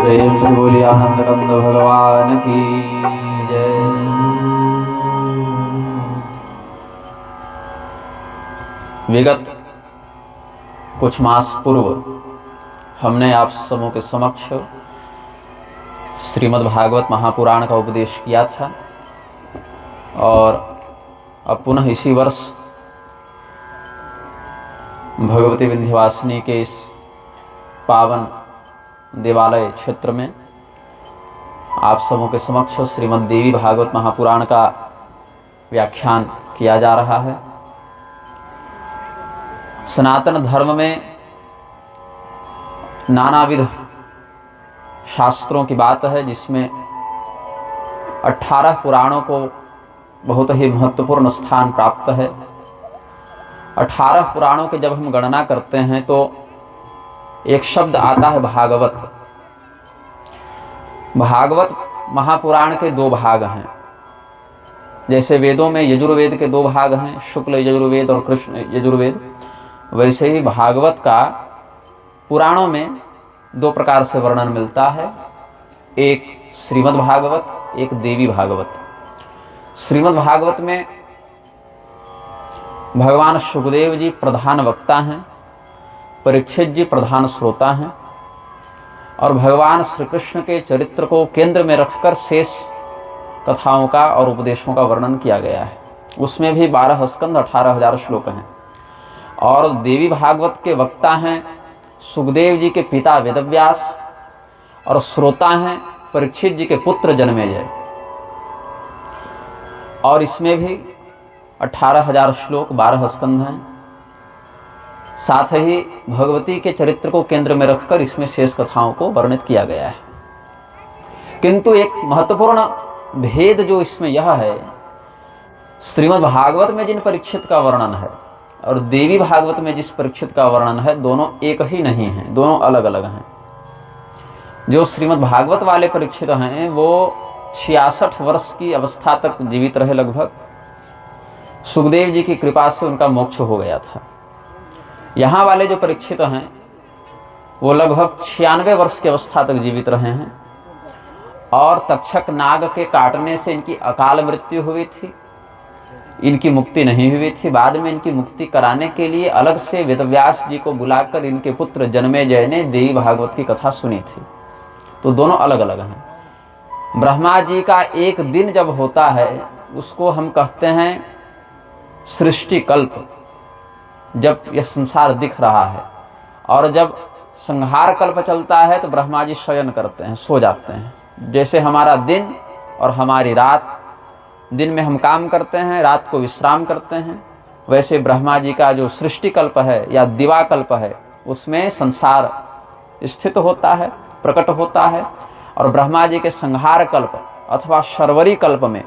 प्रेम से बोलिए आनंद कंद भगवान की जय। विगत कुछ मास पूर्व हमने आप सबों के समक्ष श्रीमद् भागवत महापुराण का उपदेश किया था और अब पुनः इसी वर्ष भगवती विंध्यवासिनी के इस पावन देवालय क्षेत्र में आप सबों के समक्ष श्रीमद् देवी भागवत महापुराण का व्याख्यान किया जा रहा है। सनातन धर्म में नानाविध शास्त्रों की बात है, जिसमें 18 पुराणों को बहुत ही महत्वपूर्ण स्थान प्राप्त है। 18 पुराणों के जब हम गणना करते हैं तो एक शब्द आता है भागवत। भागवत महापुराण के 2 भाग हैं। जैसे वेदों में यजुर्वेद के 2 भाग हैं, शुक्ल यजुर्वेद और कृष्ण यजुर्वेद, वैसे ही भागवत का पुराणों में 2 प्रकार से वर्णन मिलता है। एक श्रीमद् भागवत, एक देवी भागवत। श्रीमद् भागवत में भगवान सुखदेव जी प्रधान वक्ता हैं, परीक्षित जी प्रधान श्रोता हैं और भगवान श्री कृष्ण के चरित्र को केंद्र में रखकर शेष कथाओं का और उपदेशों का वर्णन किया गया है। उसमें भी 12 स्कंद 18,000 श्लोक हैं। और देवी भागवत के वक्ता हैं सुखदेव जी के पिता वेदव्यास और श्रोता हैं परीक्षित जी के पुत्र जनमेजय। और इसमें भी 18,000 श्लोक 12 स्कंद हैं। साथ ही भगवती के चरित्र को केंद्र में रखकर इसमें शेष कथाओं को वर्णित किया गया है। किंतु एक महत्वपूर्ण भेद जो इसमें यह है, श्रीमद् भागवत में जिन परीक्षित का वर्णन है और देवी भागवत में जिस परीक्षित का वर्णन है, दोनों एक ही नहीं हैं, दोनों अलग अलग हैं। जो श्रीमद् भागवत वाले परीक्षित हैं वो 66 वर्ष की अवस्था तक जीवित रहे लगभग। सुखदेव जी की कृपा से उनका मोक्ष हो गया था। यहाँ वाले जो परीक्षित हैं वो लगभग 96 वर्ष की अवस्था तक जीवित रहे हैं और तक्षक नाग के काटने से इनकी अकाल मृत्यु हुई थी, इनकी मुक्ति नहीं हुई थी। बाद में इनकी मुक्ति कराने के लिए अलग से वेदव्यास जी को बुलाकर इनके पुत्र जनमेजय ने देवी भागवत की कथा सुनी थी। तो दोनों अलग अलग हैं। ब्रह्मा जी का एक दिन जब होता है उसको हम कहते हैं सृष्टि कल्प, जब यह संसार दिख रहा है। और जब संहार कल्प चलता है तो ब्रह्मा जी शयन करते हैं, सो जाते हैं। जैसे हमारा दिन और हमारी रात, दिन में हम काम करते हैं, रात को विश्राम करते हैं, वैसे ब्रह्मा जी का जो सृष्टि कल्प है या दिवा कल्प है उसमें संसार स्थित होता है, प्रकट होता है। और ब्रह्मा जी के संहार कल्प अथवा शर्वरी कल्प में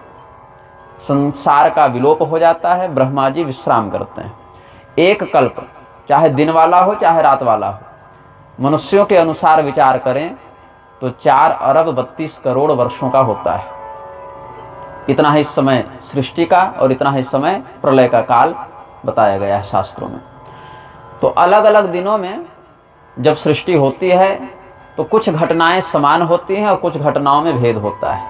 संसार का विलोप हो जाता है, ब्रह्मा जी विश्राम करते हैं। एक कल्प चाहे दिन वाला हो चाहे रात वाला हो, मनुष्यों के अनुसार विचार करें तो 4 अरब 32 करोड़ वर्षों का होता है। इतना ही समय सृष्टि का और इतना ही समय प्रलय का काल बताया गया है शास्त्रों में। तो अलग अलग दिनों में जब सृष्टि होती है तो कुछ घटनाएं समान होती हैं और कुछ घटनाओं में भेद होता है।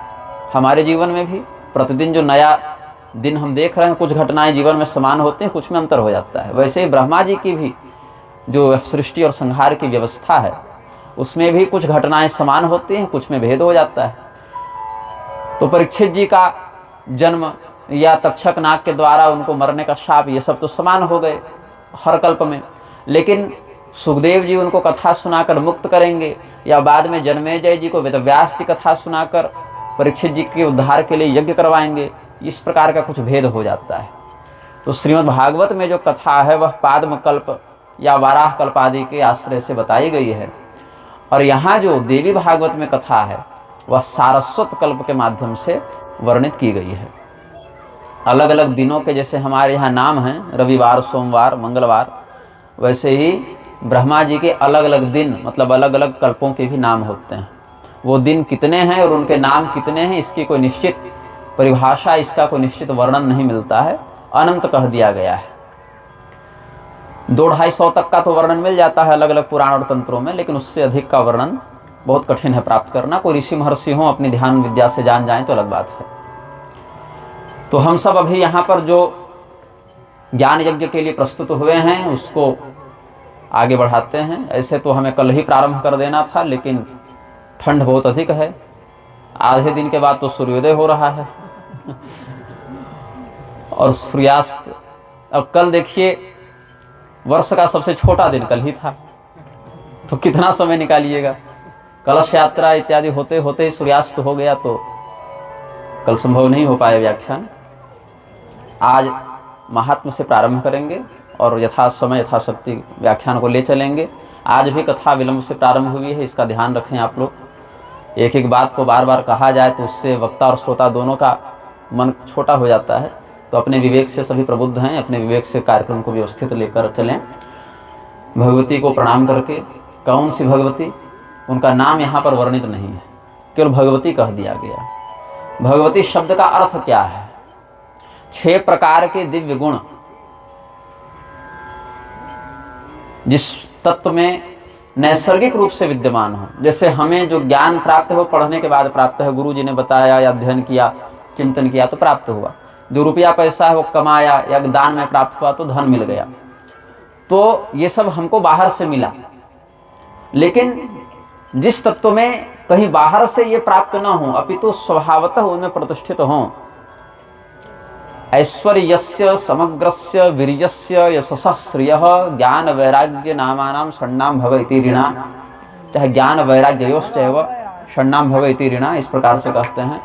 हमारे जीवन में भी प्रतिदिन जो नया दिन हम देख रहे हैं, कुछ घटनाएं जीवन में समान होती हैं, कुछ में अंतर हो जाता है। वैसे ही ब्रह्मा जी की भी जो सृष्टि और संहार की व्यवस्था है उसमें भी कुछ घटनाएं समान होती हैं, कुछ में भेद हो जाता है। तो परीक्षित जी का जन्म या तक्षक नाग के द्वारा उनको मरने का शाप, ये सब तो समान हो गए हर कल्प में। लेकिन सुखदेव जी उनको कथा सुनाकर मुक्त करेंगे या बाद में जनमेजय जी को वेदव्यास की कथा सुनाकर परीक्षित जी के उद्धार के लिए यज्ञ करवाएंगे, इस प्रकार का कुछ भेद हो जाता है। तो श्रीमद् भागवत में जो कथा है वह पाद्म कल्प या वाराह कल्प आदि के आश्रय से बताई गई है। और यहाँ जो देवी भागवत में कथा है वह सारस्वत कल्प के माध्यम से वर्णित की गई है। अलग अलग दिनों के जैसे हमारे यहाँ नाम हैं रविवार, सोमवार, मंगलवार, वैसे ही ब्रह्मा जी के अलग अलग दिन मतलब अलग अलग कल्पों के भी नाम होते हैं। वो दिन कितने हैं और उनके नाम कितने हैं इसकी कोई निश्चित परिभाषा, इसका कोई निश्चित वर्णन नहीं मिलता है, अनंत कह दिया गया है। 200-250 तक का तो वर्णन मिल जाता है अलग अलग पुराण और तंत्रों में, लेकिन उससे अधिक का वर्णन बहुत कठिन है प्राप्त करना। कोई ऋषि महर्षि हों अपनी ध्यान विद्या से जान जाएं तो अलग बात है। तो हम सब अभी यहाँ पर जो ज्ञान यज्ञ के लिए प्रस्तुत हुए हैं उसको आगे बढ़ाते हैं। ऐसे तो हमें कल ही प्रारंभ कर देना था, लेकिन ठंड बहुत अधिक है। आधे दिन के बाद तो सूर्योदय हो रहा है और सूर्यास्त। अब कल देखिए, वर्ष का सबसे छोटा दिन कल ही था, तो कितना समय निकालिएगा। कलश यात्रा इत्यादि होते होते सूर्यास्त हो गया, तो कल संभव नहीं हो पाया व्याख्यान। आज महात्म से प्रारंभ करेंगे और यथा समय यथाशक्ति व्याख्यान को ले चलेंगे। आज भी कथा विलंब से प्रारंभ हुई है, इसका ध्यान रखें आप लोग। एक एक बात को बार बार कहा जाए तो उससे वक्ता और श्रोता दोनों का मन छोटा हो जाता है। तो अपने विवेक से सभी प्रबुद्ध हैं, अपने विवेक से कार्यक्रम को व्यवस्थित लेकर चलें। भगवती को प्रणाम करके, कौन सी भगवती, उनका नाम यहाँ पर वर्णित नहीं है, केवल भगवती कह दिया गया। भगवती शब्द का अर्थ क्या है? 6 प्रकार के दिव्य गुण जिस तत्व में नैसर्गिक रूप से विद्यमान हो। जैसे हमें जो ज्ञान प्राप्त है वो पढ़ने के बाद प्राप्त है, गुरु जी ने बताया या अध्ययन किया, चिंतन किया तो प्राप्त हुआ। जो रुपया पैसा है वो कमाया या दान में प्राप्त हुआ तो धन मिल गया। तो ये सब हमको बाहर से मिला। लेकिन जिस तत्व में कहीं बाहर से ये प्राप्त न हो, अपितु स्वभावतः उनमें प्रतिष्ठित हों, ऐश्वर्यस्य समग्रस्य वीर्यस्य यशसः श्रियः ज्ञान वैराग्य नामानां षण्णां भव इति ऋणा। चाहे ज्ञान वैराग्ययोश्चैव षण्णां भव इति ऋणा, इस प्रकार से कहते हैं।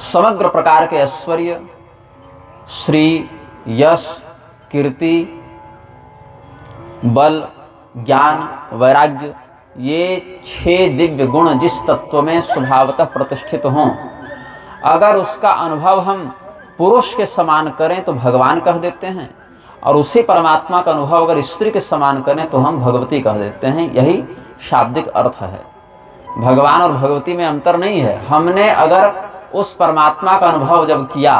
समग्र प्रकार के ऐश्वर्य, श्री, यश, कीर्ति, बल, ज्ञान, वैराग्य, ये 6 दिव्य गुण जिस तत्व में स्वभावतः प्रतिष्ठित हों, अगर उसका अनुभव हम पुरुष के समान करें तो भगवान कह देते हैं, और उसी परमात्मा का अनुभव अगर स्त्री के समान करें तो हम भगवती कह देते हैं। यही शाब्दिक अर्थ है। भगवान और भगवती में अंतर नहीं है। हमने अगर उस परमात्मा का अनुभव जब किया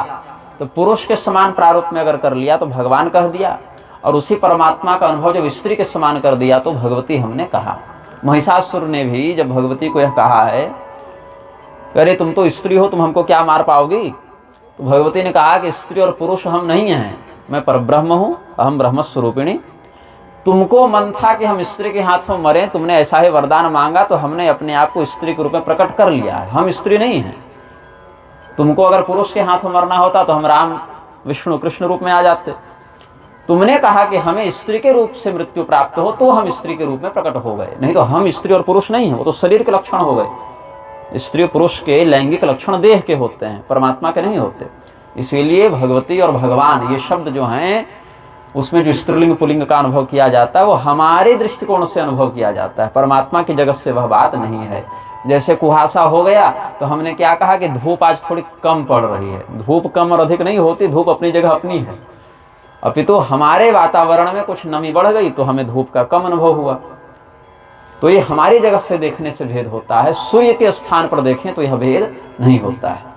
तो पुरुष के समान प्रारूप में अगर कर लिया तो भगवान कह दिया, और उसी परमात्मा का अनुभव जब स्त्री के समान कर दिया तो भगवती हमने कहा। महिषासुर ने भी जब भगवती को यह कहा है, अरे तुम तो स्त्री हो, तुम हमको क्या मार पाओगी? तो भगवती ने कहा कि स्त्री और पुरुष हम नहीं हैं, मैं परब्रह्म हूँ, अहम ब्रह्म स्वरूपिणी। तुमको मन था कि हम स्त्री के हाथों मरें, तुमने ऐसा ही वरदान मांगा तो हमने अपने आप को स्त्री के रूप में प्रकट कर लिया है। हम स्त्री नहीं हैं। तुमको अगर पुरुष के हाथों मरना होता तो हम राम, विष्णु, कृष्ण रूप में आ जाते। तुमने कहा कि हमें स्त्री के रूप से मृत्यु प्राप्त हो तो हम स्त्री के रूप में प्रकट हो गए, नहीं तो हम स्त्री और पुरुष नहीं हैं। वो तो शरीर के लक्षण हो गए। स्त्री पुरुष के लैंगिक लक्षण देह के होते हैं, परमात्मा के नहीं होते। इसीलिए भगवती और भगवान ये शब्द जो हैं, उसमें जो स्त्रीलिंग पुल्लिंग का अनुभव किया जाता है वो हमारे दृष्टिकोण से अनुभव किया जाता है, परमात्मा की जगत से वह बात नहीं है। जैसे कुहासा हो गया तो हमने क्या कहा कि धूप आज थोड़ी कम पड़ रही है। धूप कम और अधिक नहीं होती, धूप अपनी जगह अपनी है। अपितु हमारे वातावरण में कुछ नमी बढ़ गई तो हमें धूप का कम अनुभव हुआ। तो ये हमारी जगत से देखने से भेद होता है। सूर्य के स्थान पर देखें तो यह भेद नहीं होता है।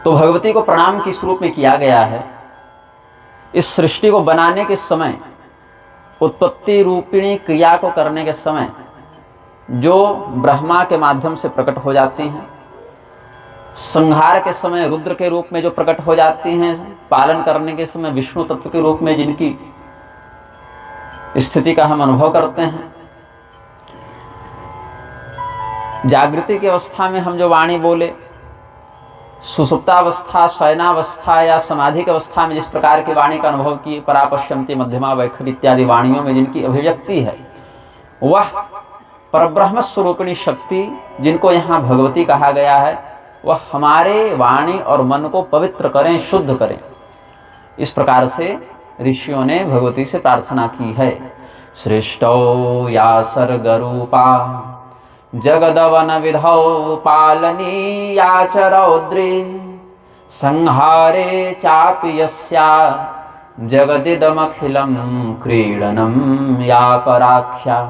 तो भगवती को प्रणाम किस रूप में किया गया है? इस सृष्टि को बनाने के समय, उत्पत्ति रूपिणी क्रिया को करने के समय जो ब्रह्मा के माध्यम से प्रकट हो जाती हैं, संहार के समय रुद्र के रूप में जो प्रकट हो जाती हैं, पालन करने के समय विष्णु तत्व के रूप में जिनकी स्थिति का हम अनुभव करते हैं, जागृति की अवस्था में हम जो वाणी बोले, सुसुप्तावस्था, शयनावस्था या समाधि की अवस्था में जिस प्रकार की वाणी का अनुभव किए, परापश्यंती, मध्यमा, वैखरी इत्यादि वाणियों में जिनकी अभिव्यक्ति है, वह परब्रह्म स्वरूपिणी शक्ति जिनको यहाँ भगवती कहा गया है, वह हमारे वाणी और मन को पवित्र करें, शुद्ध करें। इस प्रकार से ऋषियों ने भगवती से प्रार्थना की है। सृष्टौ या सर्गरूपा जगदवन विधौ पालनीया च रौद्री संहारे चापि यस्या जगदिदमखिलं क्रीडनं या पराख्या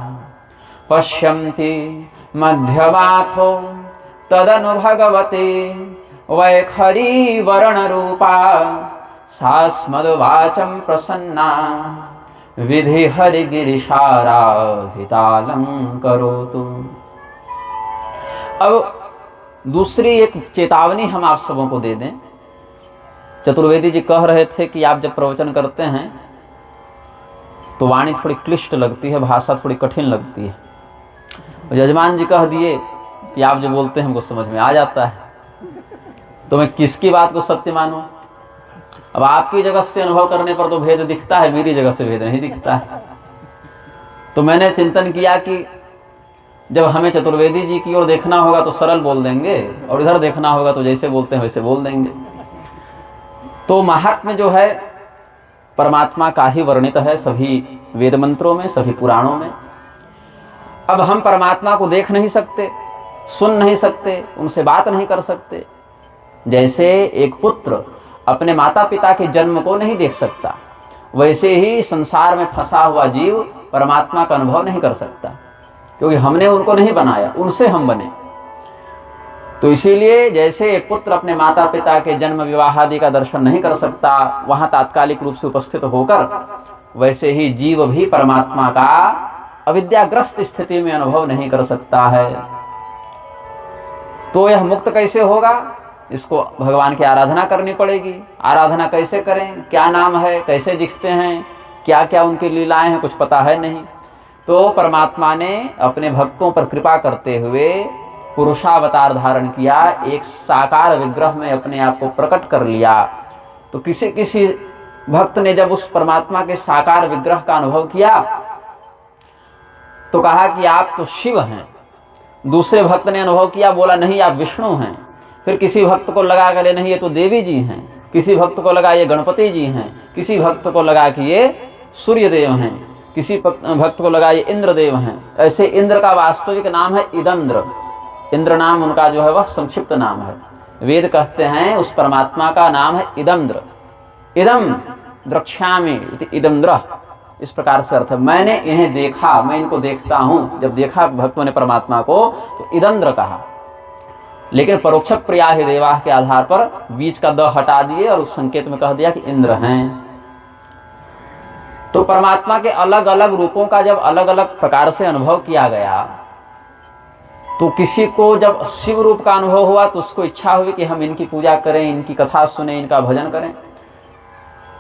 पश्यन्ति मध्यमाथो तदनु भगवती वैखरी वर्णरूपा सा स्मद्वाचं प्रसन्ना विधि हरि गिरिशाराधितालंकरोतु। अब दूसरी एक चेतावनी हम आप सबों को दे दें। चतुर्वेदी जी कह रहे थे कि आप जब प्रवचन करते हैं तो वाणी थोड़ी क्लिष्ट लगती है, भाषा थोड़ी कठिन लगती है। यजमान जी कह दिए कि आप जो बोलते हैं हमको समझ में आ जाता है, तो मैं किसकी बात को सत्य मानूं? अब आपकी जगह से अनुभव करने पर तो भेद दिखता है, मेरी जगह से भेद नहीं दिखता है। तो मैंने चिंतन किया कि जब हमें चतुर्वेदी जी की ओर देखना होगा तो सरल बोल देंगे, और इधर देखना होगा तो जैसे बोलते हैं वैसे बोल देंगे। तो महात्म्य जो है परमात्मा का ही वर्णित है सभी वेद मंत्रों में, सभी पुराणों में। अब हम परमात्मा को देख नहीं सकते, सुन नहीं सकते, उनसे बात नहीं कर सकते। जैसे एक पुत्र अपने माता पिता के जन्म को नहीं देख सकता, वैसे ही संसार में फंसा हुआ जीव परमात्मा का अनुभव नहीं कर सकता, क्योंकि हमने उनको नहीं बनाया, उनसे हम बने। तो इसीलिए जैसे एक पुत्र अपने माता पिता के जन्म विवाह आदि का दर्शन नहीं कर सकता वहां तात्कालिक रूप से उपस्थित होकर, वैसे ही जीव भी परमात्मा का अविद्याग्रस्त स्थिति में अनुभव नहीं कर सकता है। तो यह मुक्त कैसे होगा? इसको भगवान की आराधना करनी पड़ेगी। आराधना कैसे करें? क्या नाम है, कैसे दिखते हैं, क्या क्या उनकी लीलाएं हैं, कुछ पता है नहीं। तो परमात्मा ने अपने भक्तों पर कृपा करते हुए पुरुषावतार धारण किया, एक साकार विग्रह में अपने आप को प्रकट कर लिया। तो किसी किसी भक्त ने जब उस परमात्मा के साकार विग्रह का अनुभव किया तो कहा कि आप तो शिव हैं। दूसरे भक्त ने अनुभव किया, बोला नहीं आप विष्णु हैं। फिर किसी भक्त को लगा कि नहीं ये तो देवी जी हैं, किसी भक्त को लगा ये गणपति जी हैं, किसी भक्त को लगा कि ये सूर्य देव हैं, किसी भक्त को लगा ये इंद्र देव हैं। ऐसे इंद्र का वास्तविक नाम है इदंद्र। इंद्र नाम उनका जो है वह संक्षिप्त नाम है। वेद कहते हैं उस परमात्मा का नाम है इदंद्र। इदम द्रक्ष्यामि इदंद्र, इस प्रकार से अर्थ है मैंने इन्हें देखा, मैं इनको देखता हूं। जब देखा भक्तों ने परमात्मा को तो इदंद्र कहा, लेकिन परोक्ष प्रिया ही देवाह के आधार पर बीच का द हटा दिए और उस संकेत में कह दिया कि इंद्र हैं। तो परमात्मा के अलग अलग रूपों का जब अलग अलग प्रकार से अनुभव किया गया, तो किसी को जब शिव रूप का अनुभव हुआ तो उसको इच्छा हुई कि हम इनकी पूजा करें, इनकी कथा सुने, इनका भजन करें।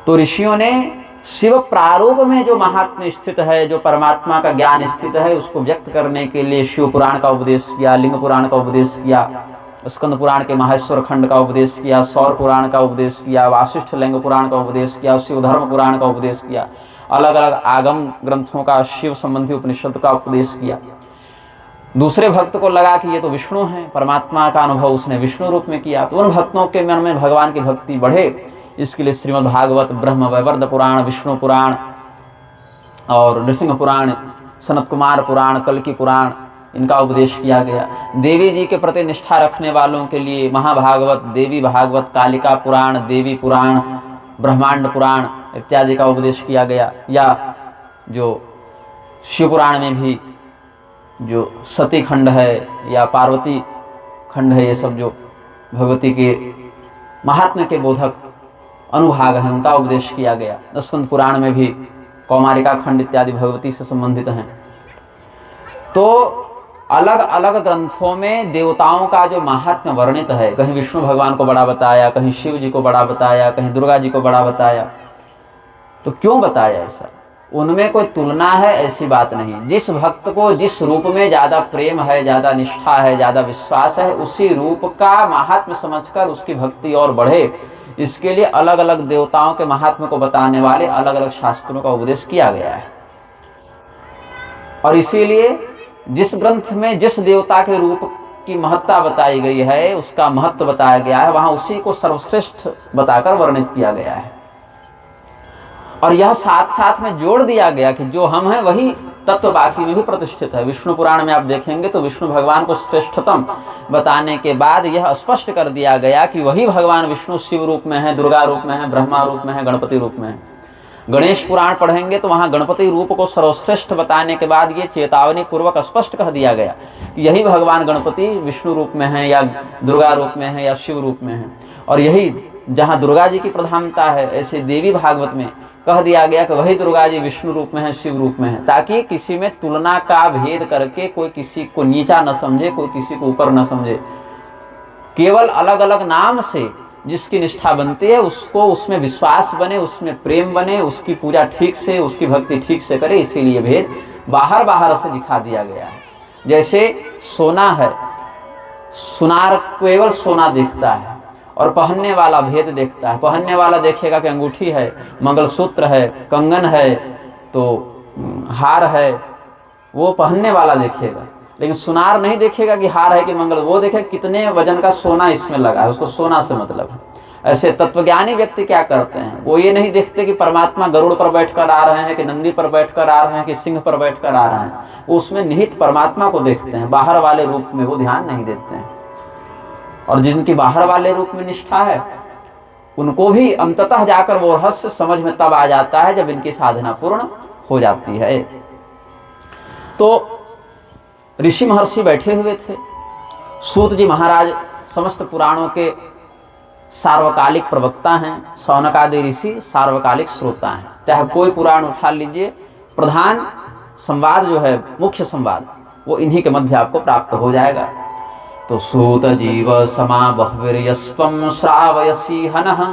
तो ऋषियों ने शिव प्रारूप में जो महात्म्य स्थित है, जो परमात्मा का ज्ञान स्थित है, उसको व्यक्त करने के लिए शिव पुराण का उपदेश किया, लिंग पुराण का उपदेश किया, स्कंद पुराण के माहेश्वर खंड का उपदेश किया, सौर पुराण का उपदेश किया, वासिष्ठ लिंग पुराण का उपदेश किया, शिव धर्म पुराण का उपदेश किया, अलग अलग आगम ग्रंथों का शिव संबंधी उपनिषद का उपदेश किया। दूसरे भक्त को लगा कि ये तो विष्णु हैं, परमात्मा का अनुभव उसने विष्णु रूप में किया। तो उन भक्तों के मन में भगवान की भक्ति बढ़े, इसके लिए श्रीमद् भागवत, ब्रह्म वैवर्त पुराण, विष्णु पुराण और नृसिंह पुराण, सनत कुमार पुराण, कल्कि पुराण, इनका उपदेश किया गया। देवी जी के प्रति निष्ठा रखने वालों के लिए महाभागवत, देवी भागवत, कालिका पुराण, देवी पुराण, ब्रह्मांड पुराण इत्यादि का उपदेश किया गया। या जो शिव पुराण में भी जो सती खंड है या पार्वती खंड है, ये सब जो भगवती के महात्म्य के बोधक अनुभाग हैं, उनका उपदेश किया गया। स्कंद पुराण में भी कौमारिका खंड इत्यादि भगवती से संबंधित हैं। तो अलग अलग ग्रंथों में देवताओं का जो महात्म्य वर्णित है, कहीं विष्णु भगवान को बड़ा बताया, कहीं शिव जी को बड़ा बताया, कहीं दुर्गा जी को बड़ा बताया। तो क्यों बताया ऐसा? उनमें कोई तुलना है ऐसी बात नहीं। जिस भक्त को जिस रूप में ज्यादा प्रेम है, ज्यादा निष्ठा है, ज्यादा विश्वास है, उसी रूप का महात्म्य समझकर उसकी भक्ति और बढ़े, इसके लिए अलग अलग देवताओं के महात्म्य को बताने वाले अलग अलग शास्त्रों का उपदेश किया गया है। और इसीलिए जिस ग्रंथ में जिस देवता के रूप की महत्ता बताई गई है, उसका महत्व बताया गया है, वहां उसी को सर्वश्रेष्ठ बताकर वर्णित किया गया है। और यह साथ साथ में जोड़ दिया गया कि जो हम हैं वही तत्व बाकी में भी प्रतिष्ठित है। विष्णु पुराण में आप देखेंगे तो विष्णु भगवान को श्रेष्ठतम बताने के बाद यह स्पष्ट कर दिया गया कि वही भगवान विष्णु शिव रूप में है, दुर्गा रूप में है, ब्रह्मा रूप में है, गणपति रूप में है। गणेश पुराण पढ़ेंगे तो वहां गणपति रूप को सर्वश्रेष्ठ बताने के बाद ये चेतावनी पूर्वक स्पष्ट कह दिया गया कि यही भगवान गणपति विष्णु रूप में है या दुर्गा रूप में है या शिव रूप में है। और यही जहाँ दुर्गा जी की प्रधानता है, ऐसे देवी भागवत में कह दिया गया कि वही दुर्गा जी विष्णु रूप में है, शिव रूप में है, ताकि किसी में तुलना का भेद करके कोई किसी को नीचा न समझे, कोई किसी को ऊपर न समझे। केवल अलग अलग नाम से जिसकी निष्ठा बनती है उसको उसमें विश्वास बने, उसमें प्रेम बने, उसकी पूजा ठीक से, उसकी भक्ति ठीक से करे, इसीलिए भेद बाहर बाहर से दिखा दिया गया है। जैसे सोना है, सुनार केवल सोना देखता है और पहनने वाला भेद देखता है। पहनने वाला देखेगा कि अंगूठी है, मंगलसूत्र है, कंगन है, तो हार है, वो पहनने वाला देखेगा। लेकिन सुनार नहीं देखेगा कि हार है कि मंगल, वो देखे कितने वजन का सोना इसमें लगा है, उसको सोना से मतलब है। ऐसे तत्वज्ञानी व्यक्ति क्या करते हैं, वो ये नहीं देखते कि परमात्मा गरुड़ पर बैठकर आ रहे हैं, कि नंदी पर बैठकर आ रहे हैं, कि सिंह पर बैठकर आ रहे हैं। वो उसमें निहित परमात्मा को देखते हैं, बाहर वाले रूप में वो ध्यान नहीं देते हैं। और जिनकी बाहर वाले रूप में निष्ठा है उनको भी अंततः जाकर वो रहस्य समझ में तब आ जाता है जब इनकी साधना पूर्ण हो जाती है। तो ऋषि महर्षि बैठे हुए थे। सूत जी महाराज समस्त पुराणों के सार्वकालिक प्रवक्ता हैं। शौनक आदि ऋषि सार्वकालिक श्रोता हैं। चाहे कोई पुराण उठा लीजिए, प्रधान संवाद जो है, मुख्य संवाद, वो इन्हीं के मध्य आपको प्राप्त हो जाएगा। तो सूत जीव समा बह्वीर्यस्त्वं श्रावयसि हनः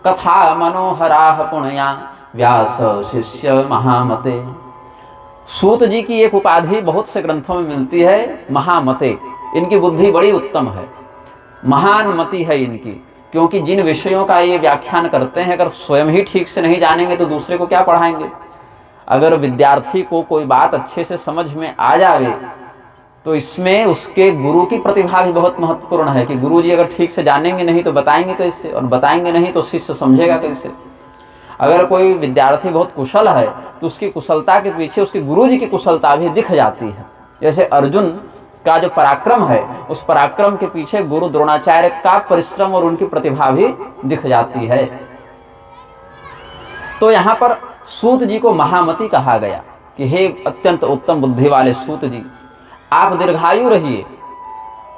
कथा मनोहराः पुण्या व्यास शिष्य महामते। सूत जी की एक उपाधि बहुत से ग्रंथों में मिलती है, महामते। इनकी बुद्धि बड़ी उत्तम है, महान मति है इनकी, क्योंकि जिन विषयों का ये व्याख्यान करते हैं अगर स्वयं ही ठीक से नहीं जानेंगे तो दूसरे को क्या पढ़ाएंगे। अगर विद्यार्थी को कोई बात अच्छे से समझ में आ जाए तो इसमें उसके गुरु की प्रतिभा भी बहुत महत्वपूर्ण है कि गुरु जी अगर ठीक से जानेंगे नहीं तो बताएंगे कैसे, और बताएंगे नहीं तो शिष्य समझेगा कैसे। अगर कोई विद्यार्थी बहुत कुशल है तो उसकी कुशलता के पीछे उसके गुरु जी की कुशलता भी दिख जाती है। जैसे अर्जुन का जो पराक्रम है, उस पराक्रम के पीछे गुरु द्रोणाचार्य का परिश्रम और उनकी प्रतिभा भी दिख जाती है। तो यहाँ पर सूत जी को महामति कहा गया कि हे अत्यंत उत्तम बुद्धि वाले सूत जी, आप दीर्घायु रहिए,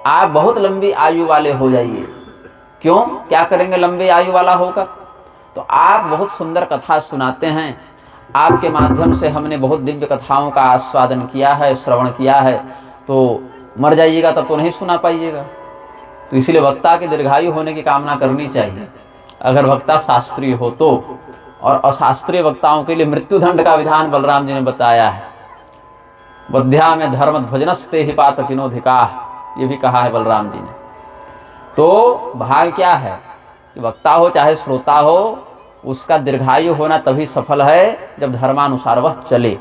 आप बहुत लंबी आयु वाले हो जाइए। क्यों, क्या करेंगे लंबी आयु वाला होकर? तो आप बहुत सुंदर कथा सुनाते हैं, आपके माध्यम से हमने बहुत दिव्य कथाओं का आस्वादन किया है, श्रवण किया है, तो मर जाइएगा तब तो नहीं सुना पाइएगा। तो इसलिए वक्ता के दीर्घायु होने की कामना करनी चाहिए अगर वक्ता शास्त्रीय हो तो। और अशास्त्रीय वक्ताओं के लिए मृत्युदंड का विधान बलराम जी ने बताया है। बध्या में धर्म ध्वजनस्ते ही पातकिनोधिका, ये भी कहा है बलराम जी ने। तो भाग क्या है कि वक्ता हो चाहे श्रोता हो, उसका दीर्घायु होना तभी सफल है जब धर्मानुसार वह चले।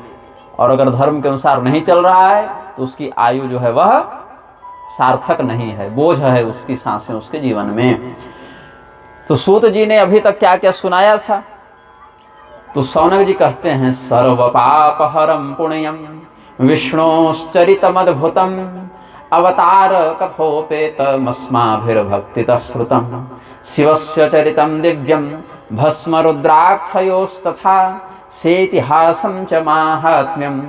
और अगर धर्म के अनुसार नहीं चल रहा है तो उसकी आयु जो है वह सार्थक नहीं है, बोझ है उसकी सांसें उसके जीवन में। तो सूत जी ने अभी तक क्या क्या सुनाया था। तो शौनक जी कहते हैं, सर्व पापहरम पुण्यम विष्णोश्चरितमद्भुतम अवतार कथोपेतमस्माभिर्भक्तितः श्रुतम् शिवस्य चरितं दिव्यं भस्म रुद्राक्षयोस्तथा सेतिहासं च माहात्म्यं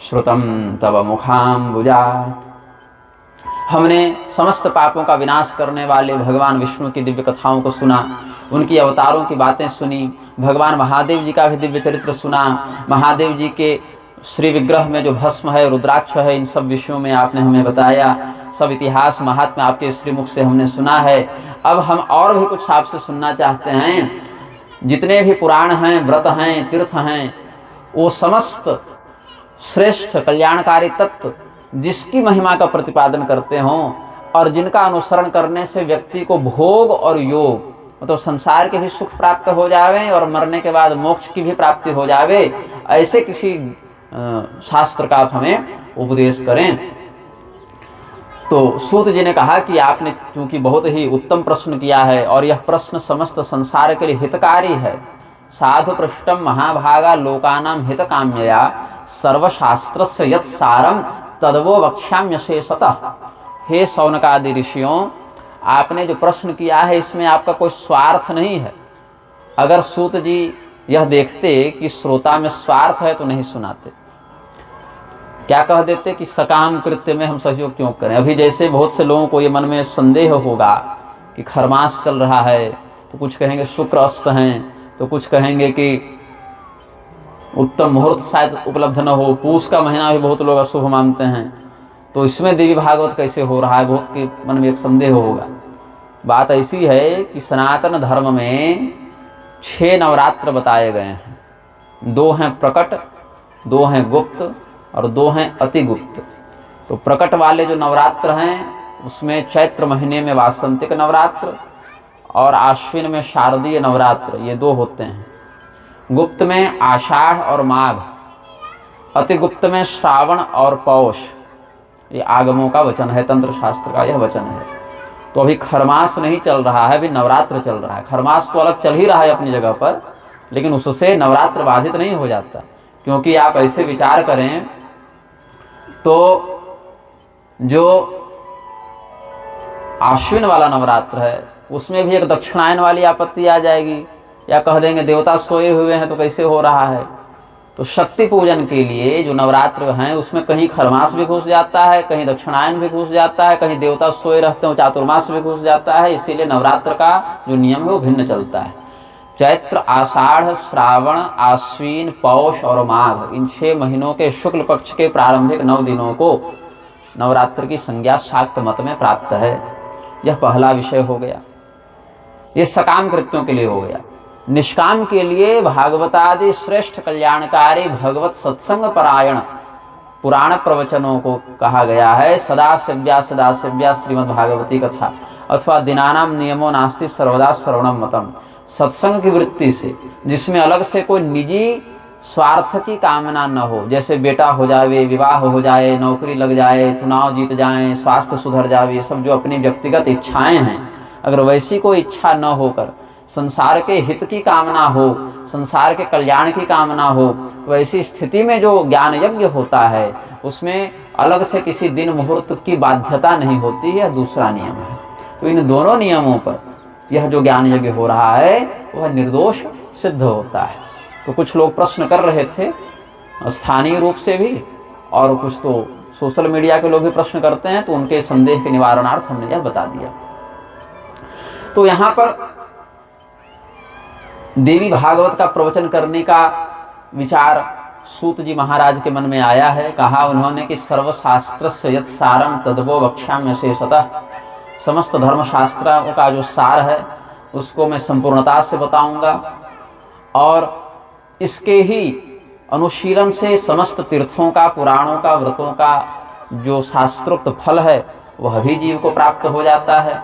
श्रुतं तव मुखाम्बुजात्। हमने समस्त पापों का विनाश करने वाले भगवान विष्णु की दिव्य कथाओं को सुना, उनकी अवतारों की बातें सुनी, भगवान महादेव जी का भी दिव्य चरित्र सुना, महादेव जी के श्री विग्रह में जो भस्म है, रुद्राक्ष है, इन सब विषयों में आपने हमें बताया। सब इतिहास महात्मा आपके श्रीमुख से हमने सुना है। अब हम और भी कुछ आपसे सुनना चाहते हैं। जितने भी पुराण हैं, व्रत हैं, तीर्थ हैं, वो समस्त श्रेष्ठ कल्याणकारी तत्व जिसकी महिमा का प्रतिपादन करते हों और जिनका अनुसरण करने से व्यक्ति को भोग और योग, मतलब संसार के भी सुख प्राप्त हो जावे और मरने के बाद मोक्ष की भी प्राप्ति हो जावे, ऐसे किसी शास्त्र का आप हमें उपदेश करें। तो सूत जी ने कहा कि आपने चूंकि बहुत ही उत्तम प्रश्न किया है और यह प्रश्न समस्त संसार के लिए हितकारी है। साधु पृष्ठम महाभागा लोकानां हितकाम्यया सर्वशास्त्रस्य यत् सारम तद्वो वक्ष्याम्यशेषतः। हे शौनकादि ऋषियों, आपने जो प्रश्न किया है इसमें आपका कोई स्वार्थ नहीं है। अगर सूत जी यह देखते कि श्रोता में स्वार्थ है तो नहीं सुनाते, क्या कह देते कि सकाम कृत्य में हम सहयोग क्यों करें। अभी जैसे बहुत से लोगों को ये मन में संदेह होगा कि खरमास चल रहा है, तो कुछ कहेंगे शुक्र अस्त हैं, तो कुछ कहेंगे कि उत्तम मुहूर्त शायद उपलब्ध न हो, पूस का महीना भी बहुत लोग अशुभ मानते हैं, तो इसमें देवी भागवत कैसे हो रहा है, बहुत के मन में एक संदेह होगा। बात ऐसी है कि सनातन धर्म में 6 नवरात्र बताए गए हैं। 2 हैं प्रकट, 2 हैं गुप्त और 2 हैं अति गुप्त। तो प्रकट वाले जो नवरात्र हैं उसमें चैत्र महीने में वासंतिक नवरात्र और आश्विन में शारदीय नवरात्र, ये 2 होते हैं। गुप्त में आषाढ़ और माघ, अति गुप्त में श्रावण और पौष। ये आगमों का वचन है, तंत्र शास्त्र का यह वचन है। तो अभी खरमास नहीं चल रहा है, अभी नवरात्र चल रहा है। खरमास तो अलग चल ही रहा है अपनी जगह पर, लेकिन उससे नवरात्र बाधित नहीं हो जाता। क्योंकि आप ऐसे विचार करें तो जो आश्विन वाला नवरात्र है उसमें भी एक दक्षिणायन वाली आपत्ति आ जाएगी, या कह देंगे देवता सोए हुए हैं तो कैसे हो रहा है। तो शक्ति पूजन के लिए जो नवरात्र हैं उसमें कहीं खरमास भी घुस जाता है, कहीं दक्षिणायन भी घुस जाता है, कहीं देवता सोए रहते हैं चातुर्मास भी घुस जाता है। इसीलिए नवरात्र का जो नियम है वो भिन्न चलता है। चैत्र, आषाढ़, श्रावण, आश्विन, पौष और माघ, इन 6 महीनों के शुक्ल पक्ष के प्रारंभिक 9 दिनों को नवरात्र की संज्ञा शाक्त मत में प्राप्त है। यह पहला विषय हो गया। ये सकाम कृत्यों के लिए हो गया। निष्काम के लिए भागवतादि श्रेष्ठ कल्याणकारी भगवत सत्संग परायण पुराण प्रवचनों को कहा गया है। सदा सेव्या श्रीमद् भागवती कथा अथवा दिनानाम नियमो नास्ति सर्वदा श्रवणम मतम। सत्संग की वृत्ति से, जिसमें अलग से कोई निजी स्वार्थ की कामना न हो, जैसे बेटा हो जाए, विवाह हो जाए, नौकरी लग जाए, चुनाव जीत जाए, स्वास्थ्य सुधर जाए, ये सब जो अपनी व्यक्तिगत इच्छाएं हैं, अगर वैसी कोई इच्छा न होकर संसार के हित की कामना हो, संसार के कल्याण की कामना हो, तो ऐसी स्थिति में जो ज्ञान यज्ञ होता है उसमें अलग से किसी दिन मुहूर्त की बाध्यता नहीं होती है, दूसरा नियम है। तो इन दोनों नियमों पर यह जो ज्ञान यज्ञ हो रहा है वह निर्दोष सिद्ध होता है। तो कुछ लोग प्रश्न कर रहे थे स्थानीय रूप से भी, और कुछ तो सोशल मीडिया के लोग भी प्रश्न करते हैं, तो उनके संदेह के निवारणार्थ हमने यह बता दिया। तो यहाँ पर देवी भागवत का प्रवचन करने का विचार सूत जी महाराज के मन में आया है। कहा उन्होंने कि सर्वशास्त्रस्य यत् सारं तद्वो वक्ष्यामि शेषतः। समस्त धर्मशास्त्रों का जो सार है उसको मैं संपूर्णता से बताऊंगा, और इसके ही अनुशीलन से समस्त तीर्थों का, पुराणों का, व्रतों का जो शास्त्रोक्त फल है वह भी जीव को प्राप्त हो जाता है।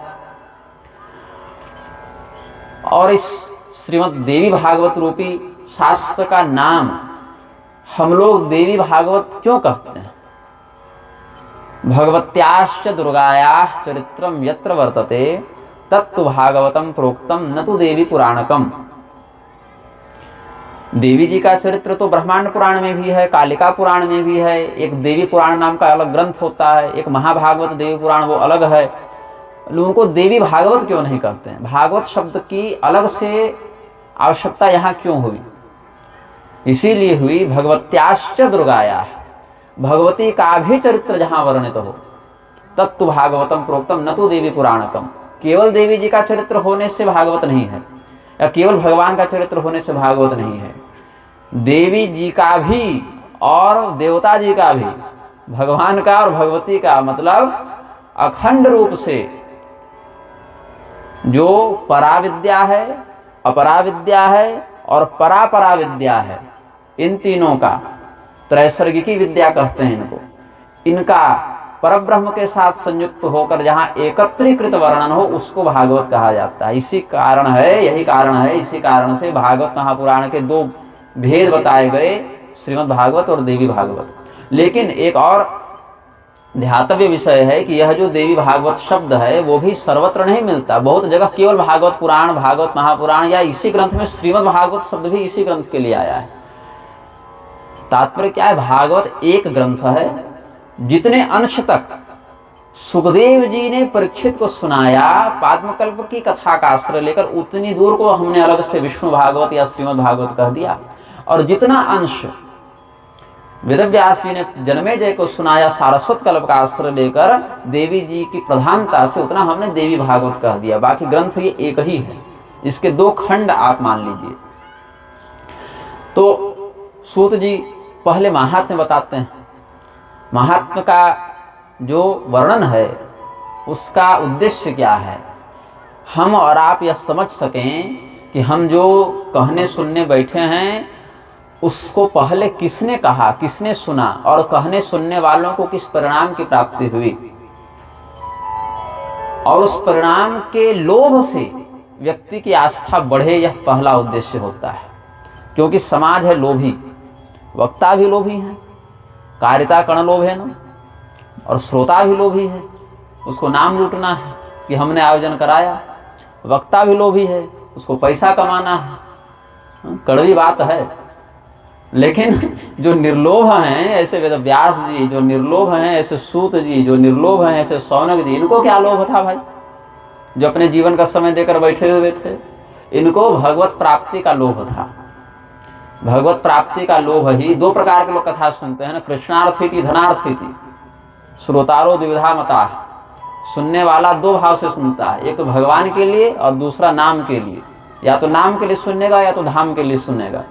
और इस श्रीमद् देवी भागवत रूपी शास्त्र का नाम हम लोग देवी भागवत क्यों कहते हैं? भगवत्याश्च दुर्गायाः चरित्रम यत्र वर्तते तत्तु भागवतम प्रोक्तम न तो देवी पुराणकम। देवी जी का चरित्र तो ब्रह्मांड पुराण में भी है, कालिका पुराण में भी है, एक देवी पुराण नाम का अलग ग्रंथ होता है, एक महाभागवत देवी पुराण वो अलग है। लोगों को देवी भागवत क्यों नहीं कहते हैं? भागवत शब्द की अलग से आवश्यकता यहाँ क्यों हुई? इसीलिए हुई भगवत्याश्च दुर्गाया, भगवती का भी चरित्र जहाँ वर्णित हो तत्तु भागवतम प्रोक्तम न तो देवी पुराणकम। केवल देवी जी का चरित्र होने से भागवत नहीं है, या केवल भगवान का चरित्र होने से भागवत नहीं है। देवी जी का भी और देवता जी का भी, भगवान का और भगवती का, मतलब अखंड रूप से जो पराविद्या है, अपराविद्या है और परापरा विद्या है, इन तीनों का, त्रैसर्गिकी विद्या कहते हैं इनको, इनका परब्रह्म के साथ संयुक्त होकर जहाँ एकत्रीकृत वर्णन हो उसको भागवत कहा जाता है। इसी कारण है, यही कारण है, इसी कारण से भागवत महापुराण के 2 भेद बताए गए, श्रीमद् भागवत और देवी भागवत। लेकिन एक और ध्यातव्य विषय है कि यह जो देवी भागवत शब्द है वो भी सर्वत्र नहीं मिलता। बहुत जगह केवल भागवत पुराण, भागवत महापुराण, या इसी ग्रंथ में श्रीमद् भागवत शब्द भी इसी ग्रंथ के लिए आया है। तात्पर्य क्या है? भागवत एक ग्रंथ है, जितने अंश तक सुखदेव जी ने परीक्षित को सुनाया पाद्मकल्प की कथा का आश्रय लेकर, उतनी दूर को हमने अलग से विष्णु भागवत या श्रीमद् भागवत कह दिया। और जितना अंश वेदव्यास जी ने जन्मेजय को सुनाया सारस्वत कल्प का आश्रय लेकर देवी जी की प्रधानता से, उतना हमने देवी भागवत कह दिया। बाकी ग्रंथ ये एक ही है, इसके 2 खंड आप मान लीजिए। तो सूत जी पहले महात्म्य बताते हैं। महात्म्य का जो वर्णन है उसका उद्देश्य क्या है, हम और आप यह समझ सकें कि हम जो कहने सुनने बैठे हैं उसको पहले किसने कहा, किसने सुना और कहने सुनने वालों को किस परिणाम की प्राप्ति हुई, और उस परिणाम के लोभ से व्यक्ति की आस्था बढ़े, यह पहला उद्देश्य होता है। क्योंकि समाज है लोभी, वक्ता भी लोभी है, कारिता कण लोभ है ना, और श्रोता भी लोभी है, उसको नाम लूटना है कि हमने आयोजन कराया। वक्ता भी लोभी है, उसको पैसा कमाना है, कड़वी बात है। लेकिन जो निर्लोभ हैं ऐसे वेदव्यास जी, जो निर्लोभ हैं ऐसे सूत जी, जो निर्लोभ हैं ऐसे शौनक जी, इनको क्या लोभ था भाई, जो अपने जीवन का समय देकर बैठे हुए थे? इनको भगवत प्राप्ति का लोभ था। भगवत प्राप्ति का लोभ ही, दो प्रकार के लोग कथा सुनते हैं ना, कृष्णार्थी धनार्थी। श्रोतारो द्विविधा मता, सुनने वाला दो भाव से सुनता है, एक तो भगवान के लिए और दूसरा नाम के लिए। या तो नाम के लिए सुनेगा या तो धाम के लिए सुनेगा।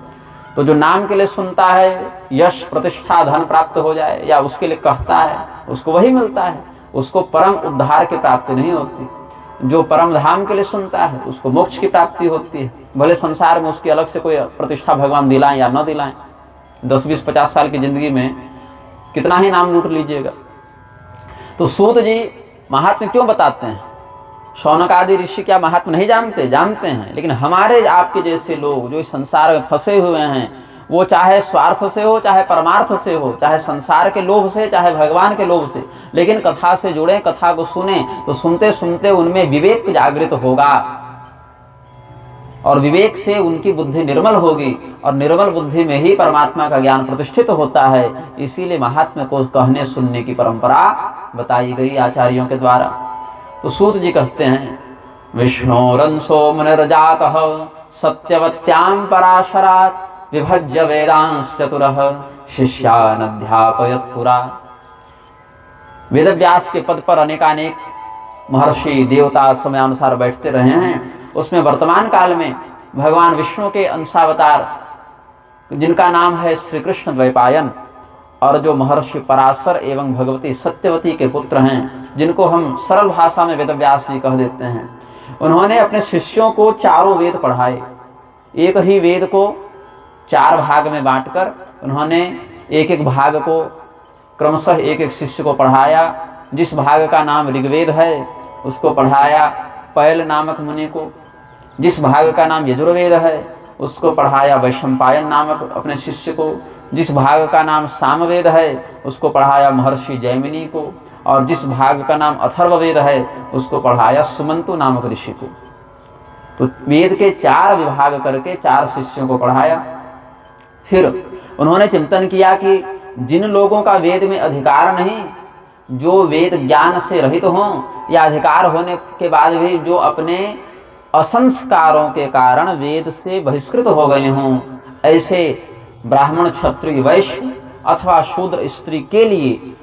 तो जो नाम के लिए सुनता है, यश प्रतिष्ठा धन प्राप्त हो जाए या उसके लिए कहता है, उसको वही मिलता है, उसको परम उद्धार की प्राप्ति नहीं होती। जो परम धाम के लिए सुनता है उसको मोक्ष की प्राप्ति होती है। भले संसार में उसकी अलग से कोई प्रतिष्ठा भगवान दिलाएं या न दिलाएं, 10, 20, 50 साल की जिंदगी में कितना ही नाम लूट लीजिएगा। तो सूत जी महात्म्य क्यों बताते हैं? शौनक आदि ऋषि क्या महात्मा नहीं जानते? जानते हैं। लेकिन हमारे आपके जैसे लोग जो इस संसार में फंसे हुए हैं, वो चाहे स्वार्थ से हो, चाहे परमार्थ से हो, चाहे संसार के लोभ से, चाहे भगवान के लोभ से, लेकिन कथा से जुड़े, कथा को सुने तो सुनते सुनते उनमें विवेक जागृत होगा और विवेक से उनकी बुद्धि निर्मल होगी और निर्मल बुद्धि में ही परमात्मा का ज्ञान प्रतिष्ठित होता है। इसीलिए महात्म्य को कहने सुनने की परंपरा बताई गई आचार्यों के द्वारा। तो सूत जी कहते हैं, विष्णोरंसो मुनिर्जातः सत्यवत्यां पराशरात् विभज्य वेदांश चतुरः शिष्यान् अध्यापयत् पुरा। वेदव्यास के पद पर अनेकानेक महर्षि देवता समयानुसार बैठते रहे हैं। उसमें वर्तमान काल में भगवान विष्णु के अंशावतार जिनका नाम है श्री कृष्ण द्वैपायन, और जो महर्षि पराशर एवं भगवती सत्यवती के पुत्र हैं, जिनको हम सरल भाषा में वेदव्यास जी कह देते हैं, उन्होंने अपने शिष्यों को चारों वेद पढ़ाए। एक ही वेद को 4 भाग में बांटकर उन्होंने एक एक भाग को क्रमशः एक एक शिष्य को पढ़ाया। जिस भाग का नाम ऋग्वेद है उसको पढ़ाया पैल नामक मुनि को, जिस भाग का नाम यजुर्वेद है उसको पढ़ाया वैशंपायन नामक अपने शिष्य को, जिस भाग का नाम सामवेद है उसको पढ़ाया महर्षि जैमिनी को, और जिस भाग का नाम अथर्ववेद है उसको पढ़ाया सुमंतु नामक ऋषि को। तो वेद के 4 विभाग करके 4 शिष्यों को पढ़ाया। फिर उन्होंने चिंतन किया कि जिन लोगों का वेद में अधिकार नहीं, जो वेद ज्ञान से रहित हों या अधिकार होने के बाद भी जो अपने असंस्कारों के कारण वेद से बहिष्कृत हो गए हों, ऐसे ब्राह्मण क्षत्रिय वैश्य अथवा शूद्र स्त्री के लिए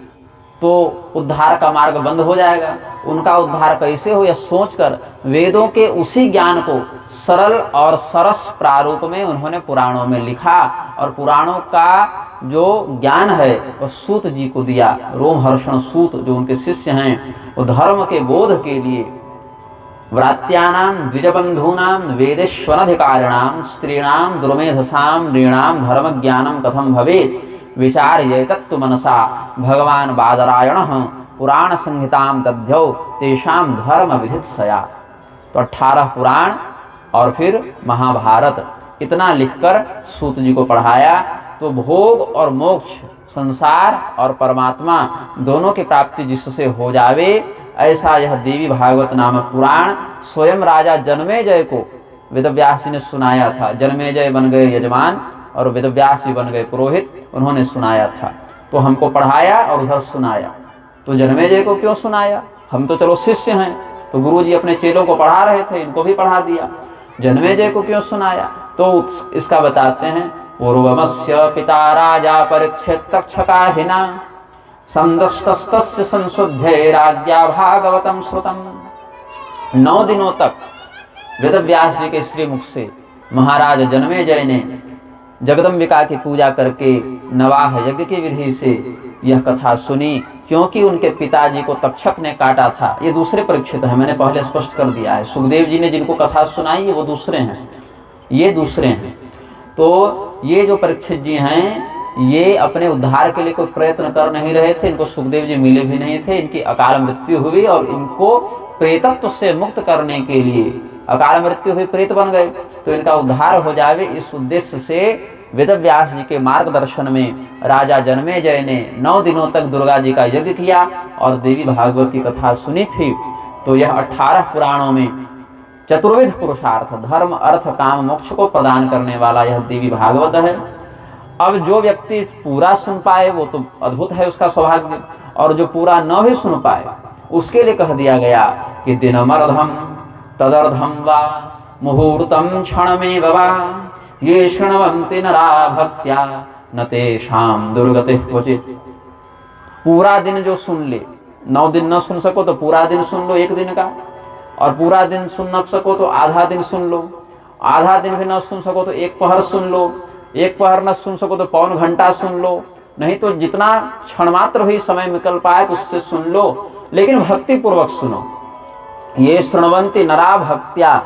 तो उद्धार का मार्ग बंद हो जाएगा। उनका उद्धार कैसे हो यह सोचकर वेदों के उसी ज्ञान को सरल और सरस प्रारूप में उन्होंने पुराणों में लिखा, और पुराणों का जो ज्ञान है वह सूत जी को दिया। रोमहर्षण सूत जो उनके शिष्य हैं, वो धर्म के बोध के लिए व्रात्यानां द्विजबंधूनां वेदेश्वरधिकारिणां स्त्रीणां दुर्मेधसां नृणां धर्म ज्ञानं कथं भवेत् विचार्य तत्व मनसा भगवान बादरायणः पुराण संहितां दध्यौ तेषां धर्म विधित्सया। तो 18 पुराण और फिर महाभारत इतना लिखकर सूत जी को पढ़ाया। तो भोग और मोक्ष, संसार और परमात्मा दोनों की प्राप्ति जिससे हो जावे, ऐसा यह देवी भागवत नामक पुराण स्वयं राजा जनमेजय को वेदव्यास जी ने सुनाया था। जनमेजय बन गए यजमान और वेदव्यास जी बन गए पुरोहित, उन्होंने सुनाया था। तो हमको पढ़ाया और उधर सुनाया। तो जनमेजय को क्यों सुनाया? हम तो चलो शिष्य हैं, तो गुरु जी अपने चेलों को पढ़ा रहे थे, इनको भी पढ़ा दिया। जनमेजय को क्यों सुनाया? तो इसका बताते हैं, पूर्वमस्य पिता राजा परीक्षित तक्षकाहिना संदस्तस्तस्य संशुद्धे राज्ञा भागवतम श्रुतम। 9 दिनों तक वेदव्यास जी के श्रीमुख से महाराज जनमेजय ने जगदम्बिका की पूजा करके नवाह यज्ञ की विधि से यह कथा सुनी, क्योंकि उनके पिताजी को तक्षक ने काटा था। ये दूसरे परीक्षित है, मैंने पहले स्पष्ट कर दिया है। सुखदेव जी ने जिनको कथा सुनाई है वो दूसरे हैं, ये दूसरे हैं। तो ये जो परीक्षित जी हैं ये अपने उद्धार के लिए कोई प्रयत्न कर नहीं रहे थे, इनको सुखदेव जी मिले भी नहीं थे, इनकी अकाल मृत्यु हुई और इनको प्रेतत्व से मुक्त करने के लिए अकाल मृत्यु हुई, प्रेत बन गए, तो इनका उद्धार हो जावे, इस उद्देश्य से वेदव्यास जी के मार्गदर्शन में राजा जन्मेजय ने 9 दिनों तक दुर्गा जी का यज्ञ किया और देवी भागवत की कथा सुनी थी। तो यह 18 पुराणों में चतुर्विध पुरुषार्थ, धर्म अर्थ काम मोक्ष को प्रदान करने वाला यह देवी भागवत है। अब जो व्यक्ति पूरा सुन पाए वो तो अद्भुत है उसका सौभाग्य, और जो पूरा न भी सुन पाए उसके लिए कह दिया गया कि दिनमर्धम तदर्धम वा मुहूर्तम क्षणमेव वा ये शृण्वन्ति नरा भक्त्या न तेषां दुर्गतिः क्वचित्। पूरा दिन जो सुन ले, 9 दिन न सुन सको तो पूरा दिन सुन लो 1 दिन का, और पूरा दिन सुन न सको तो आधा दिन सुन लो, आधा दिन भी न सुन सको तो 1 पहर सुन लो, 1 पहर न सुन सको तो पौन घंटा सुन लो, नहीं तो जितना क्षण मात्र भी समय निकल पाए तो उससे सुन लो, लेकिन भक्ति पूर्वक सुनो। ये शृण्वन्ति नरा भक्त्या,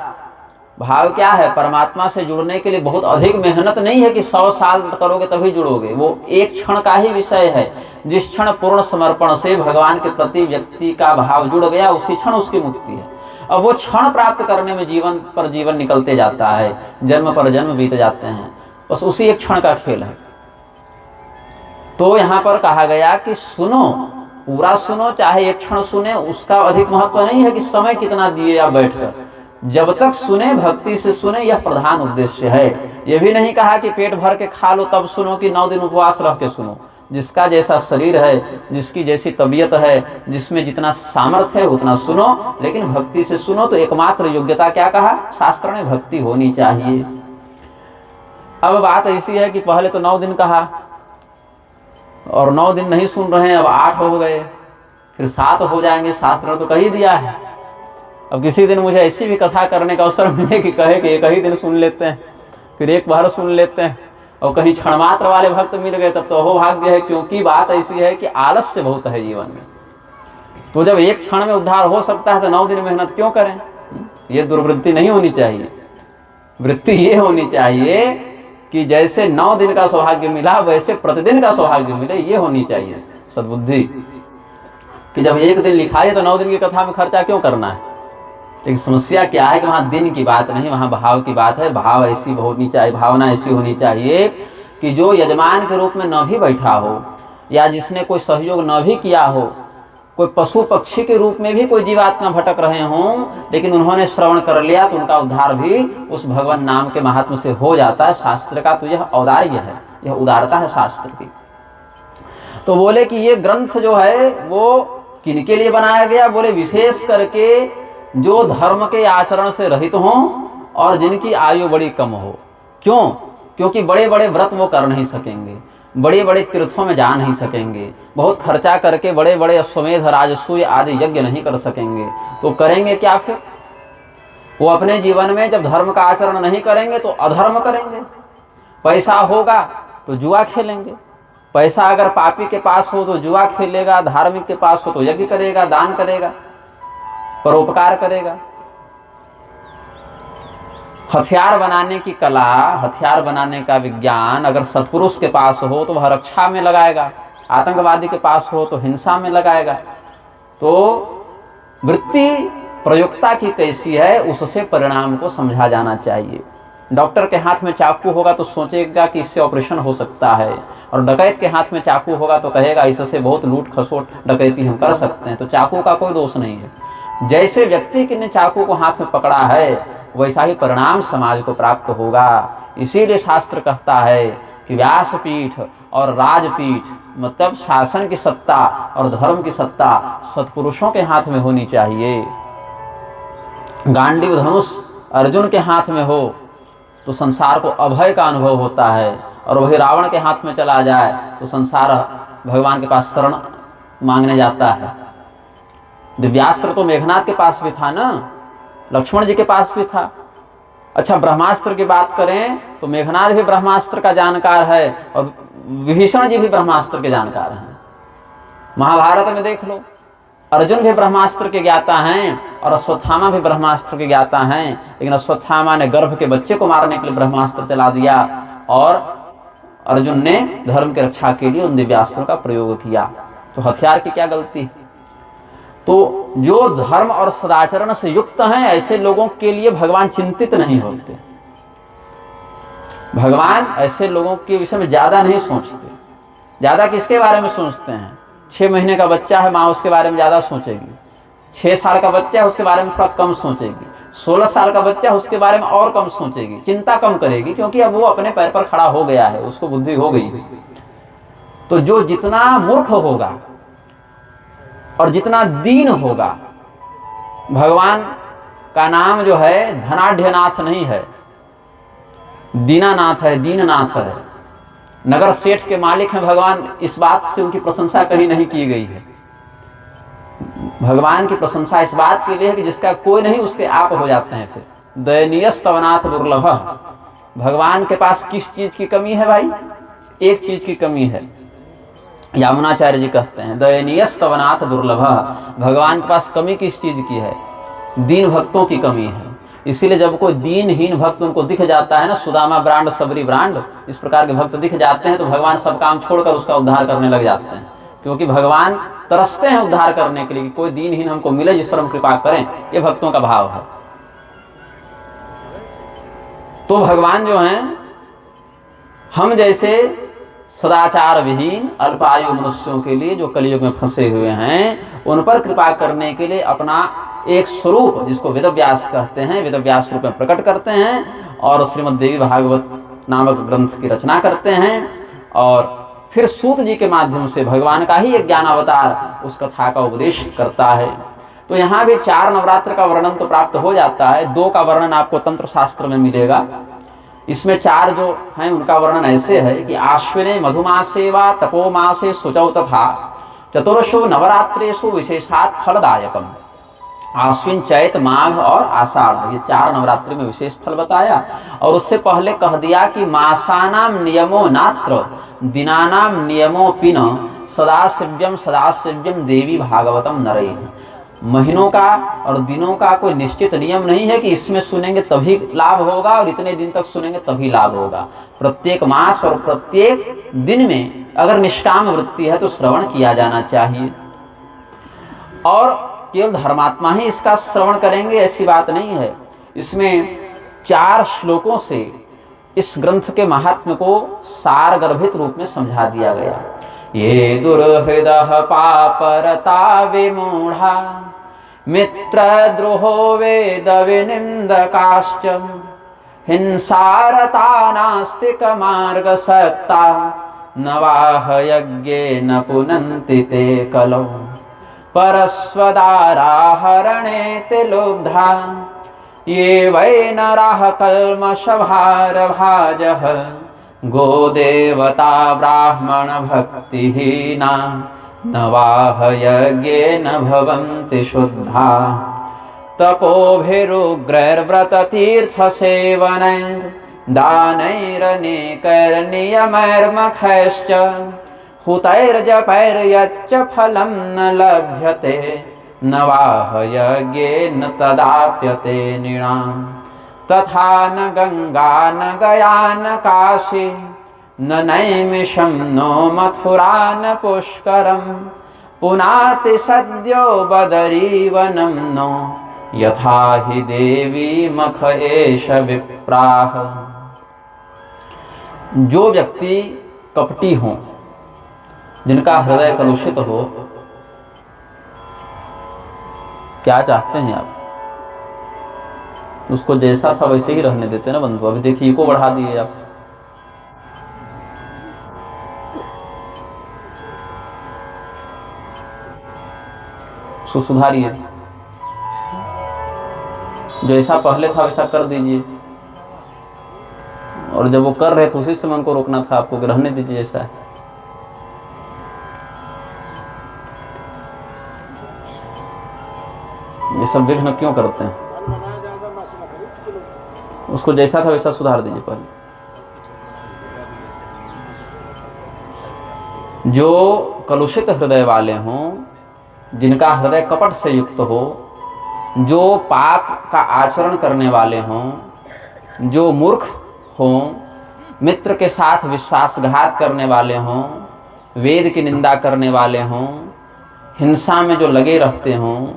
भाव क्या है? परमात्मा से जुड़ने के लिए बहुत अधिक मेहनत नहीं है कि 100 साल करोगे तभी जुड़ोगे, वो 1 क्षण का ही विषय है। जिस क्षण पूर्ण समर्पण से भगवान के प्रति व्यक्ति का भाव जुड़ गया उसी क्षण उसकी मुक्ति है। अब वो क्षण प्राप्त करने में जीवन पर जीवन निकलते जाता है, जन्म पर जन्म बीत जाते हैं, बस उसी 1 क्षण का खेल है। तो यहाँ पर कहा गया कि सुनो, पूरा सुनो, चाहे 1 क्षण सुने, उसका अधिक महत्व नहीं है कि समय कितना दिए या बैठकर, जब तक सुने भक्ति से सुने, यह प्रधान उद्देश्य है। यह भी नहीं कहा कि पेट भर के खा लो तब सुनो, कि 9 दिन उपवास रह के सुनो। जिसका जैसा शरीर है, जिसकी जैसी तबीयत है, जिसमें जितना सामर्थ्य है उतना सुनो, लेकिन भक्ति से सुनो। तो एकमात्र योग्यता क्या कहा? शास्त्र में भक्ति होनी चाहिए। अब बात ऐसी है कि पहले तो 9 दिन कहा और 9 दिन नहीं सुन रहे हैं, अब 8 हो गए, फिर 7 हो जाएंगे, शास्त्र ने तो कह ही दिया है। अब किसी दिन मुझे ऐसी भी कथा करने का अवसर मिले कि कहे कि 1 ही दिन सुन लेते हैं, फिर 1 बार सुन लेते हैं, और कहीं क्षणमात्र वाले भक्त मिल गए तब तो हो भाग्य है, क्योंकि बात ऐसी है कि आलस्य बहुत है जीवन में। तो जब 1 क्षण में उद्धार हो सकता है तो 9 दिन मेहनत क्यों करें? ये दुर्वृत्ति नहीं होनी चाहिए। वृत्ति ये होनी चाहिए कि जैसे 9 दिन का सौभाग्य मिला वैसे प्रतिदिन का सौभाग्य मिले, ये होनी चाहिए सद्बुद्धि। कि जब 1 दिन लिखा है तो 9 दिन की कथा में खर्चा क्यों करना है? लेकिन समस्या क्या है कि वहाँ दिन की बात नहीं, वहाँ भाव की बात है। भाव ऐसी होनी चाहिए, भावना ऐसी होनी चाहिए कि जो यजमान के रूप में न भी बैठा हो, या जिसने कोई सहयोग न भी किया हो, कोई पशु पक्षी के रूप में भी कोई जीवात्मा भटक रहे हों, लेकिन उन्होंने श्रवण कर लिया तो उनका उद्धार भी उस भगवान नाम के महात्म से हो जाता है। शास्त्र का तो यह औदार्य है, यह उदारता है शास्त्र की। तो बोले कि ये ग्रंथ जो है वो किनके लिए बनाया गया? बोले विशेष करके जो धर्म के आचरण से रहित हों और जिनकी आयु बड़ी कम हो। क्यों? क्योंकि बड़े बड़े व्रत वो कर नहीं सकेंगे, बड़े बड़े तीर्थों में जा नहीं सकेंगे, बहुत खर्चा करके बड़े बड़े अश्वमेध राजसूय आदि यज्ञ नहीं कर सकेंगे। तो करेंगे क्या फिर? वो अपने जीवन में जब धर्म का आचरण नहीं करेंगे तो अधर्म करेंगे। पैसा होगा तो जुआ खेलेंगे, पैसा अगर पापी के पास हो तो जुआ खेलेगा, धार्मिक के पास हो तो यज्ञ करेगा, दान करेगा, परोपकार करेगा। हथियार बनाने की कला, हथियार बनाने का विज्ञान अगर सत्पुरुष के पास हो तो वह रक्षा में लगाएगा, आतंकवादी के पास हो तो हिंसा में लगाएगा। तो वृत्ति प्रयोक्ता की कैसी है उससे परिणाम को समझा जाना चाहिए। डॉक्टर के हाथ में चाकू होगा तो सोचेगा कि इससे ऑपरेशन हो सकता है, और डकैत के हाथ में चाकू होगा तो कहेगा इससे बहुत लूट खसोट डकैती हम कर सकते हैं। तो चाकू का कोई दोष नहीं है। जैसे व्यक्ति ने चाकू को हाथ में पकड़ा है वैसा ही परिणाम समाज को प्राप्त होगा। इसीलिए शास्त्र कहता है कि व्यासपीठ और राजपीठ, मतलब शासन की सत्ता और धर्म की सत्ता सत्पुरुषों के हाथ में होनी चाहिए। गांडीव धनुष अर्जुन के हाथ में हो तो संसार को अभय का अनुभव होता है, और वही रावण के हाथ में चला जाए तो संसार भगवान के पास शरण मांगने जाता है। दिव्यास्त्र तो मेघनाथ के पास भी था ना, लक्ष्मण जी के पास भी था, अच्छा, ब्रह्मास्त्र की बात करें तो मेघनाद भी ब्रह्मास्त्र का जानकार है और विभीषण जी भी ब्रह्मास्त्र के जानकार हैं। महाभारत में देख लो, अर्जुन भी ब्रह्मास्त्र के ज्ञाता हैं और अश्वत्थामा भी ब्रह्मास्त्र के ज्ञाता हैं, लेकिन अश्वत्थामा ने गर्भ के बच्चे को मारने के लिए ब्रह्मास्त्र चला दिया और अर्जुन ने धर्म की रक्षा के लिए उन दिव्यास्त्रों का प्रयोग किया। तो हथियार की क्या गलती? तो जो धर्म और सदाचरण से युक्त हैं ऐसे लोगों के लिए भगवान चिंतित नहीं होते। भगवान ऐसे लोगों के विषय में ज्यादा नहीं सोचते। ज्यादा किसके बारे में सोचते हैं? 6 महीने का बच्चा है, माँ उसके बारे में ज्यादा सोचेगी। 6 साल का बच्चा है, उसके बारे में थोड़ा कम सोचेगी। 16 साल का बच्चा है, उसके बारे में और कम सोचेगी, चिंता कम करेगी, क्योंकि अब वो अपने पैर पर खड़ा हो गया है, उसको बुद्धि हो गई। तो जो जितना मूर्ख होगा और जितना दीन होगा, भगवान का नाम जो है धनाढ्यनाथ नहीं है, दीनानाथ है, दीननाथ है। नगर सेठ के मालिक हैं भगवान, इस बात से उनकी प्रशंसा कहीं नहीं की गई है। भगवान की प्रशंसा इस बात के लिए है कि जिसका कोई नहीं उसके आप हो जाते हैं। फिर दयनीयस्तवनाथ दुर्लभ, भगवान के पास किस चीज की कमी है भाई? एक चीज की कमी है। यामुनाचार्य जी कहते हैं दयनीयस्तवनाथ दुर्लभ, भगवान के पास कमी किस चीज की है? दीन भक्तों की कमी है। इसीलिए जब कोई दीनहीन भक्त उनको दिख जाता है ना, सुदामा ब्रांड सबरी ब्रांड, इस प्रकार के भक्त दिख जाते हैं तो भगवान सब काम छोड़कर उसका उद्धार करने लग जाते हैं। क्योंकि भगवान तरसते हैं उद्धार करने के लिए कि कोई दीनहीन हमको मिले जिस पर हम कृपा करें, ये भक्तों का भाव है। तो भगवान जो हैं, हम जैसे सदाचार विहीन अल्पायु मनुष्यों के लिए जो कलयुग में फंसे हुए हैं, उन पर कृपा करने के लिए अपना एक स्वरूप, जिसको वेदव्यास कहते हैं, वेदव्यास रूप में प्रकट करते हैं और श्रीमद् देवी भागवत नामक ग्रंथ की रचना करते हैं। और फिर सूत जी के माध्यम से भगवान का ही एक ज्ञानावतार उस कथा का उपदेश करता है। तो यहाँ भी 4 नवरात्र का वर्णन तो प्राप्त हो जाता है। 2 का वर्णन आपको तंत्र शास्त्र में मिलेगा। इसमें 4 जो हैं उनका वर्णन ऐसे है कि आश्विने मधुमासे वा तपोमासे शुचौ तथा चतुर्षु नवरात्रेषु विशेषात् फलदायकम। आश्विन, चैत, माघ और आषाढ़, ये 4 नवरात्रि में विशेष फल बताया। और उससे पहले कह दिया कि मासानाम नियमो नात्र दिनानाम नियमो पिन सदाशिव्यम सदाशिव्यम देवी भागवतम नरैः। महीनों का और दिनों का कोई निश्चित नियम नहीं है कि इसमें सुनेंगे तभी लाभ होगा और इतने दिन तक सुनेंगे तभी लाभ होगा। प्रत्येक मास और प्रत्येक दिन में अगर निष्काम वृत्ति है तो श्रवण किया जाना चाहिए। और केवल धर्मात्मा ही इसका श्रवण करेंगे ऐसी बात नहीं है। इसमें 4 श्लोकों से इस ग्रंथ के महात्म्य को सारगर्भित रूप में समझा दिया गया। ये दुर्हृदः पापरता विमूढ़ा मित्रद्रोहो वेद विनिन्दकाश्च हिंसारता नास्तिकमार्गसक्ता नवाह यज्ञेन पुनन्ति ते कलौ परस्वदाराहरणे ते लुब्धा ये वै नराः कल्मषभारभाजः गोदेवता ब्राह्मण भक्तिहीना नवाह यज्ञेन भवन्ति शुद्धा तपोभिरुग्रैर्व्रततीर्थसेवनैर् दानैरनेकैर्नियमैर्मखैश्च हुतैर्जपैर्यच्च फलं न लभ्यते नवाह यज्ञेन तदाप्यते नृणाम् तथा न गंगा न गया न काशी न नैमिषं नो मथुरा न पुष्करम पुनाति सद्यो बदरीवनं नो यथा हि देवी मख एष विप्राह। जो व्यक्ति कपटी हो, जिनका हृदय कलुषित हो, क्या चाहते हैं आप? उसको जैसा था वैसे ही रहने देते ना बंधु। अभी देखिए को बढ़ा दिए आप। उसको सुधारिए, जैसा पहले था वैसा कर दीजिए। और जब वो कर रहे थे उसी समय उनको रोकना था आपको कि रहने दीजिए ऐसा है। ये सब विघ्न क्यों करते हैं? उसको जैसा था वैसा सुधार दीजिए पहले। जो कलुषित हृदय वाले हों, जिनका हृदय कपट से युक्त हो, जो पाप का आचरण करने वाले हों, जो मूर्ख हों, मित्र के साथ विश्वासघात करने वाले हों, वेद की निंदा करने वाले हों, हिंसा में जो लगे रहते हों,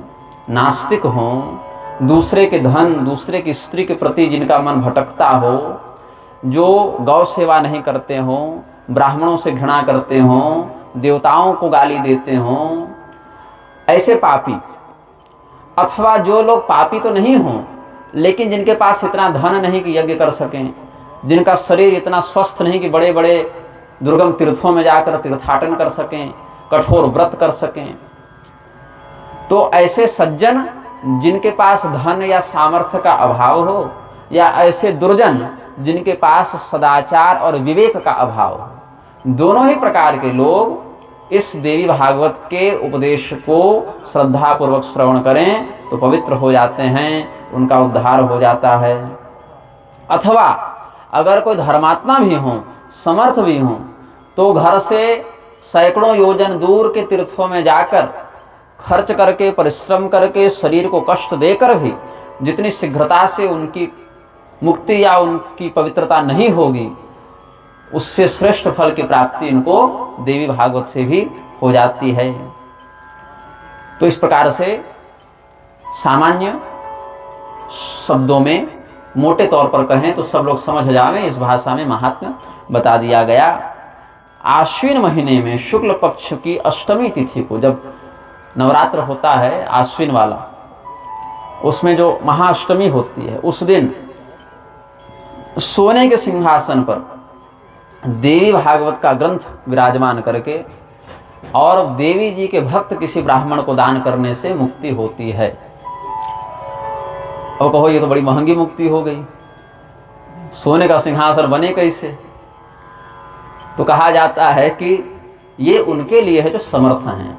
नास्तिक हों, दूसरे के धन, दूसरे की स्त्री के प्रति जिनका मन भटकता हो, जो गौ सेवा नहीं करते हों, ब्राह्मणों से घृणा करते हों, देवताओं को गाली देते हों, ऐसे पापी, अथवा जो लोग पापी तो नहीं हों लेकिन जिनके पास इतना धन नहीं कि यज्ञ कर सकें, जिनका शरीर इतना स्वस्थ नहीं कि बड़े बड़े दुर्गम तीर्थों में जाकर तीर्थाटन कर सकें, कठोर व्रत कर सकें, तो ऐसे सज्जन जिनके पास धन या सामर्थ्य का अभाव हो, या ऐसे दुर्जन जिनके पास सदाचार और विवेक का अभाव हो, दोनों ही प्रकार के लोग इस देवी भागवत के उपदेश को श्रद्धापूर्वक श्रवण करें तो पवित्र हो जाते हैं, उनका उद्धार हो जाता है। अथवा अगर कोई धर्मात्मा भी हो, समर्थ भी हो, तो घर से सैकड़ों योजन दूर के तीर्थों में जाकर खर्च करके, परिश्रम करके, शरीर को कष्ट देकर भी जितनी शीघ्रता से उनकी मुक्ति या उनकी पवित्रता नहीं होगी, उससे श्रेष्ठ फल की प्राप्ति इनको देवी भागवत से भी हो जाती है। तो इस प्रकार से सामान्य शब्दों में मोटे तौर पर कहें तो सब लोग समझ जावें, इस भाषा में महात्म्य बता दिया गया। आश्विन महीने में शुक्ल पक्ष की अष्टमी तिथि को, जब नवरात्र होता है आश्विन वाला, उसमें जो महाअष्टमी होती है, उस दिन सोने के सिंहासन पर देवी भागवत का ग्रंथ विराजमान करके और देवी जी के भक्त किसी ब्राह्मण को दान करने से मुक्ति होती है। और कहो ये तो बड़ी महंगी मुक्ति हो गई, सोने का सिंहासन बने कैसे? तो कहा जाता है कि ये उनके लिए है जो समर्थ हैं,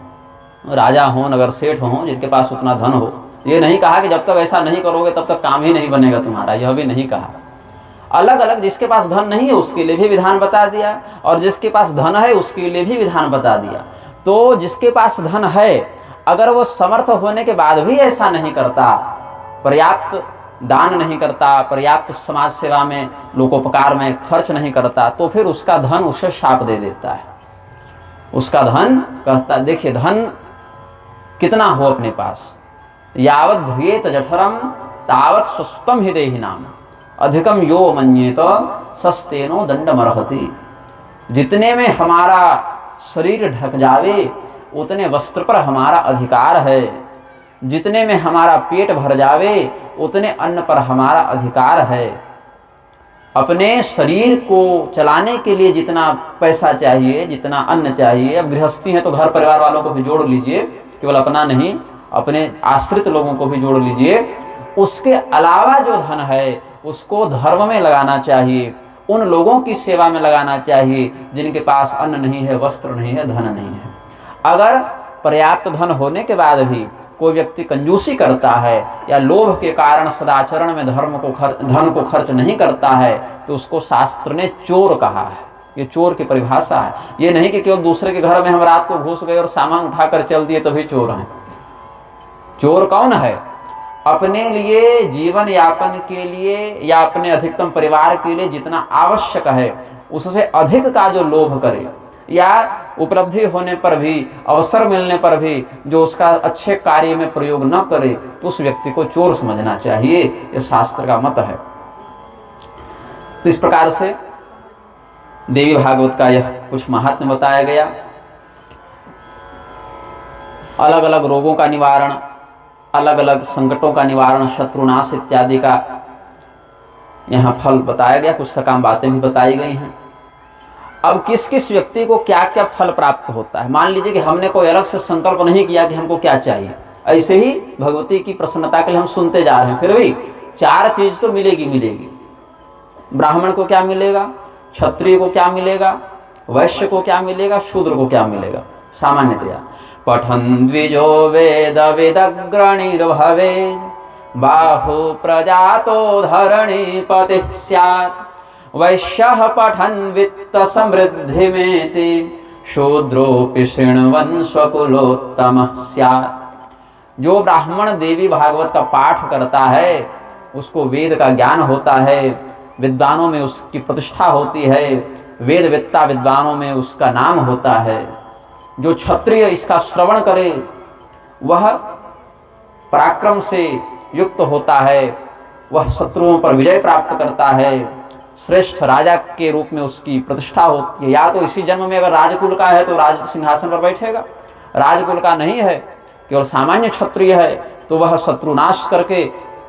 राजा हों, नगर सेठ हों, जिनके पास उतना धन हो। ये नहीं कहा कि जब तक ऐसा नहीं करोगे तब तक काम ही नहीं बनेगा तुम्हारा, यह भी नहीं कहा। अलग अलग, जिसके पास धन नहीं है उसके लिए भी विधान बता दिया, और जिसके पास धन है उसके लिए भी विधान बता दिया। तो जिसके पास धन है, अगर वो समर्थ होने के बाद भी ऐसा नहीं करता, पर्याप्त दान नहीं करता, पर्याप्त समाज सेवा में, लोकोपकार में खर्च नहीं करता, तो फिर उसका धन उसे शाप दे देता है। उसका धन कहता, देखिए धन कितना हो अपने पास, यावत भूयेत जठरम तावत सुष्टम हृदय नाम अधिकम यो मन्येत सस्तेनो दंडमर्हति। जितने में हमारा शरीर ढक जावे उतने वस्त्र पर हमारा अधिकार है, जितने में हमारा पेट भर जावे उतने अन्न पर हमारा अधिकार है। अपने शरीर को चलाने के लिए जितना पैसा चाहिए, जितना अन्न चाहिए, अब गृहस्थी है तो घर परिवार वालों को भी जोड़ लीजिए, केवल अपना नहीं, अपने आश्रित लोगों को भी जोड़ लीजिए। उसके अलावा जो धन है उसको धर्म में लगाना चाहिए, उन लोगों की सेवा में लगाना चाहिए जिनके पास अन्न नहीं है, वस्त्र नहीं है, धन नहीं है। अगर पर्याप्त धन होने के बाद भी कोई व्यक्ति कंजूसी करता है या लोभ के कारण सदाचरण में धन को खर्च नहीं करता है, तो उसको शास्त्र ने चोर कहा है। ये चोर की परिभाषा है। ये नहीं कि केवल दूसरे के घर में हम रात को घुस गए और सामान उठाकर चल दिए तभी चोर हैं। चोर कौन है? अपने लिए, जीवन यापन के लिए या अपने अधिकतम परिवार के लिए जितना आवश्यक है उससे अधिक का जो लोभ करे, या उपलब्धि होने पर भी, अवसर मिलने पर भी जो उसका अच्छे कार्य में प्रयोग न करे, तो उस व्यक्ति को चोर समझना चाहिए। यह शास्त्र का मत है। तो इस प्रकार से देवी भागवत का यह कुछ महात्म्य बताया गया। अलग अलग रोगों का निवारण, अलग अलग संकटों का निवारण, शत्रुनाश इत्यादि का यहाँ फल बताया गया। कुछ सकाम बातें भी बताई गई हैं। अब किस किस व्यक्ति को क्या क्या फल प्राप्त होता है। मान लीजिए कि हमने कोई अलग से संकल्प नहीं किया कि हमको क्या चाहिए, ऐसे ही भगवती की प्रसन्नता के लिए हम सुनते जा रहे हैं, फिर भी चार चीज तो मिलेगी। ब्राह्मण को क्या मिलेगा, क्षत्रिय को क्या मिलेगा, वैश्य को क्या मिलेगा, शूद्र को क्या मिलेगा। सामान्यतया पठन् द्विजो वेद वेदग्रणीर्भवेत् बाहु प्रजातो धरणीपतिः स्यात् वैश्यः पठन् वित्त समृद्धिमेति शूद्रोऽपि शृण्वन् स्वकुलोत्तमः स्यात्। जो ब्राह्मण देवी भागवत का पाठ करता है उसको वेद का ज्ञान होता है, विद्वानों में उसकी प्रतिष्ठा होती है, वेद वेत्ता विद्वानों में उसका नाम होता है। जो क्षत्रिय इसका श्रवण करे वह पराक्रम से युक्त होता है, वह शत्रुओं पर विजय प्राप्त करता है, श्रेष्ठ राजा के रूप में उसकी प्रतिष्ठा होती है। या तो इसी जन्म में अगर राजकुल का है तो राज सिंहासन पर बैठेगा, राजकुल का नहीं है, केवल सामान्य क्षत्रिय है तो वह शत्रुनाश करके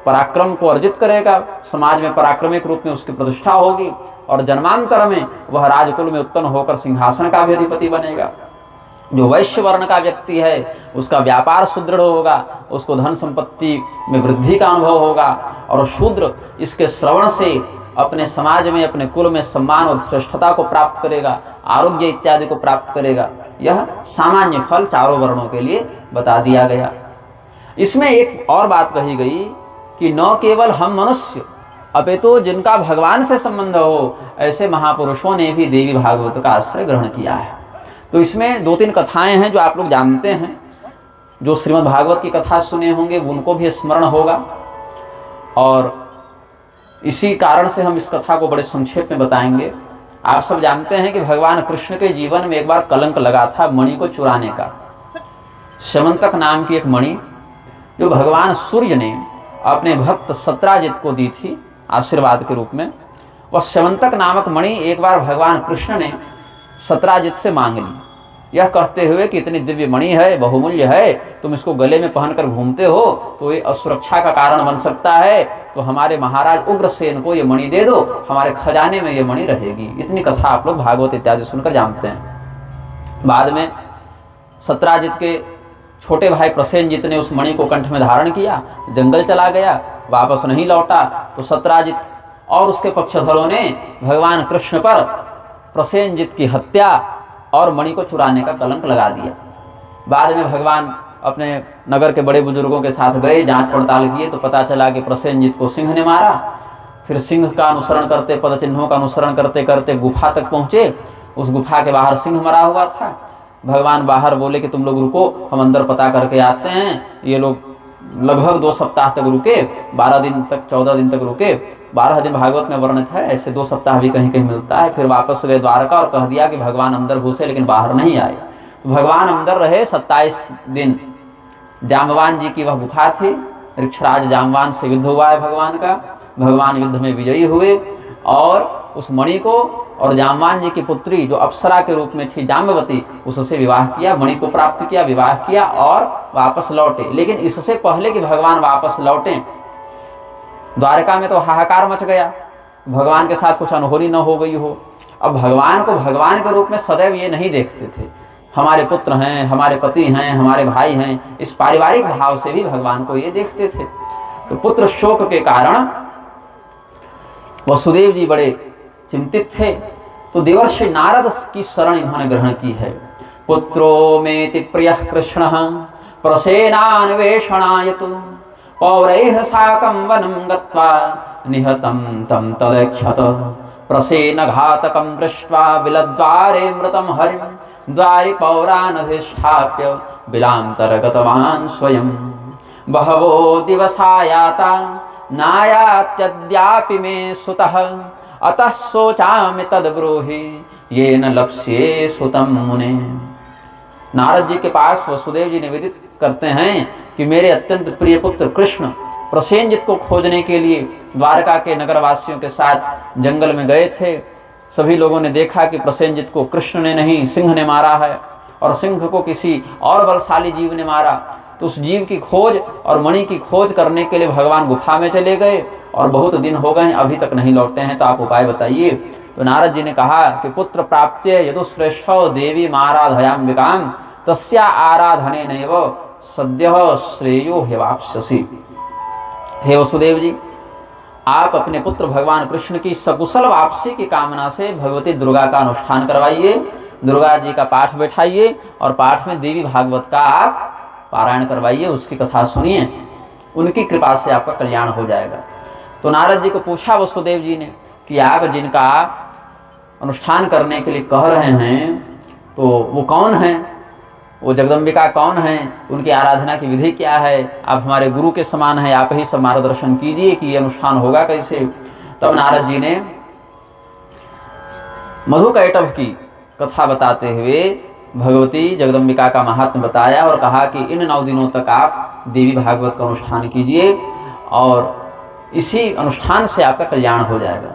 पराक्रम को अर्जित करेगा, समाज में पराक्रमिक रूप में उसकी प्रतिष्ठा होगी और जन्मांतर में वह राजकुल में उत्पन्न होकर सिंहासन का भी अधिपति बनेगा। जो वैश्य वर्ण का व्यक्ति है उसका व्यापार सुदृढ़ होगा, उसको धन संपत्ति में वृद्धि का अनुभव होगा, और शूद्र इसके श्रवण से अपने समाज में अपने कुल में सम्मान और श्रेष्ठता को प्राप्त करेगा, आरोग्य इत्यादि को प्राप्त करेगा। यह सामान्य फल चारों वर्णों के लिए बता दिया गया। इसमें एक और बात कही गई कि न केवल हम मनुष्य अपितु जिनका भगवान से संबंध हो ऐसे महापुरुषों ने भी देवी भागवत का आश्रय ग्रहण किया है। तो इसमें 2-3 कथाएं हैं जो आप लोग जानते हैं, जो श्रीमद् भागवत की कथा सुने होंगे उनको भी स्मरण होगा, और इसी कारण से हम इस कथा को बड़े संक्षेप में बताएंगे। आप सब जानते हैं कि भगवान कृष्ण के जीवन में एक बार कलंक लगा था मणि को चुराने का। स्यमंतक नाम की एक मणि जो भगवान सूर्य ने अपने भक्त सत्राजित को दी थी आशीर्वाद के रूप में, वह स्यमंतक नामक मणि एक बार भगवान कृष्ण ने सत्राजित से मांग ली, यह कहते हुए कि इतनी दिव्य मणि है, बहुमूल्य है, तुम इसको गले में पहनकर घूमते हो तो ये असुरक्षा का कारण बन सकता है, तो हमारे महाराज उग्रसेन को ये मणि दे दो, हमारे खजाने में ये मणि रहेगी। इतनी कथा आप लोग भागवत इत्यादि सुनकर जानते हैं। बाद में सत्राजित के छोटे भाई प्रसेनजित ने उस मणि को कंठ में धारण किया, जंगल चला गया, वापस नहीं लौटा, तो सत्राजित और उसके पक्षधरों ने भगवान कृष्ण पर प्रसेनजित की हत्या और मणि को चुराने का कलंक लगा दिया। बाद में भगवान अपने नगर के बड़े बुजुर्गों के साथ गए, जांच पड़ताल किए तो पता चला कि प्रसेनजित को सिंह ने मारा। फिर सिंह का अनुसरण करते, पद चिन्हों का अनुसरण करते करते गुफा तक पहुँचे। उस गुफा के बाहर सिंह मरा हुआ था। भगवान बाहर बोले कि तुम लोग रुको, हम अंदर पता करके आते हैं। ये लोग लगभग 2 सप्ताह तक रुके, 12 दिन तक 14 दिन तक रुके। 12 दिन भागवत में वर्णित है, ऐसे 2 सप्ताह भी कहीं कहीं मिलता है। फिर वापस गए द्वारका और कह दिया कि भगवान अंदर घुसे लेकिन बाहर नहीं आए। तो भगवान अंदर रहे 27 दिन। जाम्बवान जी की वह गुफा थी, ऋक्षराज जाम्बवान से युद्ध हुआ है भगवान का। भगवान युद्ध में विजयी हुए और उस मणि को और जाम्बवान जी की पुत्री जो अप्सरा के रूप में थी जाम्बवती, उससे विवाह किया, मणि को प्राप्त किया, विवाह किया और वापस लौटे। लेकिन इससे पहले कि भगवान वापस लौटे, द्वारका में तो हाहाकार मच गया, भगवान के साथ कुछ अनहोनी न हो गई हो। अब भगवान को भगवान के रूप में सदैव ये नहीं देखते थे, हमारे पुत्र हैं, हमारे पति हैं, हमारे भाई हैं, इस पारिवारिक भाव से भी भगवान को ये देखते थे। तो पुत्र शोक के कारण वसुदेव जी बड़े चिंतित थे। तो देवर्षि नारद की शरण इन्होंने ग्रहण की है। पुत्रो मेति प्रियः कृष्णः प्रसेनान्वेषणायतु पौरैः साकं वनं गत्वा निहतं तं तदैक्षत प्रसेनघातकं दृष्ट्वा बिलद्वारे मृतं हरिं द्वारि पौरानधिष्ठाप्य बिलान्तरगतवान् स्वयं बहवो दिवसायाता नायात्यद्यापि मे सुतः अतः सोचामि तद्ब्रूहि येन लप्स्ये सुतं मुने। नारद जी के पास वसुदेव जी निवेदित करते हैं कि मेरे अत्यंत प्रिय पुत्र कृष्ण प्रसेनजित को खोजने के लिए द्वारका के नगरवासियों के साथ जंगल में गए थे। सभी लोगों ने देखा कि प्रसेनजित को कृष्ण ने नहीं सिंह ने मारा है, और सिंह को किसी और बलशाली जीव ने मारा। तो उस जीव की खोज और मणि की खोज करने के लिए भगवान गुफा में चले गए और बहुत दिन हो गए अभी तक नहीं लौटे हैं, तो आप उपाय बताइए। तो नारद जी ने कहा कि पुत्र प्राप्त्य यदुश्रेष्ठो देवी माराधयाम्बिकां तस्या आराधने नैव सद्यः श्रेयो ह्यवाप्स्यसि। हे वसुदेव जी, आप अपने पुत्र भगवान कृष्ण की सकुशल वापसी की कामना से भगवती दुर्गा का अनुष्ठान करवाइए, दुर्गा जी का पाठ बैठाइए और पाठ में देवी भागवत का आप पारायण करवाइए, उसकी कथा सुनिए। उनकी कृपा से आपका कल्याण हो जाएगा। तो नारद जी को पूछा वसुदेव जी ने कि आप जिनका अनुष्ठान करने के लिए कह रहे हैं तो वो कौन हैं, वो जगदम्बिका कौन हैं, उनकी आराधना की विधि क्या है, आप हमारे गुरु के समान हैं, आप ही सब मार्गदर्शन कीजिए कि ये अनुष्ठान होगा कैसे। तब नारद जी ने मधुकैटभ की कथा बताते हुए भगवती जगदम्बिका का महात्म्य बताया और कहा कि इन 9 दिनों तक आप देवी भागवत का अनुष्ठान कीजिए और इसी अनुष्ठान से आपका कल्याण हो जाएगा।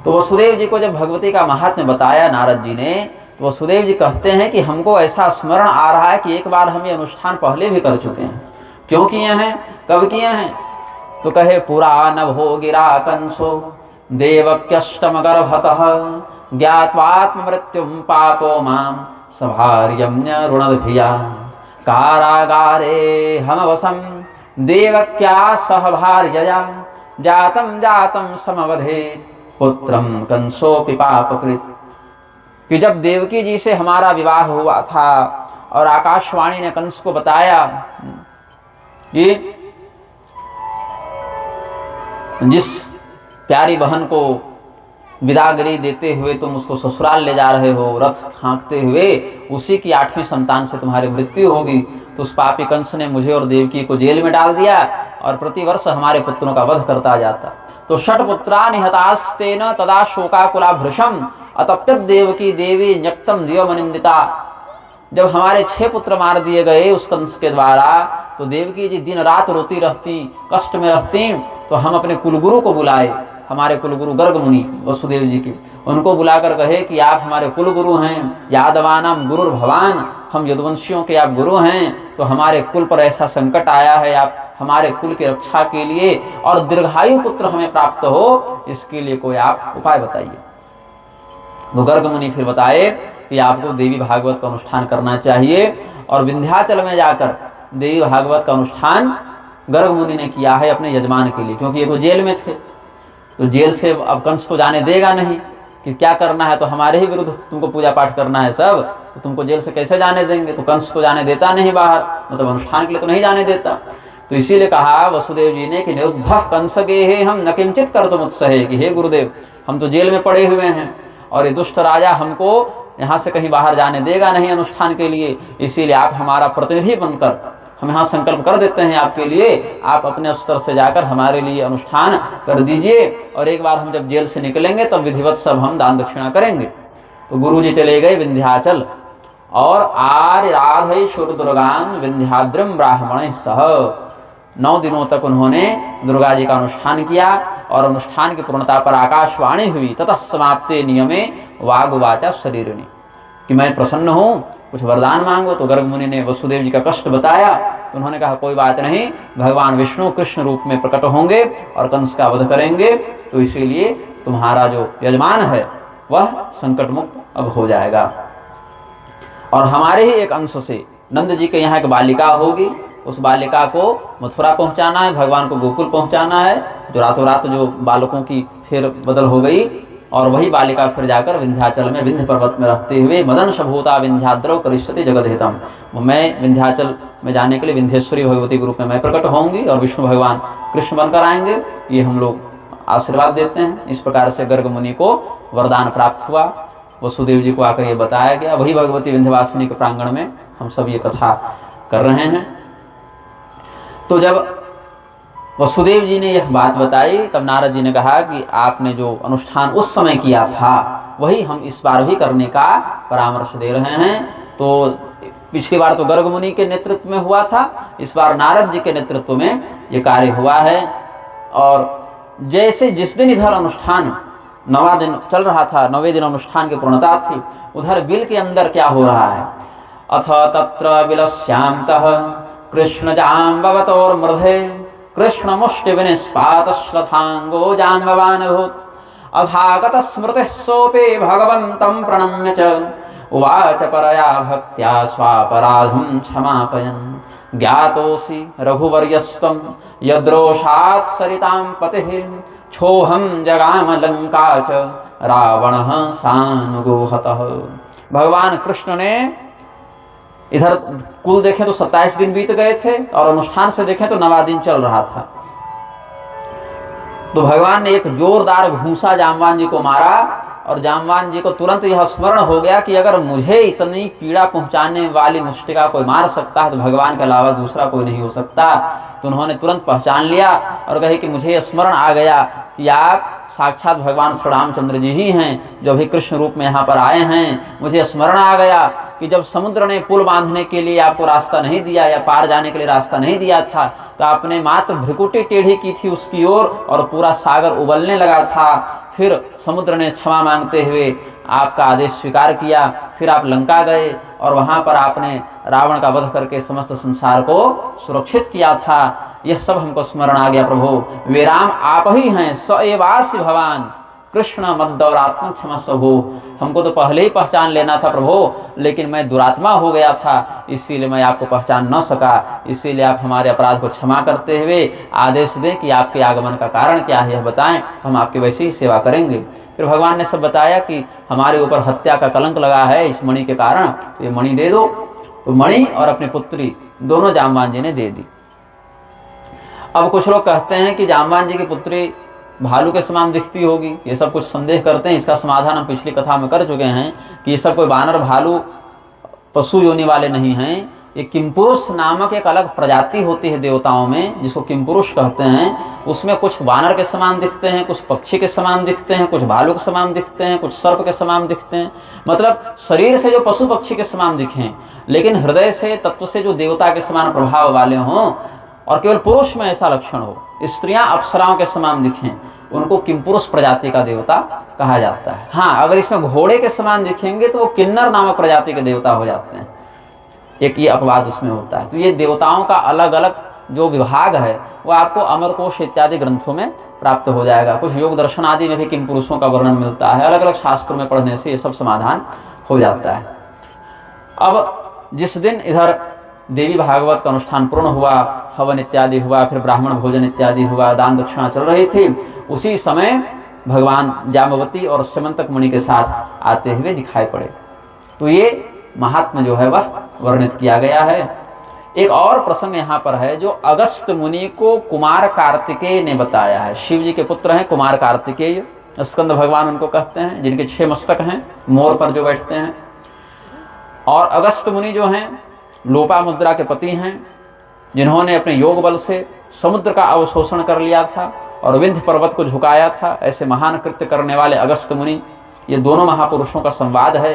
तो वसुदेव जी को जब भगवती का महात्म्य बताया नारद जी ने, तो वसुदेव जी कहते हैं कि हमको ऐसा स्मरण आ रहा है कि एक बार हम ये अनुष्ठान पहले भी कर चुके हैं। क्यों किए हैं, कब किए हैं? तो कहे पुरा नभो गिरा कंसो देवक्यष्टम गर्भतः ज्ञात्वात्म मृत्युम पापो माम सभार्यम्य ऋणधिया कारागारे हमवसम देवक्या सहभार्यया जातम जातम समवधे पुत्रम कंसोपि पापकृत। कि जब देवकी जी से हमारा विवाह हुआ था और आकाशवाणी ने कंस को बताया कि जिस प्यारी बहन को विदागरी देते हुए तुम उसको ससुराल ले जा रहे हो रथ हाँकते हुए, उसी की 8वीं संतान से तुम्हारी मृत्यु होगी, तो उस पापी कंस ने मुझे और देवकी को जेल में डाल दिया और प्रतिवर्ष हमारे पुत्रों का वध करता जाता। तो षट्पुत्रा निहतास्तेन तदा शोकाकुला भृशम अतप्यत देवकी देवी न्यक्तम दिवमनिंदिता। जब हमारे 6 पुत्र मार दिए गए उस कंस के द्वारा, तो देवकी जी दिन रात रोती रहती, कष्ट में रहती। तो हम अपने कुलगुरु को बुलाए, हमारे कुलगुरु गर्ग मुनि वसुदेव जी के, उनको बुलाकर कहे कि आप हमारे कुलगुरु हैं, यादवानाम गुरुर भवान, हम यदुवंशियों के आप गुरु हैं, तो हमारे कुल पर ऐसा संकट आया है, आप हमारे कुल की रक्षा के लिए और दीर्घायु पुत्र हमें प्राप्त हो, इसके लिए कोई आप उपाय बताइए। वो गर्ग मुनि फिर बताए कि आपको देवी भागवत का अनुष्ठान करना चाहिए और विंध्याचल में जाकर देवी भागवत का अनुष्ठान गर्ग मुनि ने किया है अपने यजमान के लिए, क्योंकि ये तो जेल में थे, तो जेल से अब कंस तो जाने देगा नहीं कि क्या करना है, तो हमारे ही विरुद्ध तुमको पूजा पाठ करना है सब, तो तुमको जेल से कैसे जाने देंगे। तो कंस तो जाने देता नहीं बाहर, मतलब अनुष्ठान के लिए तो नहीं जाने देता। तो इसीलिए कहा वसुदेव जी ने कि निरुद्ध कंस गे हम न किंचित कर तुम उत्सहे, कि हे गुरुदेव हम तो जेल में पड़े हुए हैं और ये दुष्ट राजा हमको यहाँ से कहीं बाहर जाने देगा नहीं अनुष्ठान के लिए, इसीलिए आप हमारा प्रतिनिधि बनकर हम यहाँ संकल्प कर देते हैं आपके लिए, आप अपने स्तर से जाकर हमारे लिए अनुष्ठान कर दीजिए और एक बार हम जब जेल से निकलेंगे तब विधिवत सब हम दान दक्षिणा करेंगे। तो गुरु जी चले गए विंध्याचल और आराधय शुर दुर्गान विंध्याद्रम ब्राह्मण सह 9 दिनों तक उन्होंने दुर्गा जी का अनुष्ठान किया और अनुष्ठान की पूर्णता पर आकाशवाणी हुई। ततः समाप्ते नियमे वागुवाचा शरीरिणी, कि मैं प्रसन्न हूँ, कुछ वरदान मांगो। तो गर्ग मुनि ने वसुदेव जी का कष्ट बताया, तो उन्होंने कहा कोई बात नहीं, भगवान विष्णु कृष्ण रूप में प्रकट होंगे और कंस का वध करेंगे, तो इसीलिए तुम्हारा जो यजमान है वह संकट मुक्त अब हो जाएगा। और हमारे ही एक अंश से नंद जी के यहाँ एक बालिका होगी, उस बालिका को मथुरा पहुंचाना है, भगवान को गोकुल पहुंचाना है, जो रातों रात जो बालकों की फेर बदल हो गई, और वही बालिका फिर जाकर विंध्याचल में विंध्य पर्वत में रहते हुए मदन शभूता विंध्याद्रव करिष्यति जगद्हितम, मैं विंध्याचल में जाने के लिए विंध्येश्वरी भगवती के रूप में मैं प्रकट होंगी और विष्णु भगवान कृष्ण बनकर आएंगे, ये हम लोग आशीर्वाद देते हैं। इस प्रकार से गर्ग मुनि को वरदान प्राप्त हुआ, वसुदेव जी को आकर ये बताया गया। वही भगवती विंध्यवासिनी के प्रांगण में हम सब ये कथा कर रहे हैं। तो जब वसुदेव जी ने यह बात बताई तब नारद जी ने कहा कि आपने जो अनुष्ठान उस समय किया था वही हम इस बार भी करने का परामर्श दे रहे हैं। तो पिछली बार तो गर्ग मुनि के नेतृत्व में हुआ था, इस बार नारद जी के नेतृत्व में ये कार्य हुआ है। और जैसे जिस दिन इधर अनुष्ठान 9वां दिन चल रहा था, 9वें दिन अनुष्ठान की पूर्णता थी, उधर बिल के अंदर क्या हो रहा है, अथ तत्र बिलस्यांतः कृष्ण जाम्बवतोर्मृधे कृष्ण मुष्टि विनिस्पात श्रद्धांगो जाम्बवान भूत अभागत स्मृति सोपे भगवन्तं प्रणम्य च उवाच परया भक्त्या स्वापराधं क्षमापयन् ज्ञातोऽसि रघुवर्यस्त्वं यद्रोषात् सरितां पतिः छोहं जगाम लंका च रावणः सानुगोहतः। भगवान कृष्ण ने इधर कुल देखें तो 27 दिन बीत गए थे और अनुष्ठान से देखें तो 9वां दिन चल रहा था। तो भगवान ने एक जोरदार घूंसा जाम्बान जी को मारा और जाम्बान जी को तुरंत यह स्मरण हो गया कि अगर मुझे इतनी पीड़ा पहुंचाने वाली मुष्टिका कोई मार सकता है तो भगवान के अलावा दूसरा कोई नहीं हो सकता। तो उन्होंने तुरंत पहचान लिया और कहे कि मुझे स्मरण आ गया कि आप साक्षात भगवान श्री रामचंद्र जी ही हैं जो अभी कृष्ण रूप में यहाँ पर आए हैं। मुझे स्मरण आ गया कि जब समुद्र ने पुल बांधने के लिए आपको रास्ता नहीं दिया या पार जाने के लिए रास्ता नहीं दिया था तो आपने मात्र भ्रिकुटी टेढ़ी की थी उसकी ओर और पूरा सागर उबलने लगा था। फिर समुद्र ने क्षमा मांगते हुए आपका आदेश स्वीकार किया। फिर आप लंका गए और वहाँ पर आपने रावण का वध करके समस्त संसार को सुरक्षित किया था। यह सब हमको स्मरण आ गया प्रभु। वे राम आप ही हैं, स एवास्य भगवान कृष्ण मद्दौरात्मक क्षमस्व हो। हमको तो पहले ही पहचान लेना था प्रभु, लेकिन मैं दुरात्मा हो गया था, इसीलिए मैं आपको पहचान न सका। इसीलिए आप हमारे अपराध को क्षमा करते हुए आदेश दें कि आपके आगमन का कारण क्या है, यह बताएं, हम आपकी वैसी ही सेवा करेंगे। फिर भगवान ने सब बताया कि हमारे ऊपर हत्या का कलंक लगा है इस मणि के कारण, तो ये मणि दे दो। तो मणि और अपनी पुत्री दोनों जाम्बान जी ने दे दी। अब कुछ लोग कहते हैं कि जाम्बान जी की पुत्री भालू के समान दिखती होगी, ये सब कुछ संदेह करते हैं। इसका समाधान हम पिछली कथा में कर चुके हैं कि ये सब कोई बानर भालू पशु योनि वाले नहीं हैं। ये किमपुरुष नामक एक अलग प्रजाति होती है देवताओं में, जिसको किमपुरुष कहते हैं। उसमें कुछ बानर के समान दिखते हैं, कुछ पक्षी के समान दिखते हैं, कुछ भालू के समान दिखते हैं, कुछ सर्प के समान दिखते हैं। मतलब शरीर से जो पशु पक्षी के समान दिखें, लेकिन हृदय से तत्व से जो देवता के समान प्रभाव वाले हों और केवल पुरुष में ऐसा लक्षण हो। स्त्रियां अप्सराओं के समान दिखें, उनको किमपुरुष प्रजाति का देवता कहा जाता है। हाँ, अगर इसमें घोड़े के समान दिखेंगे तो वो किन्नर नामक प्रजाति के देवता हो जाते हैं। एक ये अपवाद उसमें होता है। तो ये देवताओं का अलग अलग जो विभाग है वो आपको अमरकोश इत्यादि ग्रंथों में प्राप्त हो जाएगा। कुछ योग दर्शन आदि में भी किमपुरुषों का वर्णन मिलता है। अलग अलग शास्त्रों में पढ़ने से ये सब समाधान हो जाता है। अब जिस दिन इधर देवी भागवत का अनुष्ठान पूर्ण हुआ, हवन इत्यादि हुआ, फिर ब्राह्मण भोजन इत्यादि हुआ, दान दक्षिणा चल रही थी, उसी समय भगवान जाम्बवती और स्यमंतक मुनि के साथ आते हुए दिखाई पड़े। तो ये महात्मा जो है वह वर्णित किया गया है। एक और प्रसंग यहाँ पर है जो अगस्त मुनि को कुमार कार्तिकेय ने बताया है। शिव जी के पुत्र हैं कुमार कार्तिकेय, स्कंद भगवान उनको कहते हैं, जिनके 6 मस्तक हैं, मोर पर जो बैठते हैं। और अगस्त मुनि जो हैं लोपा मुद्रा के पति हैं, जिन्होंने अपने योग बल से समुद्र का अवशोषण कर लिया था और विंध्य पर्वत को झुकाया था। ऐसे महान कृत्य करने वाले अगस्त मुनि, ये दोनों महापुरुषों का संवाद है।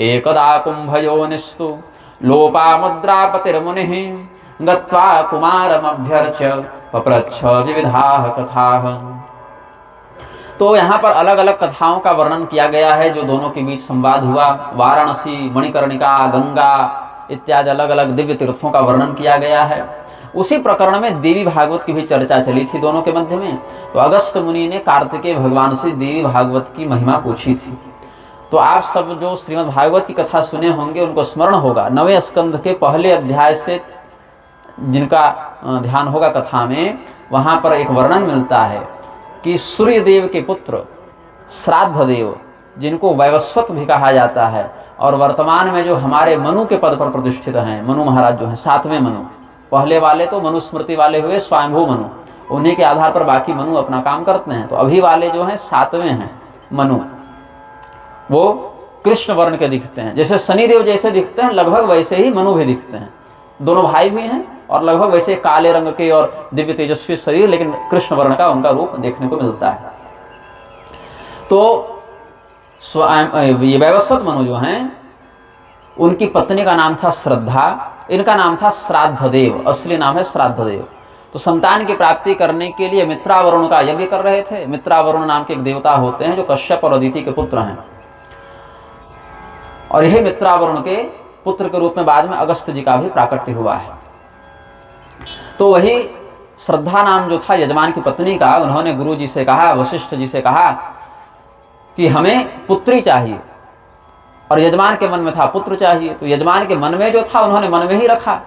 एकदा कुंभयोनिस्तु लोपा मुद्रा पतिर्मुनिः गत्वा कुमारमभ्यर्च्य पप्रच्छ विविधाः कथाः। तो यहाँ पर अलग अलग कथाओं का वर्णन किया गया है जो दोनों के बीच संवाद हुआ। वाराणसी, मणिकर्णिका, गंगा इत्यादि अलग अलग दिव्य तीर्थों का वर्णन किया गया है। उसी प्रकरण में देवी भागवत की भी चर्चा चली थी दोनों के मध्य में। तो अगस्त मुनि ने कार्तिकेय भगवान से देवी भागवत की महिमा पूछी थी। तो आप सब जो श्रीमद् भागवत की कथा सुने होंगे उनको स्मरण होगा, 9वें स्कंध के पहले अध्याय से जिनका ध्यान होगा कथा में, वहाँ पर एक वर्णन मिलता है कि सूर्य देव के पुत्र श्राद्ध देव, जिनको वैवस्वत भी कहा जाता है, और वर्तमान में जो हमारे मनु के पद पर प्रतिष्ठित हैं, मनु महाराज जो हैं 7वें मनु, पहले वाले तो मनुस्मृति वाले हुए स्वयंभू मनु, उन्हीं के आधार पर बाकी मनु अपना काम करते हैं। तो अभी वाले जो हैं 7वें हैं मनु, वो कृष्ण वर्ण के दिखते हैं। जैसे शनिदेव जैसे दिखते हैं लगभग वैसे ही मनु भी दिखते हैं। दोनों भाई भी हैं और लगभग वैसे काले रंग के और दिव्य तेजस्वी शरीर, लेकिन कृष्ण वर्ण का उनका रूप देखने को मिलता है। तो ये वैवस्वत मनु जो हैं उनकी पत्नी का नाम था श्रद्धा, इनका नाम था श्राद्ध देव, असली नाम है श्राद्ध देव। तो संतान की प्राप्ति करने के लिए मित्रावरुण का यज्ञ कर रहे थे। मित्रावरुण नाम के एक देवता होते हैं जो कश्यप और अदिति के पुत्र हैं, और यही मित्रावरुण के पुत्र के रूप में बाद में अगस्त जी का भी प्राकट्य हुआ है। तो वही श्रद्धा नाम जो था यजमान की पत्नी का, उन्होंने गुरु जी से कहा, वशिष्ठ जी से कहा कि हमें पुत्री चाहिए, और यजमान के मन में था पुत्र चाहिए। तो यजमान के मन में जो था उन्होंने मन में ही रखा,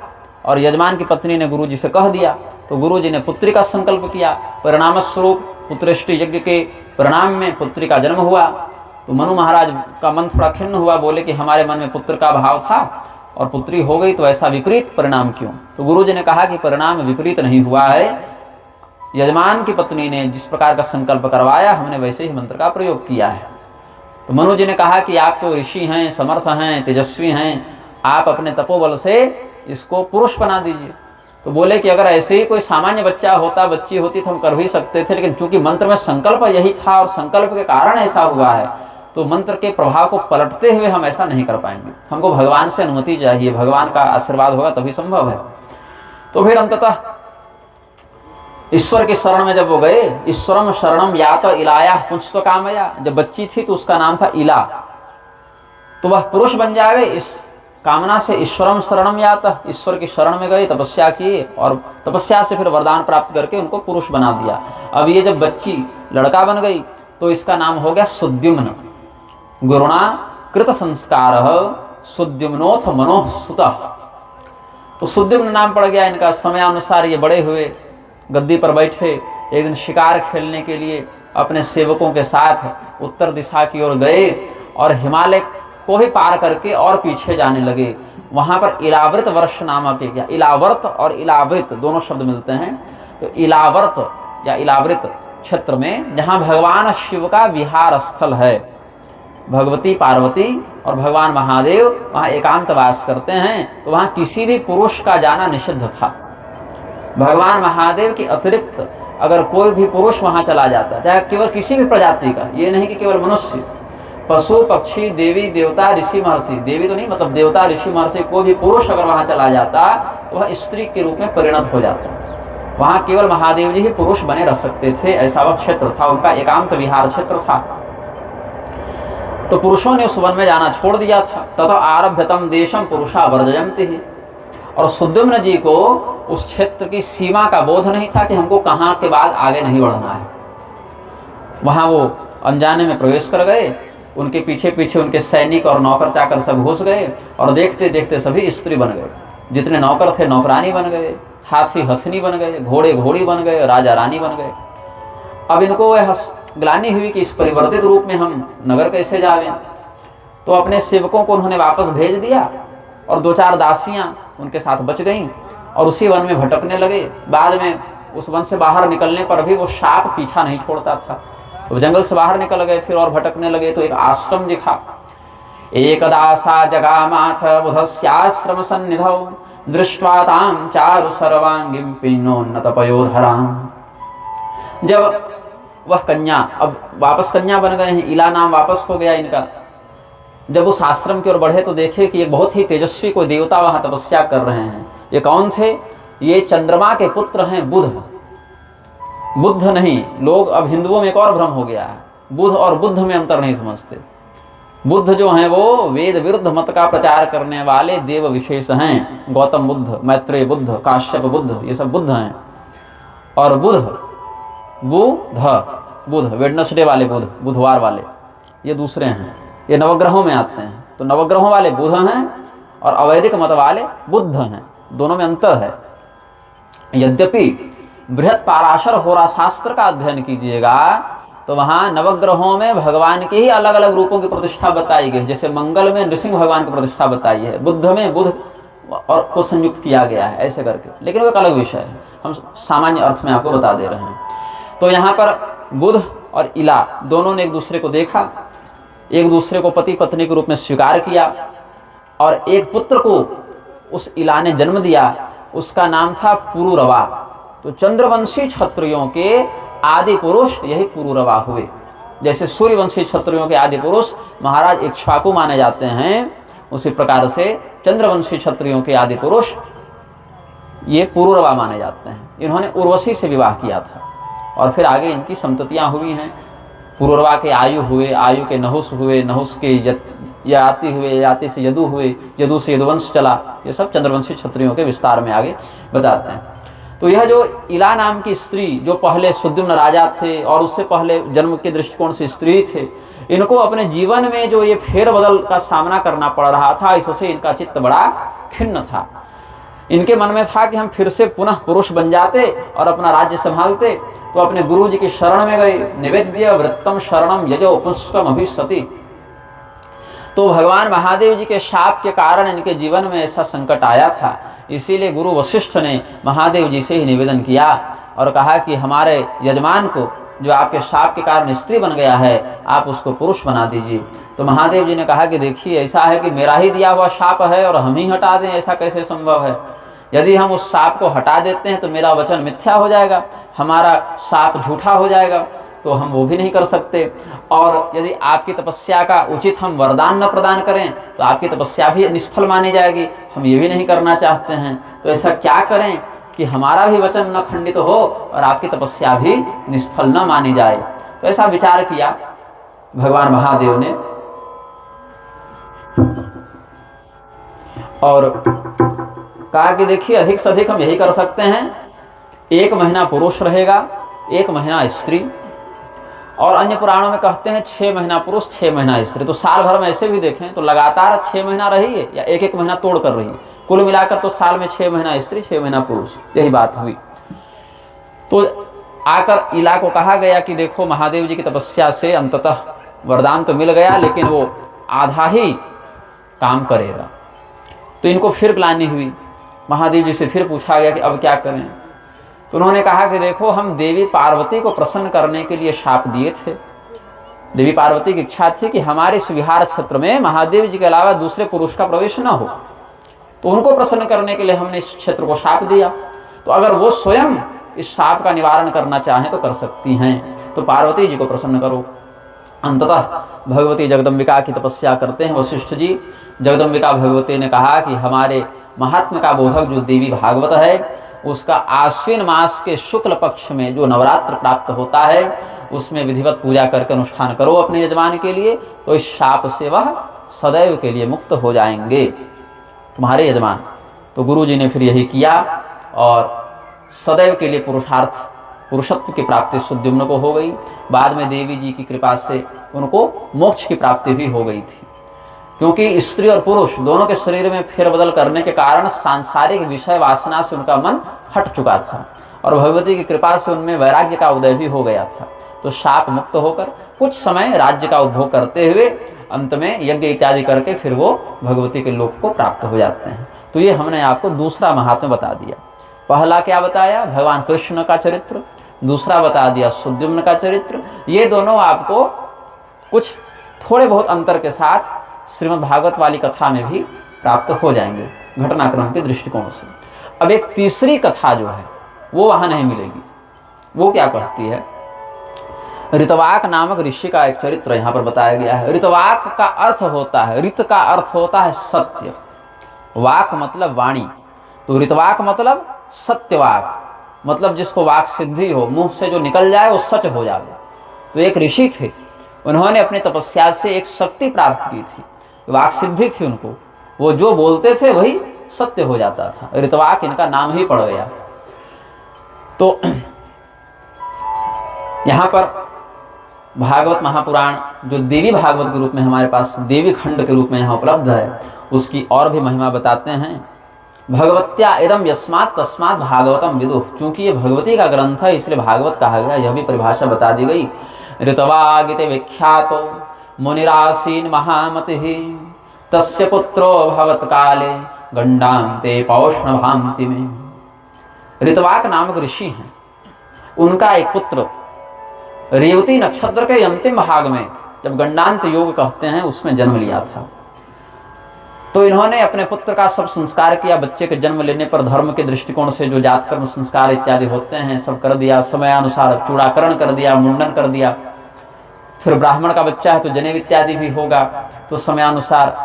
और यजमान की पत्नी ने गुरु जी से कह दिया। तो गुरु जी ने पुत्री का संकल्प किया। परिणाम स्वरूप पुत्रेष्टि यज्ञ के परिणाम में पुत्री का जन्म हुआ। तो मनु महाराज का मन थोड़ा खिन्न हुआ, बोले कि हमारे मन में पुत्र का भाव था, और पुत्री हो गई, तो ऐसा विपरीत परिणाम क्यों? तो गुरु जी ने कहा कि परिणाम विपरीत नहीं हुआ है, यजमान की पत्नी ने जिस प्रकार का संकल्प करवाया, हमने वैसे ही मंत्र का प्रयोग किया है। तो मनु जी ने कहा कि आप तो ऋषि हैं, समर्थ हैं, तेजस्वी हैं, आप अपने तपोबल से इसको पुरुष बना दीजिए। तो बोले कि अगर ऐसे ही कोई सामान्य बच्चा होता, बच्ची होती, तो हम कर भी सकते थे, लेकिन चूंकि मंत्र में संकल्प यही था और संकल्प के कारण ऐसा हुआ है, तो मंत्र के प्रभाव को पलटते हुए हम ऐसा नहीं कर पाएंगे। हमको भगवान से अनुमति चाहिए, भगवान का आशीर्वाद होगा तभी संभव है। तो फिर अंततः ईश्वर के शरण में जब वो गए, ईश्वरम शरणम या तो इलाया पुंस्त्व कामया, जब बच्ची थी तो उसका नाम था इला, तो वह पुरुष बन जाए इस कामना से ईश्वरम शरणम याता, ईश्वर की शरण में गए, तपस्या किए और तपस्या से फिर वरदान प्राप्त करके उनको पुरुष बना दिया। अब ये जब बच्ची लड़का बन गई तो इसका नाम हो गया सुद्युम्न। गुरुणा कृत संस्कार सुद्युम्नोथ मनोह सुतः, तो सुद्युम्न नाम पड़ गया इनका। समयानुसार ये बड़े हुए, गद्दी पर बैठे, एक दिन शिकार खेलने के लिए अपने सेवकों के साथ उत्तर दिशा की ओर गए और हिमालय को ही पार करके और पीछे जाने लगे। वहाँ पर इलावृत वर्ष नामक एक, या इलावर्त और इलावृत दोनों शब्द मिलते हैं, तो इलावर्त या इलावृत क्षेत्र में जहाँ भगवान शिव का विहार स्थल है, भगवती पार्वती और भगवान महादेव वहाँ एकांत वास करते हैं, तो वहाँ किसी भी पुरुष का जाना निषिद्ध था। भगवान महादेव के अतिरिक्त अगर कोई भी पुरुष वहाँ चला जाता, चाहे केवल किसी भी प्रजाति का, ये नहीं कि केवल मनुष्य, पशु पक्षी देवी देवता ऋषि महर्षि, देवी तो नहीं मतलब देवता ऋषि महर्षि, कोई भी पुरुष अगर वहाँ चला जाता तो वह स्त्री के रूप में परिणत हो जाता। वहाँ केवल महादेव जी ही पुरुष बने रह सकते थे, ऐसा वह क्षेत्र था, उनका एकांत विहार क्षेत्र था। तो पुरुषों ने उस वन में जाना छोड़ दिया था। तथा आरभ्यतम देशम पुरुषा वर्जयन्ति ही, और सुद्युम्न जी को उस क्षेत्र की सीमा का बोध नहीं था कि हमको कहाँ के बाद आगे नहीं बढ़ना है। वहाँ वो अनजाने में प्रवेश कर गए, उनके पीछे पीछे उनके सैनिक और नौकर चाकर सब घुस गए और देखते देखते सभी स्त्री बन गए। जितने नौकर थे नौकरानी बन गए, हाथी हथनी बन गए, घोड़े घोड़ी बन गए, राजा रानी बन गए। अब इनको यह ग्लानि हुई कि इस परिवर्तित रूप में हम नगर कैसे जावें, तो अपने सेवकों को उन्होंने वापस भेज दिया और 2-4 दासियां उनके साथ बच गईं और उसी वन में भटकने लगे। बाद में उस वन से बाहर निकलने पर भी वो शाप पीछा नहीं छोड़ता था, तो जंगल से बाहर निकल गए, फिर और भटकने लगे तो एक आश्रम दिखा। एकदा सा जगामाथ बुधस्याश्रम सन्निधौ दृष्ट्वा तां चारु सर्वांगीं पिन्नोन्नत पयोधरां। जब वह कन्या, अब वापस कन्या बन गए हैं, इला नाम वापस हो गया इनका, जब उस आश्रम की ओर बढ़े तो देखे कि एक बहुत ही तेजस्वी कोई देवता वहां तपस्या कर रहे हैं। ये कौन थे? ये चंद्रमा के पुत्र हैं बुध। बुद्ध नहीं, लोग अब हिंदुओं में एक और भ्रम हो गया है, बुध और बुद्ध में अंतर नहीं समझते। बुद्ध जो हैं वो वेद विरुद्ध मत का प्रचार करने वाले देव विशेष हैं। गौतम बुद्ध, मैत्रेय बुद्ध, काश्यप बुद्ध, ये सब बुद्ध हैं। और बुध बुध वेडनेसडे वाले बुध, बुधवार वाले, ये दूसरे हैं, ये नवग्रहों में आते हैं। तो नवग्रहों वाले बुध हैं और अवैदिक मत वाले बुद्ध हैं, दोनों में अंतर है। यद्यपि बृहत पाराशर होरा शास्त्र का अध्ययन कीजिएगा तो वहाँ नवग्रहों में भगवान के ही अलग अलग रूपों की प्रतिष्ठा बताई गई। जैसे मंगल में नृसिंह भगवान की प्रतिष्ठा बताई है, बुद्ध में बुध और को संयुक्त किया गया है, ऐसे करके। लेकिन वो एक अलग विषय है, हम सामान्य अर्थ में आपको बता दे रहे हैं। तो यहाँ पर बुध और इला दोनों ने एक दूसरे को देखा, एक दूसरे को पति पत्नी के रूप में स्वीकार किया और एक पुत्र को उस इला ने जन्म दिया, उसका नाम था पुरुरवा। तो चंद्रवंशी क्षत्रियों के आदि पुरुष यही पुरुरवा हुए। जैसे सूर्यवंशी क्षत्रियों के आदि पुरुष महाराज इक्ष्वाकु माने जाते हैं, उसी प्रकार से चंद्रवंशी क्षत्रियों के आदि पुरुष ये पुरुरवा माने जाते हैं। इन्होंने उर्वशी से विवाह किया था और फिर आगे इनकी संततियां हुई हैं। पुरुरवा के आयु हुए, आयु के नहुस हुए, नहुस के याति हुए, याति से यदु हुए, यदु से यदुवंश चला। ये सब चंद्रवंशी क्षत्रियों के विस्तार में आगे बताते हैं। तो यह जो इला नाम की स्त्री, जो पहले सुद्युम्न राजा थे और उससे पहले जन्म के दृष्टिकोण से स्त्री थे, इनको अपने जीवन में जो ये फेरबदल का सामना करना पड़ रहा था, इससे इनका चित्त बड़ा खिन्न था। इनके मन में था कि हम फिर से पुनः पुरुष बन जाते और अपना राज्य संभालते। तो अपने गुरु जी की शरण में गए। निवेद्य वृत्तम शरणम यजो पुष्पम अभिसति। तो भगवान महादेव जी के शाप के कारण इनके जीवन में ऐसा संकट आया था। इसीलिए गुरु वशिष्ठ ने महादेव जी से ही निवेदन किया और कहा कि हमारे यजमान को, जो आपके शाप के कारण स्त्री बन गया है, आप उसको पुरुष बना दीजिए। तो महादेव जी ने कहा कि देखिए, ऐसा है कि मेरा ही दिया हुआ शाप है और हम ही हटा दें, ऐसा कैसे संभव है? यदि हम उस शाप को हटा देते हैं तो मेरा वचन मिथ्या हो जाएगा, हमारा शाप झूठा हो जाएगा, तो हम वो भी नहीं कर सकते। और यदि आपकी तपस्या का उचित हम वरदान न प्रदान करें तो आपकी तपस्या भी निष्फल मानी जाएगी, हम ये भी नहीं करना चाहते हैं। तो ऐसा क्या करें कि हमारा भी वचन न खंडित हो और आपकी तपस्या भी निष्फल न मानी जाए? तो ऐसा विचार किया भगवान महादेव ने और कहा कि देखिए, अधिक से अधिक हम यही कर सकते हैं, 1 महीना पुरुष रहेगा, 1 महीना स्त्री। और अन्य पुराणों में कहते हैं 6 महीना पुरुष 6 महीना स्त्री। तो साल भर में ऐसे भी देखें तो लगातार 6 महीना रही है या 1-1 महीना तोड़ कर रही है, कुल मिलाकर तो साल में 6 महीना स्त्री 6 महीना पुरुष, यही बात हुई। तो आकर इला को कहा गया कि देखो, महादेव जी की तपस्या से अंततः वरदान तो मिल गया, लेकिन वो आधा ही काम करेगा। तो इनको फिर ग्लानि हुई, महादेव जी से फिर पूछा गया कि अब क्या करें? तो उन्होंने कहा कि देखो, हम देवी पार्वती को प्रसन्न करने के लिए शाप दिए थे। देवी पार्वती की इच्छा थी कि हमारे इस विहार क्षेत्र में महादेव जी के अलावा दूसरे पुरुष का प्रवेश न हो, तो उनको प्रसन्न करने के लिए हमने इस क्षेत्र को शाप दिया। तो अगर वो स्वयं इस शाप का निवारण करना चाहें तो कर सकती हैं, तो पार्वती जी को प्रसन्न करो। अंततः भगवती जगदम्बिका की तपस्या करते हैं वशिष्ठ जी। जगदम्बिका भगवती ने कहा कि हमारे महात्मा का बोधक जो देवी भागवत है, उसका आश्विन मास के शुक्ल पक्ष में जो नवरात्र प्राप्त होता है, उसमें विधिवत पूजा करके अनुष्ठान करो अपने यजमान के लिए, तो इस शाप से वह सदैव के लिए मुक्त हो जाएंगे, तुम्हारे यजमान। तो गुरु जी ने फिर यही किया और सदैव के लिए पुरुषत्व की प्राप्ति सुद्युम्न को हो गई। बाद में देवी जी की कृपा से उनको मोक्ष की प्राप्ति भी हो गई थी, क्योंकि स्त्री और पुरुष दोनों के शरीर में फेरबदल करने के कारण सांसारिक विषय वासना से उनका मन हट चुका था और भगवती की कृपा से उनमें वैराग्य का उदय भी हो गया था। तो शाप मुक्त होकर कुछ समय राज्य का उपभोग करते हुए अंत में यज्ञ इत्यादि करके फिर वो भगवती के लोक को प्राप्त हो जाते हैं। तो ये हमने आपको दूसरा महात्म्य बता दिया। पहला क्या बताया? भगवान कृष्ण का चरित्र। दूसरा बता दिया सुद्युम्न का चरित्र। ये दोनों आपको कुछ थोड़े बहुत अंतर के साथ श्रीमद् भागवत वाली कथा में भी प्राप्त हो जाएंगे घटनाक्रम के दृष्टिकोण से। अब एक तीसरी कथा जो है वो वहां नहीं मिलेगी। वो क्या कहती है? ऋतवाक नामक ऋषि का एक चरित्र यहाँ पर बताया गया है। ऋतवाक का अर्थ होता है, ऋत का अर्थ होता है सत्य, वाक मतलब वाणी, तो ऋतवाक मतलब सत्यवाक, मतलब जिसको वाक सिद्धि हो, मुंह से जो निकल जाए वो सच हो जाए। तो एक ऋषि थे, उन्होंने अपनी तपस्या से एक शक्ति प्राप्त की थी, वाक सिद्धि थी उनको, वो जो बोलते थे वही सत्य हो जाता था। ऋतवाक इनका नाम ही पड़ गया। तो यहाँ पर भागवत महापुराण जो देवी भागवत के रूप में हमारे पास देवी खंड के रूप में यहाँ उपलब्ध है, उसकी और भी महिमा बताते हैं। भगवत्या इदम यस्मात् तस्मात् भागवतम विदुः, क्योंकि ये भगवती का ग्रंथ है इसलिए भागवत कहा गया। यह भी परिभाषा बता दी गई। ऋतवागिते विख्यातो मुनिरासीन महामतिः तस्य पुत्रो भवत काले गंडान्ते पौष्ण भान्ति में। ऋतवाक नामक ऋषि हैं, उनका एक पुत्र रेवती नक्षत्र के अंतिम भाग में, जब गंडांत योग कहते हैं, उसमें जन्म लिया था। तो इन्होंने अपने पुत्र का सब संस्कार किया। बच्चे के जन्म लेने पर धर्म के दृष्टिकोण से जो जात कर्म संस्कार इत्यादि होते हैं सब कर दिया, समयानुसार चूड़ाकरण कर दिया, मुंडन कर दिया। फिर ब्राह्मण का बच्चा है तो जनेऊ इत्यादि भी होगा, तो समयानुसार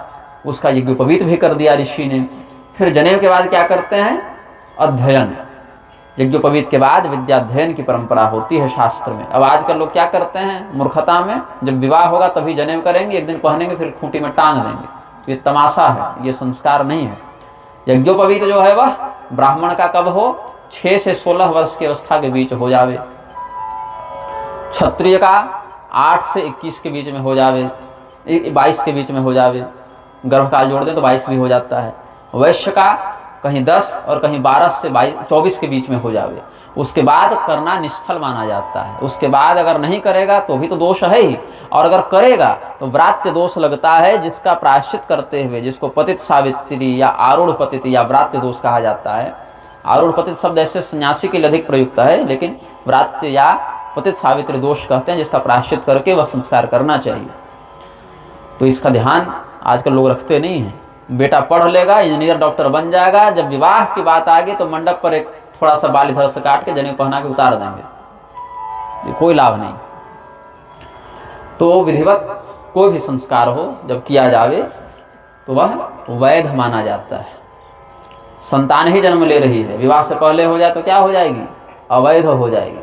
उसका यज्ञोपवीत भी कर दिया ऋषि ने। फिर जनेऊ के बाद क्या करते हैं? अध्ययन। यज्ञोपवीत के बाद विद्याध्ययन की परंपरा होती है शास्त्र में। अब आजकल लोग क्या करते हैं? मूर्खता में जब विवाह होगा तभी जनेऊ करेंगे, एक दिन पहनेंगे, फिर खूंटी में टांग देंगे। तो ये तमाशा है, ये संस्कार नहीं है। यज्ञोपवीत जो है वह ब्राह्मण का कब हो? 6 से 16 वर्ष की अवस्था के बीच हो जावे। क्षत्रिय का 8 से 21 के बीच में हो जावे, 22 के बीच में हो जावे। गर्भकाल जोड़ दें तो 22 भी हो जाता है। वैश्य का कहीं 10 और कहीं 12 से 24 के बीच में हो जावे। उसके बाद करना निष्फल माना जाता है। उसके बाद अगर नहीं करेगा तो भी तो दोष है ही, और अगर करेगा तो व्रात्य दोष लगता है, जिसका प्रायश्चित करते हुए, जिसको पतित सावित्री या आरूढ़ पतित या व्रात्य दोष कहा जाता है। आरूढ़ पतित शब्द ऐसे सन्यासी के लिए अधिक प्रयुक्त है, लेकिन व्रात्य या पतित सावित्री दोष कहते हैं, जिसका प्रायश्चित करके वह संस्कार करना चाहिए। तो इसका ध्यान आजकल लोग रखते नहीं हैं। बेटा पढ़ लेगा, इंजीनियर डॉक्टर बन जाएगा, जब विवाह की बात आ गई तो मंडप पर एक थोड़ा सा बाल इधर से काट के जनेऊ पहना के उतार देंगे, ये कोई लाभ नहीं। तो विधिवत कोई भी संस्कार हो जब किया जावे तो वह वैध माना जाता है। संतान ही जन्म ले रही है, विवाह से पहले हो जाए तो क्या हो जाएगी? अवैध हो जाएगी।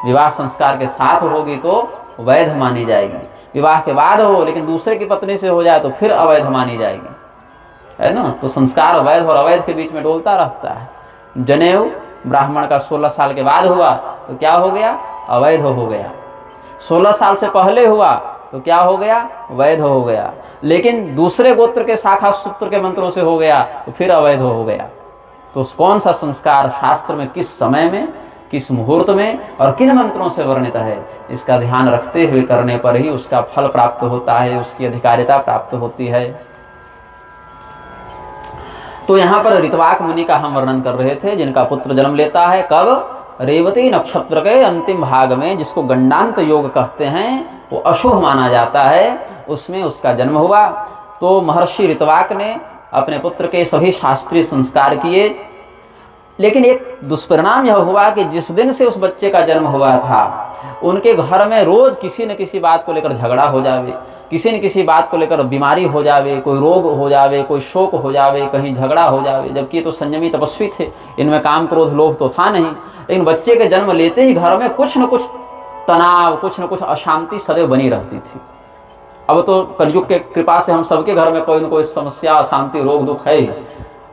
विवाह संस्कार के साथ होगी तो वैध मानी जाएगी। विवाह के बाद हो लेकिन दूसरे की पत्नी से हो जाए तो फिर अवैध मानी जाएगी, है ना। तो संस्कार वैध और अवैध के बीच में डोलता रहता है। जनेऊ ब्राह्मण का 16 साल के बाद हुआ तो क्या हो गया? अवैध हो गया। 16 साल से पहले हुआ तो क्या हो गया? वैध हो गया। लेकिन दूसरे गोत्र के शाखा सूत्र के मंत्रों से हो गया तो फिर अवैध हो गया। तो कौन सा संस्कार शास्त्र में किस समय में, किस मुहूर्त में और किन मंत्रों से वर्णित है, इसका ध्यान रखते हुए करने पर ही उसका फल प्राप्त होता है, उसकी अधिकारिता प्राप्त होती है। तो यहाँ पर ऋतवाक मुनि का हम वर्णन कर रहे थे, जिनका पुत्र जन्म लेता है कब? रेवती नक्षत्र के अंतिम भाग में, जिसको गंडांत योग कहते हैं, वो अशुभ माना जाता है, उसमें उसका जन्म हुआ। तो महर्षि ऋतवाक ने अपने पुत्र के सभी शास्त्रीय संस्कार किए, लेकिन एक दुष्परिणाम यह हुआ कि जिस दिन से उस बच्चे का जन्म हुआ था, उनके घर में रोज किसी न किसी बात को लेकर झगड़ा हो जावे, किसी न किसी बात को लेकर बीमारी हो जावे, कोई रोग हो जावे, कोई शोक हो जावे, कहीं झगड़ा हो जावे। जबकि ये तो संयमी तपस्वी थे, इनमें काम क्रोध लोभ तो था नहीं, लेकिन बच्चे के जन्म लेते ही घर में कुछ न कुछ तनाव, कुछ न कुछ अशांति सदैव बनी रहती थी। अब तो कलयुग के कृपा से हम सबके घर में कोई न कोई समस्या, अशांति, रोग, दुख है,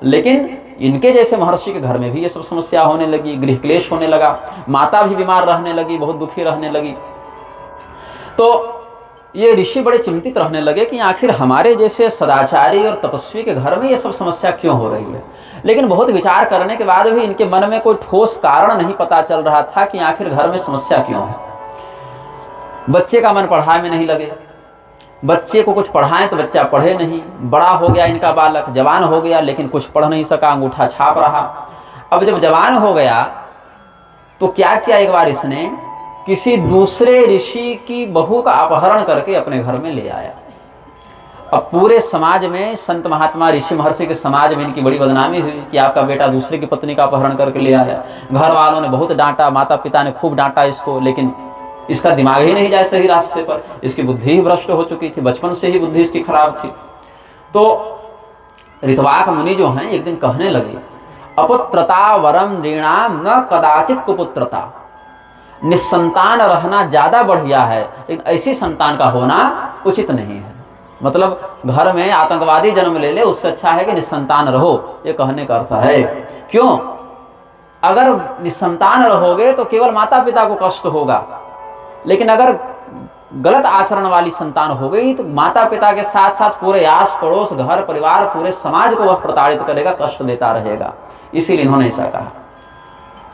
लेकिन इनके जैसे महर्षि के घर में भी ये सब समस्या होने लगी, गृह क्लेश होने लगा, माता भी बीमार रहने लगी, बहुत दुखी रहने लगी। तो ये ऋषि बड़े चिंतित रहने लगे कि आखिर हमारे जैसे सदाचारी और तपस्वी के घर में ये सब समस्या क्यों हो रही है। लेकिन बहुत विचार करने के बाद भी इनके मन में कोई ठोस कारण नहीं पता चल रहा था कि आखिर घर में समस्या क्यों है। बच्चे का मन पढ़ाई में नहीं लगे, बच्चे को कुछ पढ़ाएं तो बच्चा पढ़े नहीं। बड़ा हो गया इनका बालक, जवान हो गया, लेकिन कुछ पढ़ नहीं सका, अंगूठा छाप रहा। अब जब जवान हो गया तो क्या किया, एक बार इसने किसी दूसरे ऋषि की बहू का अपहरण करके अपने घर में ले आया। अब पूरे समाज में, संत महात्मा ऋषि महर्षि के समाज में इनकी बड़ी बदनामी हुई कि आपका बेटा दूसरे की पत्नी का अपहरण करके ले आया। घर वालों ने बहुत डांटा, माता पिता ने खूब डांटा इसको, लेकिन इसका दिमाग ही नहीं जाए सही रास्ते पर, इसकी बुद्धि ही भ्रष्ट हो चुकी थी, बचपन से ही बुद्धि इसकी खराब थी। तो ऋतवाक मुनि जो हैं एक दिन कहने लगे, अपुत्रता वरम नृणाम न कदाचित कुपुत्रता। निस्संतान रहना ज्यादा बढ़िया है, लेकिन ऐसी संतान का होना उचित नहीं है। मतलब घर में आतंकवादी जन्म ले ले, उससे अच्छा है कि निस्संतान रहो, ये कहने का अर्थ है। क्यों? अगर निस्संतान रहोगे तो केवल माता पिता को कष्ट होगा, लेकिन अगर गलत आचरण वाली संतान हो गई तो माता पिता के साथ साथ पूरे आस पड़ोस, घर परिवार, पूरे समाज को वह प्रताड़ित करेगा, कष्ट देता रहेगा। इसीलिए इन्होंने ऐसा कहा।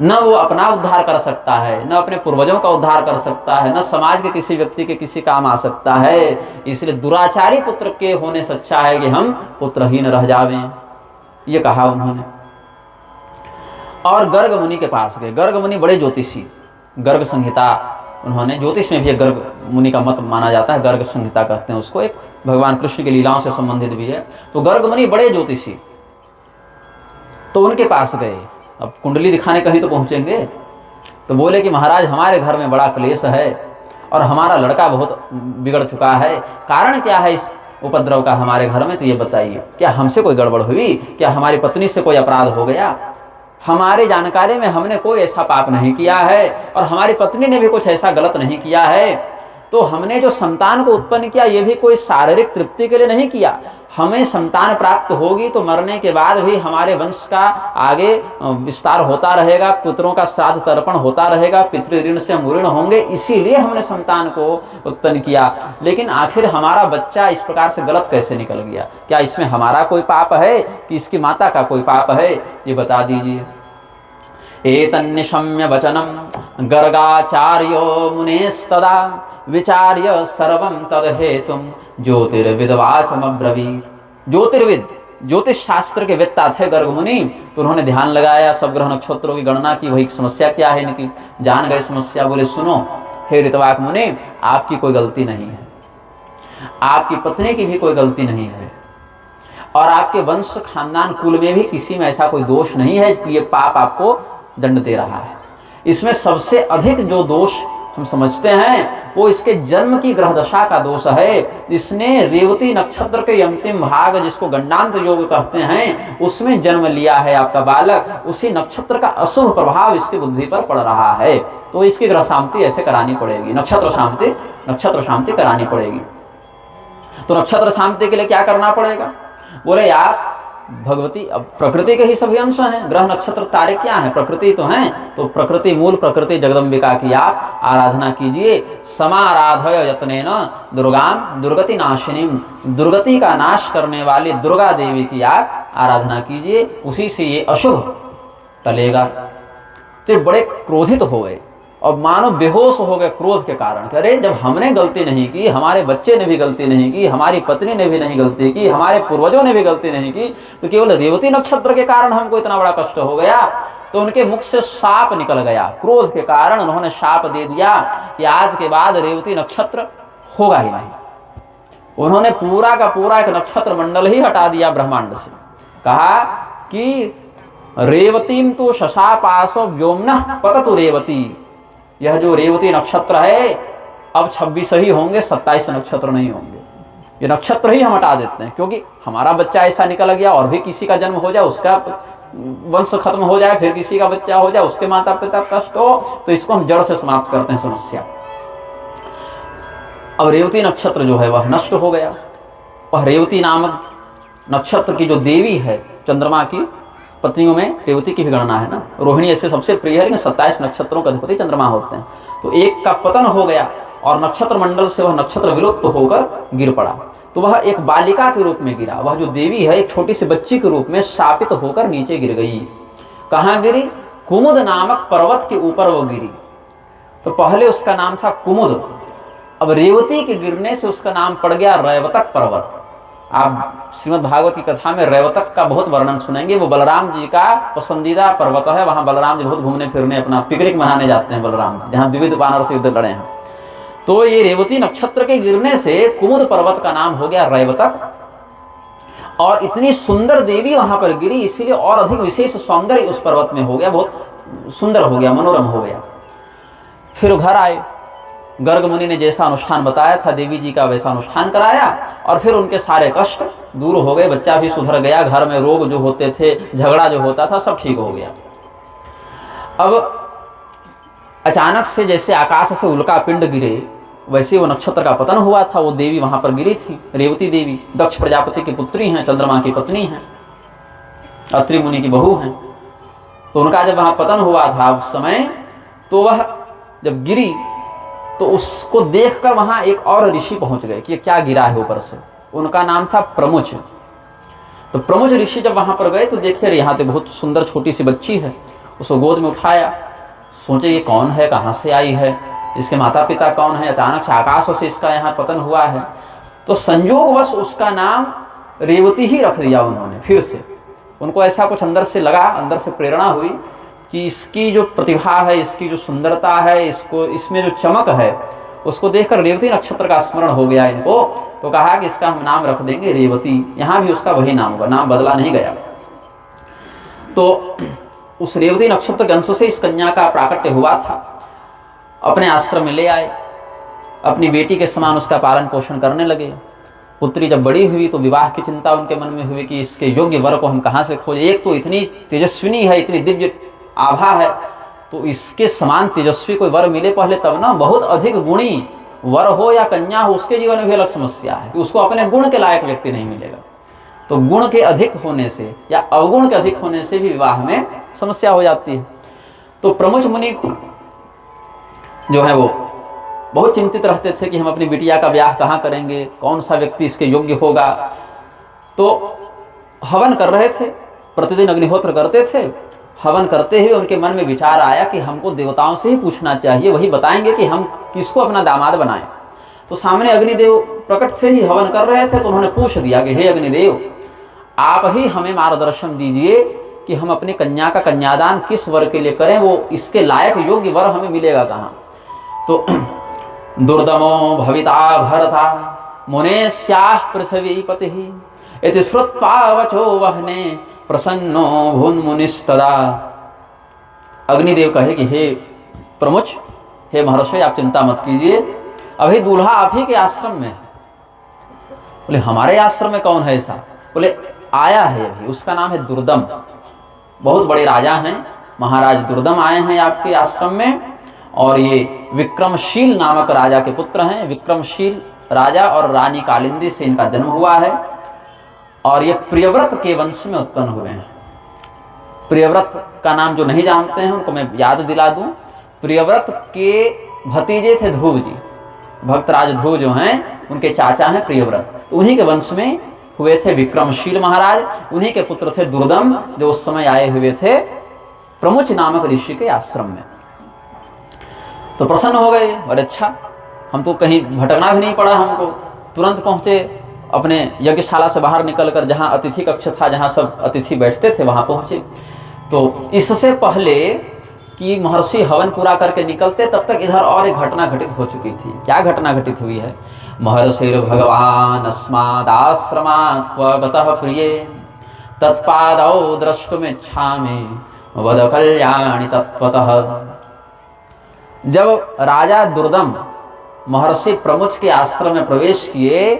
न वो अपना उद्धार कर सकता है, न अपने पूर्वजों का उद्धार कर सकता है, न समाज के किसी व्यक्ति के किसी काम आ सकता है। इसलिए दुराचारी पुत्र के होने से अच्छा है कि हम पुत्रहीन रह जावें, ये कहा उन्होंने। और गर्ग मुनि के पास गए। गर्ग मुनि बड़े ज्योतिषी, गर्ग संहिता, उन्होंने ज्योतिष में भी गर्ग मुनि का मत माना जाता है, गर्ग संहिता कहते हैं उसको, एक भगवान कृष्ण की लीलाओं से संबंधित भी है। तो गर्ग मुनि बड़े ज्योतिषी, तो उनके पास गए। अब कुंडली दिखाने कहीं तो पहुंचेंगे, तो बोले कि महाराज हमारे घर में बड़ा क्लेश है और हमारा लड़का बहुत बिगड़ चुका है, कारण क्या है इस उपद्रव का हमारे घर में, तो ये बताइए, क्या हमसे कोई गड़बड़ हुई, क्या हमारी पत्नी से कोई अपराध हो गया? हमारी जानकारी में हमने कोई ऐसा पाप नहीं किया है और हमारी पत्नी ने भी कुछ ऐसा गलत नहीं किया है। तो हमने जो संतान को उत्पन्न किया ये भी कोई शारीरिक तृप्ति के लिए नहीं किया। हमें संतान प्राप्त होगी तो मरने के बाद भी हमारे वंश का आगे विस्तार होता रहेगा, पुत्रों का श्राद्ध तर्पण होता रहेगा, पितृ ऋण से हम ऋण होंगे, इसीलिए हमने संतान को उत्पन्न किया। लेकिन आखिर हमारा बच्चा इस प्रकार से गलत कैसे निकल गया? क्या इसमें हमारा कोई पाप है कि इसकी माता का कोई पाप है? ये बता दीजिए। एतन्निशम्य वचनं गर्गाचार्यो मुनेस्तदा विचार्य सर्वं तदहेतुं ज्योतिर्विदवाचमब्रवीत्। ज्योतिर्विद ज्योतिष शास्त्र के वेत्ता थे गर्ग मुनि, तो उन्होंने ध्यान लगाया, सब ग्रह नक्षत्रों की गणना की, वही समस्या क्या है इनकी, जान गए समस्या। बोले सुनो हे ऋतवाक मुनि, आपकी कोई गलती नहीं है, आपकी पत्नी की भी कोई गलती नहीं है, और आपके वंश खानदान कुल में भी किसी में ऐसा कोई दोष नहीं है कि ये पाप आपको दंड दे रहा है। इसमें सबसे अधिक जो दोष हम समझते हैं वो इसके जन्म की ग्रह दशा का दोष है। इसने रेवती नक्षत्र के अंतिम भाग, जिसको गंडांत योग कहते हैं, उसमें जन्म लिया है आपका बालक। उसी नक्षत्र का अशुभ प्रभाव इसकी बुद्धि पर पड़ रहा है, तो इसकी ग्रह शांति ऐसे करानी पड़ेगी, नक्षत्र शांति करानी पड़ेगी। तो नक्षत्र शांति के लिए क्या करना पड़ेगा? बोले यार भगवती, अब प्रकृति के ही सभी अंश हैं, ग्रह नक्षत्र तारे क्या हैं? प्रकृति तो हैं। तो प्रकृति मूल प्रकृति जगदम्बिका की आप आराधना कीजिए। समाराधय यत्नेन दुर्गाम दुर्गति नाशिनीम, दुर्गति का नाश करने वाली दुर्गा देवी की आप आराधना कीजिए, उसी से ये अशुभ टलेगा। तो बड़े क्रोधित हो गए और मानो बेहोश हो गए क्रोध के कारण। अरे जब हमने गलती नहीं की, हमारे बच्चे ने भी गलती नहीं की, हमारी पत्नी ने भी नहीं गलती की, हमारे पूर्वजों ने भी गलती नहीं की, तो केवल रेवती नक्षत्र के कारण हमको इतना बड़ा कष्ट हो गया। तो उनके मुख से शाप निकल गया, क्रोध के कारण उन्होंने शाप दे दिया कि आज के बाद रेवती नक्षत्र होगा ही नहीं। उन्होंने पूरा का पूरा एक नक्षत्र मंडल ही हटा दिया ब्रह्मांड से। कहा कि रेवतीम तो शशापासो व्योम्नः पततु रेवती, यह जो रेवती नक्षत्र है अब 26 ही होंगे, 27 नक्षत्र नहीं होंगे। ये नक्षत्र ही हम हटा देते हैं, क्योंकि हमारा बच्चा ऐसा निकल गया और भी किसी का जन्म हो जाए, उसका वंश खत्म हो जाए, फिर किसी का बच्चा हो जाए, उसके माता पिता कष्ट हो, तो इसको हम जड़ से समाप्त करते हैं समस्या। अब रेवती नक्षत्र जो है वह नष्ट हो गया। वह रेवती नामक नक्षत्र की जो देवी है, चंद्रमा की पत्नियों में रेवती की भी गणना है ना, रोहिणी ऐसे सबसे प्रिय है, लेकिन 27 नक्षत्रों का अधिपति चंद्रमा होते हैं। तो एक का पतन हो गया और नक्षत्र मंडल से वह नक्षत्र विलुप्त होकर गिर पड़ा। तो वह एक बालिका के रूप में गिरा। वह जो देवी है एक छोटी सी बच्ची के रूप में शापित होकर नीचे गिर गई। कहाँ गिरी? कुमुद नामक पर्वत के ऊपर वो गिरी। तो पहले उसका नाम था कुमुद, अब रेवती के गिरने से उसका नाम पड़ गया रैवतक पर्वत। आप श्रीमद् भागवत की कथा में रैवतक का बहुत वर्णन सुनेंगे। वो बलराम जी का पसंदीदा पर्वत है, वहाँ बलराम जी बहुत घूमने फिरने अपना पिकनिक मनाने जाते हैं बलराम जी, जहाँ द्विविध वानर से युद्ध लड़े हैं। तो ये रेवती नक्षत्र के गिरने से कुमुद पर्वत का नाम हो गया रैवतक, और इतनी सुंदर देवी वहां पर गिरी, इसीलिए और अधिक विशेष सौंदर्य उस पर्वत में हो गया, बहुत सुंदर हो गया, मनोरम हो गया। फिर घर आए, गर्ग मुनि ने जैसा अनुष्ठान बताया था देवी जी का वैसा अनुष्ठान कराया, और फिर उनके सारे कष्ट दूर हो गए, बच्चा भी सुधर गया, घर में रोग जो होते थे, झगड़ा जो होता था, सब ठीक हो गया। अब अचानक से जैसे आकाश से उल्का पिंड गिरे वैसे वो नक्षत्र का पतन हुआ था। वो देवी वहां पर गिरी थी, रेवती देवी दक्ष प्रजापति की पुत्री हैं, चंद्रमा की पत्नी हैं, अत्रि मुनि की बहू हैं। तो उनका जब वहां पतन हुआ था उस समय, तो वह जब गिरी तो उसको देखकर वहां एक और ऋषि पहुंच गए कि क्या गिरा है ऊपर से। उनका नाम था प्रमुच। तो प्रमुच ऋषि जब वहां पर गए तो देखिए यहाँ तो बहुत सुंदर छोटी सी बच्ची है, उसको गोद में उठाया, सोचे ये कौन है, कहाँ से आई है, इसके माता पिता कौन है, अचानक से आकाश से इसका यहाँ पतन हुआ है। तो संयोगवश उसका नाम रेवती ही रख दिया उन्होंने फिर से। उनको ऐसा कुछ अंदर से लगा, अंदर से प्रेरणा हुई कि इसकी जो प्रतिभा है, इसकी जो सुंदरता है, इसको इसमें जो चमक है, उसको देखकर रेवती नक्षत्र का स्मरण हो गया इनको। तो कहा कि इसका हम नाम रख देंगे रेवती। यहाँ भी उसका वही नाम होगा, नाम बदला नहीं गया। तो उस रेवती नक्षत्र के अंश से इस कन्या का प्राकट्य हुआ था। अपने आश्रम में ले आए, अपनी बेटी के समान उसका पालन पोषण करने लगे। पुत्री जब बड़ी हुई तो विवाह की चिंता उनके मन में हुई कि इसके योग्य वर को हम कहाँ से खोजें। एक तो इतनी तेजस्विनी है, इतनी दिव्य आभा है, तो इसके समान तेजस्वी कोई वर मिले पहले तब ना। बहुत अधिक गुणी वर हो या कन्या हो, उसके जीवन में भी अलग समस्या है कि उसको अपने गुण के लायक व्यक्ति नहीं मिलेगा। तो गुण के अधिक होने से या अवगुण के अधिक होने से भी विवाह में समस्या हो जाती है। तो प्रमुख मुनि जो है वो बहुत चिंतित रहते थे कि हम अपनी बिटिया का ब्याह कहाँ करेंगे, कौन सा व्यक्ति इसके योग्य होगा। तो हवन कर रहे थे, प्रतिदिन अग्निहोत्र करते थे। हवन करते हुए उनके मन में विचार आया कि हमको देवताओं से ही पूछना चाहिए, वही बताएंगे कि हम किसको अपना दामाद बनाएं। तो सामने अग्निदेव प्रकट से ही हवन कर रहे थे, तो उन्होंने पूछ दिया कि हे अग्निदेव, आप ही हमें मार्गदर्शन दीजिए कि हम अपनी कन्या का कन्यादान किस वर के लिए करें, वो इसके लायक योग्य वर हमें मिलेगा कहाँ। तो दुर्दमो भविता भरता मुने स्याः पृथ्वी पतिः इति श्रुत्वा वचो वहने प्रसन्नो भून् मुनिस्तदा। अग्निदेव कहे कि हे प्रमुख, हे महर्षि, आप चिंता मत कीजिए, अभी दूल्हा आप ही के आश्रम में है। बोले हमारे आश्रम में कौन है ऐसा? बोले आया है अभी, उसका नाम है दुर्दम, बहुत बड़े राजा हैं, महाराज दुर्दम आए हैं आपके आश्रम में, और ये विक्रमशील नामक राजा के पुत्र हैं। विक्रमशील राजा और रानी कालिंदी से इनका जन्म हुआ है, और ये प्रियव्रत के वंश में उत्पन्न हुए हैं। प्रियव्रत का नाम जो नहीं जानते हैं उनको मैं याद दिला दूं, प्रियव्रत के भतीजे थे ध्रुव जी, भक्तराज ध्रुव जो हैं उनके चाचा हैं प्रियव्रत, उन्हीं के वंश में हुए थे विक्रमशील महाराज। उन्हीं के पुत्र थे दुर्दम, जो उस समय आए हुए थे प्रमुच नामक ऋषि के आश्रम में। तो प्रसन्न हो गए, और अच्छा, हम तो कहीं भटकना भी नहीं पड़ा, हमको तुरंत पहुंचे अपने यज्ञशाला से बाहर निकलकर, जहां अतिथि कक्ष था, जहां सब अतिथि बैठते थे, वहां पहुंचे। तो इससे पहले कि महर्षि हवन पूरा करके निकलते, तब तक इधर और एक घटना घटित हो चुकी थी। क्या घटना घटित हुई है? महर्षिर भगवान अस्मादाश्रमात् क्व गतः प्रिये तत्पादौ द्रष्टुमिच्छामि वद कल्याणि तत्त्वतः। जब राजा दुर्दम महर्षि प्रमुच के आश्रम में प्रवेश किए,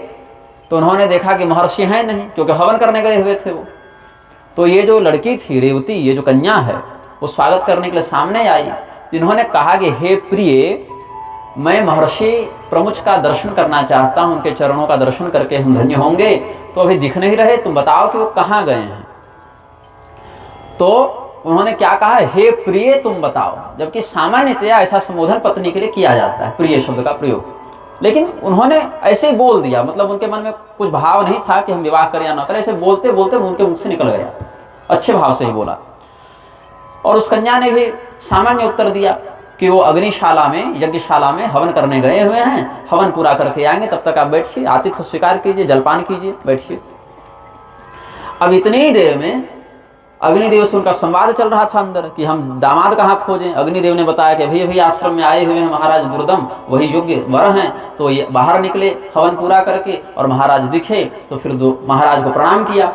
तो उन्होंने देखा कि महर्षि हैं नहीं, क्योंकि हवन करने गए हुए थे वो। तो ये जो लड़की थी रेवती, ये जो कन्या है, वो स्वागत करने के लिए सामने आई। जिन्होंने कहा कि हे प्रिय, मैं महर्षि प्रमुच का दर्शन करना चाहता हूं, उनके चरणों का दर्शन करके हम धन्य होंगे। तो अभी दिख नहीं रहे, तुम बताओ कि वो कहाँ गए हैं। तो उन्होंने क्या कहा? हे प्रिय तुम बताओ, जबकि सामान्यतया ऐसा संबोधन पत्नी के लिए किया जाता है, प्रिय शब्द का प्रयोग। लेकिन उन्होंने ऐसे ही बोल दिया, मतलब उनके मन में कुछ भाव नहीं था कि हम विवाह करें या न करें, ऐसे बोलते बोलते उनके मुख से निकल गया, अच्छे भाव से ही बोला। और उस कन्या ने भी सामान्य उत्तर दिया कि वो अग्निशाला में, यज्ञशाला में हवन करने गए हुए हैं, हवन पूरा करके आएंगे, तब तक आप बैठिए, आतिथ्य स्वीकार कीजिए, जलपान कीजिए, बैठिए। अब इतनी ही देर में अग्निदेव से उनका संवाद चल रहा था अंदर कि हम दामाद कहाँ खोजें। अग्निदेव ने बताया कि अभी आश्रम में आए हुए हैं महाराज दुर्दम, वही योग्य वर हैं। तो ये बाहर निकले हवन पूरा करके, और महाराज दिखे तो फिर महाराज को प्रणाम किया।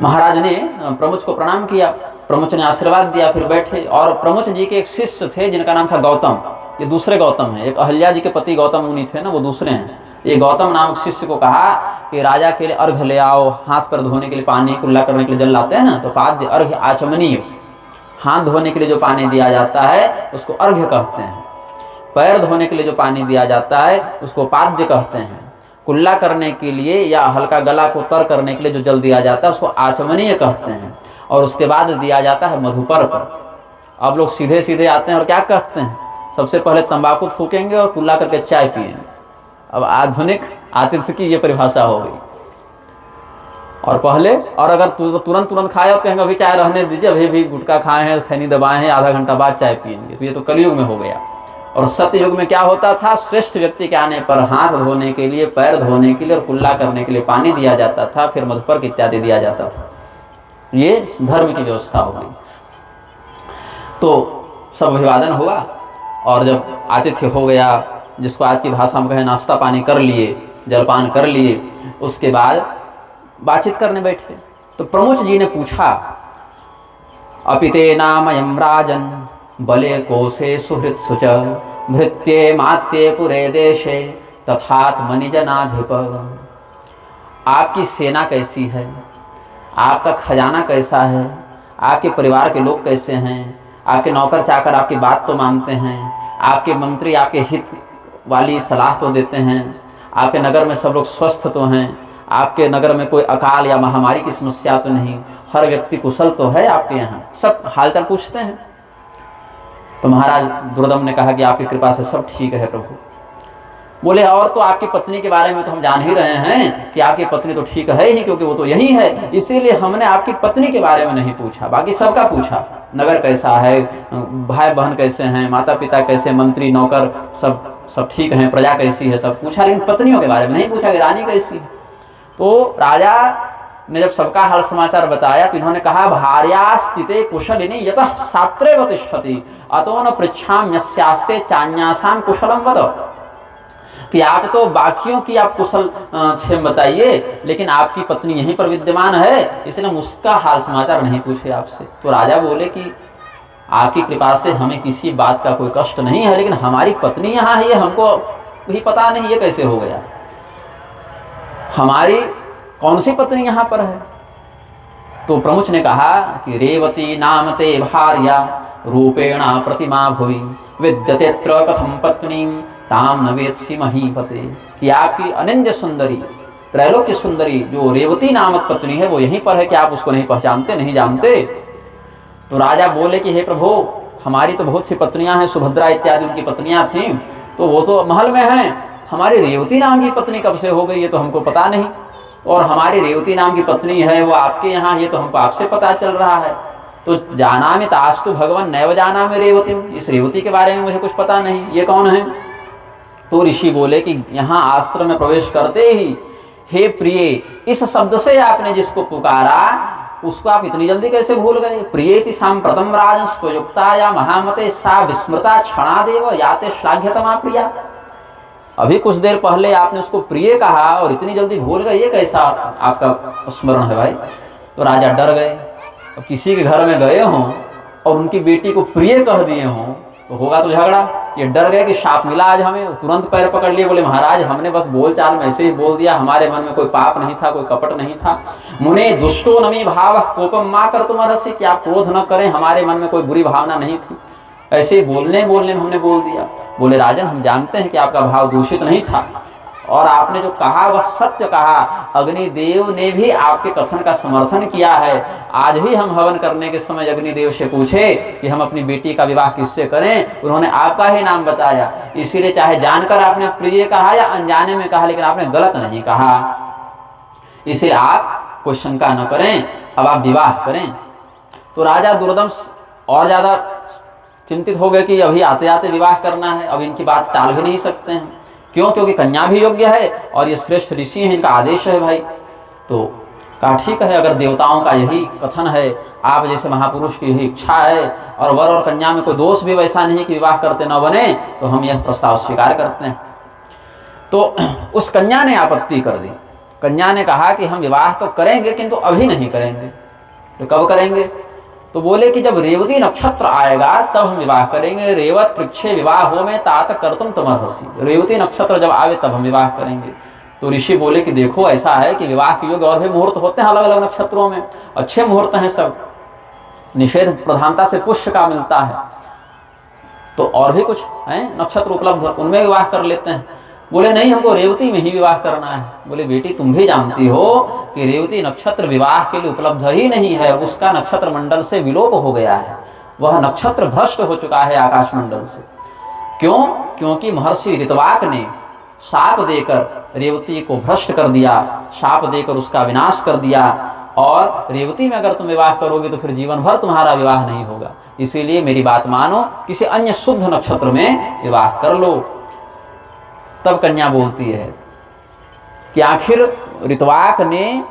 महाराज ने प्रमुच को प्रणाम किया, प्रमुच ने आशीर्वाद दिया, फिर बैठे। और प्रमुच जी के एक शिष्य थे जिनका नाम था गौतम, ये दूसरे गौतम है। एक अहल्या जी के पति गौतम मुनि थे ना, वो दूसरे हैं। ये गौतम नामक शिष्य को कहा कि राजा के लिए अर्घ ले आओ, हाथ पर धोने के लिए पानी, कुल्ला करने के लिए जल लाते हैं ना, तो पाद्य अर्घ्य आचमनीय, हाथ धोने के लिए जो पानी दिया जाता है उसको अर्घ्य कहते हैं। पैर धोने के लिए जो पानी दिया जाता है उसको पाद्य कहते हैं। कुल्ला करने के लिए या हल्का गला को तर करने के लिए जो जल दिया जाता है उसको आचमनीय कहते हैं। और उसके बाद दिया जाता है मधुपर्क। अब लोग सीधे सीधे आते हैं और क्या कहते हैं, सबसे पहले तंबाकू थूकेंगे और कुल्ला करके चाय पिएंगे। अब आधुनिक आतिथ्य की ये परिभाषा हो गई। और पहले, और अगर तुरंत खाए तो कहेंगे अभी चाय रहने दीजिए, अभी भी गुटखा खाए हैं, खैनी दबाए हैं, आधा घंटा बाद चाय पिएंगे। तो ये तो कलयुग में हो गया। और सत्ययुग में क्या होता था, श्रेष्ठ व्यक्ति के आने पर हाथ धोने के लिए, पैर धोने के लिए और कुल्ला करने के लिए पानी दिया जाता था, फिर मधुपर्क इत्यादि दिया जाता था। ये धर्म की व्यवस्था हो गई। तो सब अभिवादन हुआ, और जब आतिथ्य हो गया, जिसको आज की भाषा में कहें नाश्ता पानी कर लिए, जलपान कर लिए, उसके बाद बातचीत करने बैठे। तो प्रमुच जी ने पूछा, अपिते नामयं राजन बले कोशे सुहृत सुच भृत्ये मात्ये पुरे देशे तथात्मनि जनाधिप। आपकी सेना कैसी है, आपका खजाना कैसा है, आपके परिवार के लोग कैसे हैं, आपके नौकर चाकर आपकी बात तो मानते हैं, आपके मंत्री आपके हित वाली सलाह तो देते हैं, आपके नगर में सब लोग स्वस्थ तो हैं, आपके नगर में कोई अकाल या महामारी की समस्या तो नहीं, हर व्यक्ति कुशल तो है आपके यहाँ, सब हालचाल पूछते हैं। तो महाराज दुर्दम ने कहा कि आपकी कृपा से सब ठीक है प्रभु। बोले और तो आपकी पत्नी के बारे में तो हम जान ही रहे हैं कि आपकी पत्नी तो ठीक है ही, क्योंकि वो तो यही है, इसीलिए हमने आपकी पत्नी के बारे में नहीं पूछा, बाकी सबका पूछा। नगर कैसा है, भाई बहन कैसे हैं, माता पिता कैसे, मंत्री नौकर सब ठीक हैं, प्रजा कैसी है, सब पूछा, लेकिन पत्नियों के बारे में नहीं पूछा कि रानी कैसी है। तो राजा ने जब सबका हाल समाचार बताया तो इन्होंने कहा, भार्या स्थिते कुशलिनी यतः सात्रेव तिष्ठति अतो न पृच्छाम्यस्यास्ते चान्यासां कुशलम वद, कि आप तो बाकियों की आप कुशल क्षेम बताइए, लेकिन आपकी पत्नी यहीं पर विद्यमान है, इसलिए हम उसका हाल समाचार नहीं पूछे आपसे। तो राजा बोले कि आपकी कृपा से हमें किसी बात का कोई कष्ट नहीं है, लेकिन हमारी पत्नी यहाँ है ये हमको भी पता नहीं, ये कैसे हो गया, हमारी कौन सी पत्नी यहाँ पर है। तो प्रमुख ने कहा कि रेवती नाम ते भार्या रूपेण प्रतिमा भुवि विद्यतेऽत्र कथं पत्नी ताम न वेत्सि महीपते, कि आपकी अनन्य सुंदरी त्रैलोक्य सुंदरी जो रेवती नामक पत्नी है वो यहीं पर है, कि आप उसको नहीं पहचानते, नहीं जानते। तो राजा बोले कि हे प्रभु, हमारी तो बहुत सी पत्नियां हैं, सुभद्रा इत्यादि उनकी पत्नियां थीं, तो वो तो महल में हैं, हमारी रेवती नाम की पत्नी कब से हो गई ये तो हमको पता नहीं, और हमारी रेवती नाम की पत्नी है वो आपके यहाँ, ये तो हमको आपसे पता चल रहा है। तो जाना में तास्तु भगवान नैव जाना में रेवती, इस रेवती के बारे में मुझे कुछ पता नहीं, ये कौन है। तो ऋषि बोले कि यहाँ आश्रम में प्रवेश करते ही हे प्रिय, इस शब्द से आपने जिसको पुकारा उसको आप इतनी जल्दी कैसे भूल गए। प्रियेति सांप्रतम राजन स्वयुक्ता या महामते सा विस्मृता क्षणादेव याते श्लाघ्यतमा प्रिया। अभी कुछ देर पहले आपने उसको प्रिय कहा और इतनी जल्दी भूल गए, ये कैसा आपका स्मरण है भाई। तो राजा डर गए। अब किसी के घर में गए हों और उनकी बेटी को प्रिय कह दिए हों तो होगा तो झगड़ा। ये डर गए कि शाप मिला आज हमें, तुरंत पैर पकड़ लिए, बोले महाराज हमने बस बोल चाल में ऐसे ही बोल दिया, हमारे मन में कोई पाप नहीं था, कोई कपट नहीं था। मुने दुष्टो नमी भाव कोपम माँ कर तुम रसी, कि आप क्रोध न करें, हमारे मन में कोई बुरी भावना नहीं थी, ऐसे ही बोलने में हमने बोल दिया। बोले राजन हम जानते हैं कि आपका भाव दूषित नहीं था और आपने जो कहा वह सत्य कहा, अग्निदेव ने भी आपके कथन का समर्थन किया है। आज भी हम हवन करने के समय अग्निदेव से पूछे कि हम अपनी बेटी का विवाह किससे करें, उन्होंने आपका ही नाम बताया। इसीलिए चाहे जानकर आपने प्रिय कहा या अनजाने में कहा, लेकिन आपने गलत नहीं कहा, इसलिए आप कोई शंका न करें, अब आप विवाह करें। तो राजा दुर्दम और ज्यादा चिंतित हो गए कि अभी आते आते विवाह करना है, अब इनकी बात टाल भी नहीं सकते हैं। क्यों? क्योंकि कन्या भी योग्य है और ये श्रेष्ठ ऋषि हैं, इनका आदेश है भाई। तो कहा ठीक है, अगर देवताओं का यही कथन है, आप जैसे महापुरुष की यही इच्छा है और वर और कन्या में कोई दोष भी वैसा नहीं कि विवाह करते न बने, तो हम यह प्रस्ताव स्वीकार करते हैं। तो उस कन्या ने आपत्ति कर दी। कन्या ने कहा कि हम विवाह तो करेंगे किंतु अभी नहीं करेंगे। तो कब करेंगे? तो बोले कि जब रेवती नक्षत्र आएगा तब हम विवाह करेंगे। रेवत वृक्षे विवाह हो में तात कर तुम तमर्हसि, रेवती नक्षत्र जब आवे तब हम विवाह करेंगे। तो ऋषि बोले कि देखो ऐसा है कि विवाह के योग और भी मुहूर्त होते हैं अलग अलग नक्षत्रों में, अच्छे मुहूर्त हैं सब, निषेध प्रधानता से पुष्य का मिलता है, तो और भी कुछ है नक्षत्र उपलब्ध, उनमें विवाह कर लेते हैं। बोले नहीं, हमको रेवती में ही विवाह करना है। बोले बेटी तुम भी जानती हो कि रेवती नक्षत्र विवाह के लिए उपलब्ध ही नहीं है, उसका नक्षत्र मंडल से विलोप हो गया है, वह नक्षत्र भ्रष्ट हो चुका है आकाश मंडल से। क्यों? क्योंकि महर्षि ऋतवाक ने शाप देकर रेवती को भ्रष्ट कर दिया, शाप देकर उसका विनाश कर दिया, और रेवती में अगर तुम विवाह करोगे तो फिर जीवन भर तुम्हारा विवाह नहीं होगा। इसीलिए मेरी बात मानो, किसी अन्य शुद्ध नक्षत्र में विवाह कर लो। तब कन्या बोलती है कि आखिर ऋतवाक ने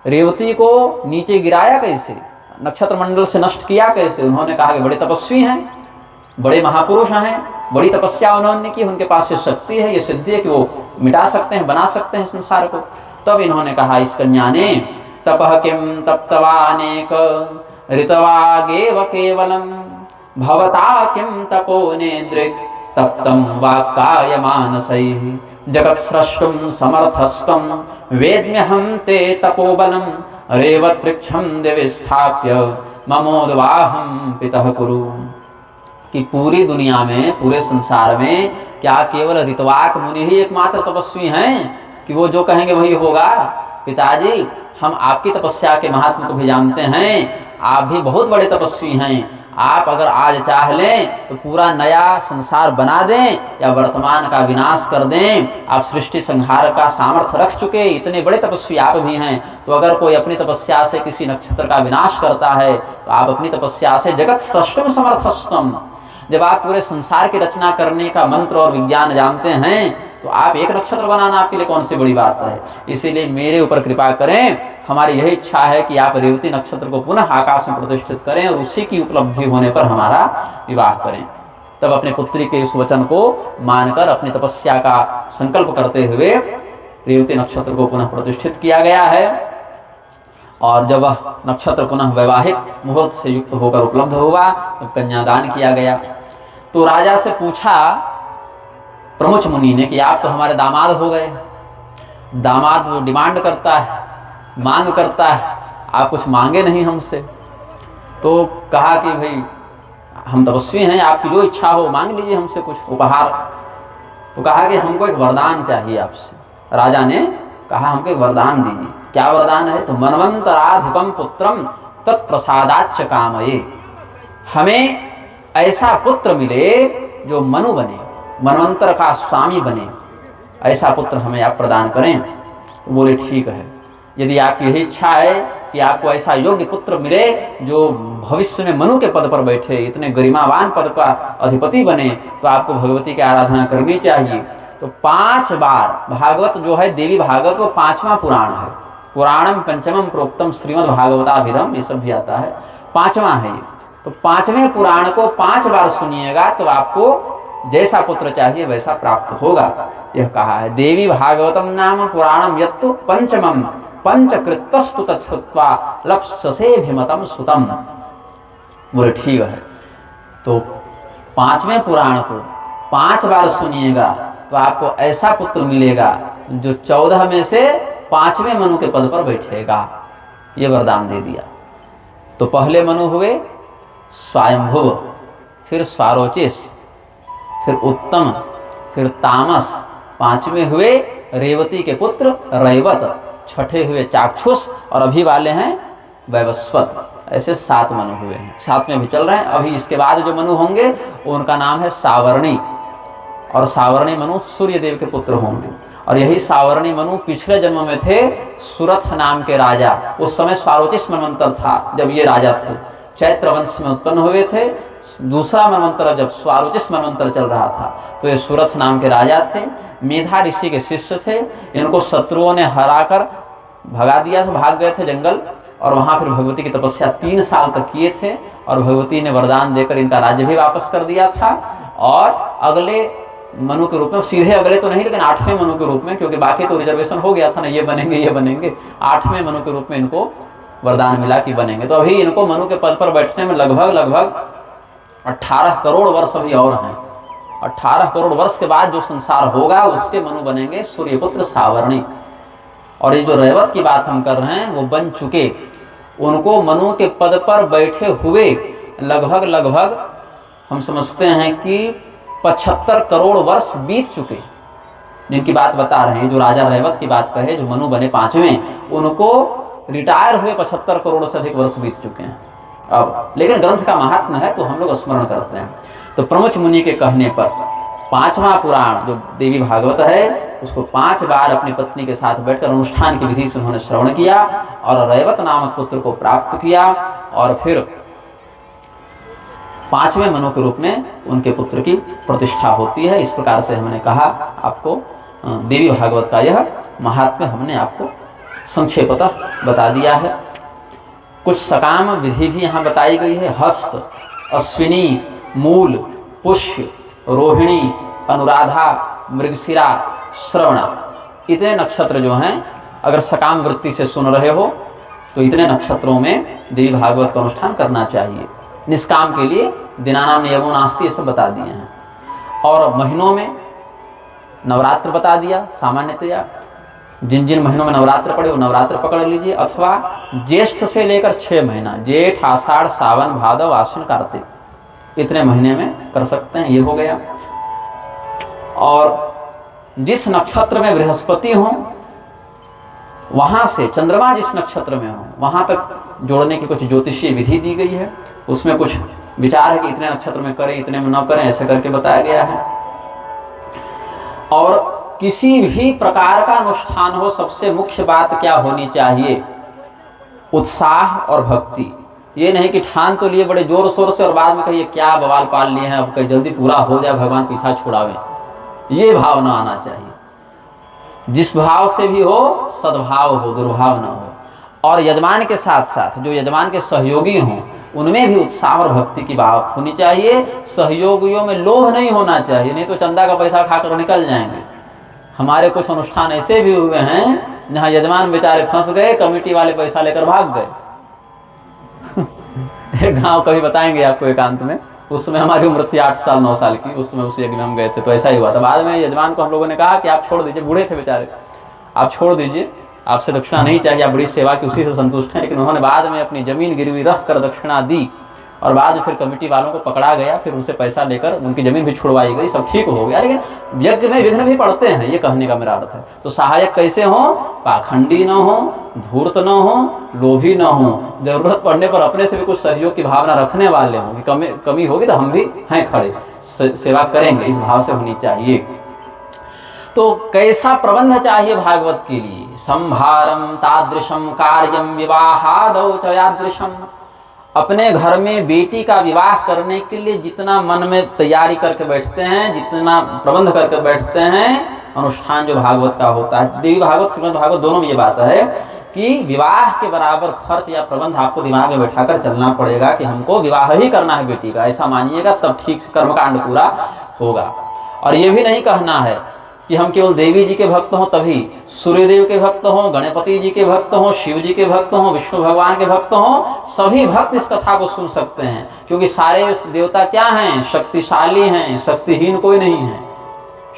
रेवती को नीचे गिराया कैसे, नक्षत्र मंडल से नष्ट किया कैसे? उन्होंने कहा कि बड़े तपस्वी हैं, बड़े महापुरुष हैं, बड़ी तपस्या उन्होंने की, उनके पास ये शक्ति है, ये सिद्धि है कि वो मिटा सकते हैं, बना सकते हैं संसार को। तब इन्होंने कहा इस कन्या ने, तपः किम तप्तवानेक ऋतवागेव केवलम भवता किम तपो नेद्रिक तप्तम वाक्काय मानसैः जगत् स्रष्टुं समर्थस्त्वं वेद्म्यहं ते तपोबलं रेवतृक्षं दिवि स्थाप्य ममोद्वाहं पितः कुरु। कि पूरी दुनिया में, पूरे संसार में क्या केवल ऋतवाक मुनि ही एकमात्र तपस्वी हैं कि वो जो कहेंगे वही होगा? पिताजी हम आपकी तपस्या के महात्मा को भी जानते हैं, आप भी बहुत बड़े तपस्वी हैं, आप अगर आज चाह लें तो पूरा नया संसार बना दें या वर्तमान का विनाश कर दें। आप सृष्टि संहार का सामर्थ्य रख चुके, इतने बड़े तपस्वी आप भी हैं। तो अगर कोई अपनी तपस्या से किसी नक्षत्र का विनाश करता है तो आप अपनी तपस्या से जगत सृष्टुम समर्थस्तम, जब आप पूरे संसार की रचना करने का मंत्र और विज्ञान जानते हैं तो आप एक नक्षत्र बनाना आपके लिए कौन सी बड़ी बात है। इसीलिए मेरे ऊपर कृपा करें, हमारी यही इच्छा है कि आप रेवती नक्षत्र को पुनः आकाश में प्रतिष्ठित करें और उसी की उपलब्धि होने पर हमारा विवाह करें। तब अपने पुत्री के इस वचन को मानकर अपनी तपस्या का संकल्प करते हुए रेवती नक्षत्र को पुनः प्रतिष्ठित किया गया है। और जब वह नक्षत्र पुनः वैवाहिक मुहूर्त से युक्त होकर उपलब्ध हुआ तो कन्यादान किया गया। तो राजा से पूछा प्रमुख मुनि ने कि आप तो हमारे दामाद हो गए। दामाद वो डिमांड करता है, मांग करता है, आप कुछ मांगे नहीं हमसे। तो कहा कि भाई हम तपस्वी हैं, आपकी जो इच्छा हो मांग लीजिए हमसे कुछ उपहार। तो कहा कि हमको एक वरदान चाहिए आपसे। राजा ने कहा हमको एक वरदान दीजिए। क्या वरदान है? तो मनवंतराधिपम पुत्रम तत्प्रसादाच्च कामये, हमें ऐसा पुत्र मिले जो मनु बने, मनवंतर का स्वामी बने, ऐसा पुत्र हमें आप प्रदान करें। तो बोले ठीक है, यदि आपकी यही इच्छा है कि आपको ऐसा योग्य पुत्र मिले जो भविष्य में मनु के पद पर बैठे, इतने गरिमावान पद का अधिपति बने, तो आपको भगवती की आराधना करनी चाहिए। तो 5 बार भागवत जो है, देवी भागवत वो 5वां पुराण है। पुराणम पंचमम प्रोक्तम श्रीमद् भागवताभिधम, ये सब भी आता है, 5वां है ये। तो 5वें पुराण को 5 बार सुनिएगा तो आपको जैसा पुत्र चाहिए वैसा प्राप्त होगा। यह कहा है देवी भागवतम नाम पुराणम यत्तु पंचमम पंचकृतस्तु तच्छ्रुत्वा लप्स्यसे भिमतम सुतम। बोले ठीक है, तो 5वें पुराण को 5 बार सुनिएगा तो आपको ऐसा पुत्र मिलेगा जो 14 में से 5वें मनु के पद पर बैठेगा। ये वरदान दे दिया। तो पहले मनु हुए स्वयंभुव, फिर स्वारोचिष, फिर उत्तम, फिर तामस, 5वें हुए रेवती के पुत्र रैवत, 6ठे हुए चाक्षुष और अभी वाले हैं वैवस्वत। ऐसे 7 मनु हुए हैं, 7वें भी चल रहे हैं। अभी इसके बाद जो मनु होंगे उनका नाम है सावर्णी, और सावर्णी मनु सूर्य देव के पुत्र होंगे। और यही सावर्णी मनु पिछले जन्म में थे सुरथ नाम के राजा। उस समय स्वारोचिष मनवंतर था जब ये राजा थे, चैत्र वंश में उत्पन्न हुए थे। दूसरा मनवंतर जब स्वारोचिष मनवंतर चल रहा था तो ये सुरथ नाम के राजा थे, मेधा ऋषि के शिष्य थे। इनको शत्रुओं ने हराकर भगा दिया था, भाग गए थे जंगल, और वहाँ फिर भगवती की तपस्या 3 साल तक किए थे और भगवती ने वरदान देकर इनका राज्य भी वापस कर दिया था। और अगले मनु के रूप में, सीधे अगले तो नहीं लेकिन 8वें मनु के रूप में, क्योंकि बाकी तो रिजर्वेशन हो गया था ना, ये बनेंगे ये बनेंगे, 8वें मनु के रूप में इनको वरदान मिला कि बनेंगे। तो अभी इनको मनु के पद पर बैठने में लगभग 18 करोड़ वर्ष अभी और हैं। 18 करोड़ वर्ष के बाद जो संसार होगा उसके मनु बनेंगे सूर्यपुत्र सावर्णी। और ये जो रैवत की बात हम कर रहे हैं वो बन चुके, उनको मनु के पद पर बैठे हुए लगभग हम समझते हैं कि 75 करोड़ वर्ष बीत चुके, जिनकी बात बता रहे हैं। जो राजा रैवत की बात कहे, जो मनु बने 5वें, उनको रिटायर हुए 75 करोड़ से अधिक वर्ष बीत चुके हैं अब। लेकिन ग्रंथ का महात्म्य है तो हम लोग स्मरण करते हैं। तो प्रमुख मुनि के कहने पर 5वां पुराण जो देवी भागवत है उसको 5 बार अपनी पत्नी के साथ बैठकर अनुष्ठान की विधि से उन्होंने श्रवण किया और रैवत नामक पुत्र को प्राप्त किया। और फिर 5वें मनु के रूप में उनके पुत्र की प्रतिष्ठा होती है। इस प्रकार से हमने कहा आपको देवी भागवत का यह महात्म्य हमने आपको संक्षेपतः बता दिया है। कुछ सकाम विधि भी यहाँ बताई गई है। हस्त, अश्विनी, मूल, पुष्य, रोहिणी, अनुराधा, मृगशिरा, श्रवण, इतने नक्षत्र जो हैं, अगर सकाम वृत्ति से सुन रहे हो तो इतने नक्षत्रों में देवी भागवत का अनुष्ठान करना चाहिए। निष्काम के लिए दिनानाम नियमो नास्ति, ये सब बता दिए हैं। और महीनों में नवरात्र बता दिया। सामान्यतया जिन जिन महीनों में नवरात्र पड़े वो नवरात्र पकड़ लीजिए, अथवा ज्येष्ठ से लेकर 6 महीना, जेठ, आषाढ़, सावन, भादव, आश्विन, कार्तिक, इतने महीने में कर सकते हैं। ये हो गया। और जिस नक्षत्र में बृहस्पति हो वहाँ से चंद्रमा जिस नक्षत्र में हो वहाँ तक जोड़ने की कुछ ज्योतिषीय विधि दी गई है। उसमें कुछ विचार है कि इतने नक्षत्र में करें, इतने में न करें, ऐसे करके बताया गया है। और किसी भी प्रकार का अनुष्ठान हो, सबसे मुख्य बात क्या होनी चाहिए? उत्साह और भक्ति। ये नहीं कि ठान तो लिए बड़े जोर शोर से और बाद में कहिए क्या बवाल पाल लिए हैं, अब कहीं जल्दी पूरा हो जाए, भगवान पीछा छुड़ावे, ये भाव ना आना चाहिए। जिस भाव से भी हो सद्भाव हो, दुर्भाव ना हो। और यजमान के साथ साथ जो यजमान के सहयोगी हों उनमें भी उत्साह और भक्ति की बात होनी चाहिए। सहयोगियों में लोभ नहीं होना चाहिए, नहीं तो चंदा का पैसा खाकर निकल जाएंगे। हमारे कुछ अनुष्ठान ऐसे भी हुए हैं जहाँ यजमान बेचारे फंस गए, कमेटी वाले पैसा लेकर भाग गए। एक गांव कभी बताएंगे आपको एकांत में, उसमें हमारी उम्र थी 8 साल 9 साल की, उसमें उस यज्ञ में हम गए थे, तो ऐसा ही हुआ था। बाद में यजमान को हम लोगों ने कहा कि आप छोड़ दीजिए, बूढ़े थे बेचारे, आप छोड़ दीजिए, आपसे दक्षिणा नहीं चाहिए, आप बड़ी सेवा की उसी से संतुष्ट हैं। लेकिन उन्होंने बाद में अपनी जमीन गिरवी रख कर दक्षिणा दी और बाद में फिर कमेटी वालों को पकड़ा गया, फिर उनसे पैसा लेकर उनकी जमीन भी छुड़वाई गई, सब ठीक हो गया। लेकिन यज्ञ में विघ्न भी पड़ते हैं, ये कहने का मेरा अर्थ है। तो सहायक कैसे हो? पाखंडी न हो, धूर्त न हो, लोभी न हो, जरूरत पड़ने पर अपने से भी कुछ सहयोग की भावना रखने वाले हों कि कमी होगी तो हम भी हैं खड़े, सेवा करेंगे, इस भाव से होनी चाहिए। तो कैसा प्रबंध चाहिए भागवत के लिए? संभारम तादृशम कार्यम विवाहादौ च यादृशम। अपने घर में बेटी का विवाह करने के लिए जितना मन में तैयारी करके बैठते हैं, जितना प्रबंध करके बैठते हैं, अनुष्ठान जो भागवत का होता है, देवी भागवत श्रीमद् भागवत दोनों में ये बात है कि विवाह के बराबर खर्च या प्रबंध आपको दिमाग में बैठाकर चलना पड़ेगा कि हमको विवाह ही करना है बेटी का, ऐसा मानिएगा, तब ठीक से कर्मकांड पूरा होगा। और ये भी नहीं कहना है कि हम केवल देवी जी के भक्त हों तभी, सूर्यदेव के भक्त हों, गणपति जी के भक्त हों, शिव जी के भक्त हों, विष्णु भगवान के भक्त हों, सभी भक्त इस कथा को सुन सकते हैं। क्योंकि सारे देवता क्या हैं? शक्तिशाली हैं, शक्तिहीन कोई नहीं है।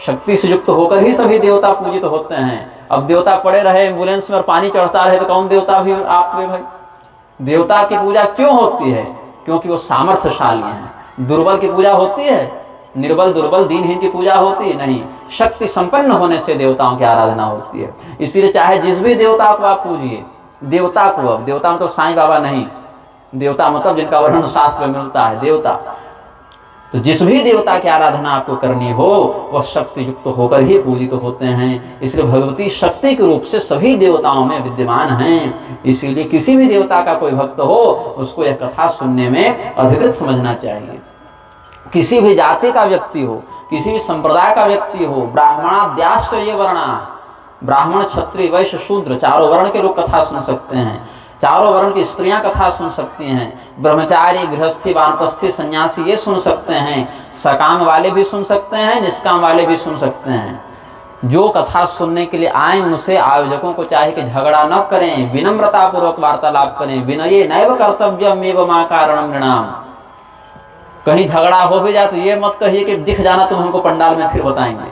शक्ति से युक्त होकर ही सभी देवता पूजित होते हैं। अब देवता पड़े रहे एम्बुलेंस में और पानी चढ़ता रहे तो कौन देवता भी आप में भाई? देवता की पूजा क्यों होती है? क्योंकि वो सामर्थ्यशाली हैं। दुर्बल की पूजा होती है? निर्बल दुर्बल दीनहीन की पूजा होती है? नहीं। शक्ति संपन्न होने से देवताओं की आराधना होती है। इसीलिए चाहे जिस भी देवता को आप पूजिए, देवता को, अब देवता मतलब साईं बाबा नहीं, देवता मतलब जिनका वर्णन शास्त्र में मिलता है देवता, तो जिस भी देवता की आराधना आपको करनी हो वह शक्ति युक्त होकर ही पूजित होते हैं। इसलिए भगवती शक्ति के रूप से सभी देवताओं में विद्यमान हैं। इसीलिए किसी भी देवता का कोई भक्त हो उसको यह कथा सुनने में अधिकृत समझना चाहिए। किसी भी जाति का व्यक्ति हो, किसी भी संप्रदाय का व्यक्ति हो, ब्राह्मणाद्याश्च ये वर्णा, ब्राह्मण क्षत्रिय वैश्य शूद्र चारों वर्ण के लोग कथा सुन सकते हैं, चारों वर्ण की स्त्रियां कथा सुन सकती हैं, ब्रह्मचारी गृहस्थी वानप्रस्थी सन्यासी ये सुन सकते हैं, सकाम वाले भी सुन सकते हैं, निष्काम वाले भी सुन सकते हैं। जो कथा सुनने के लिए आए उनसे आयोजकों को चाहिए कि झगड़ा न करें, विनम्रता पूर्वक वार्तालाप करें, विनये नैव कर्तव्यमेव मा कारणं नृणाम। कहीं झगड़ा हो भी जाए तो ये मत कहिए कि दिख जाना तुम हमको पंडाल में फिर बताएंगे,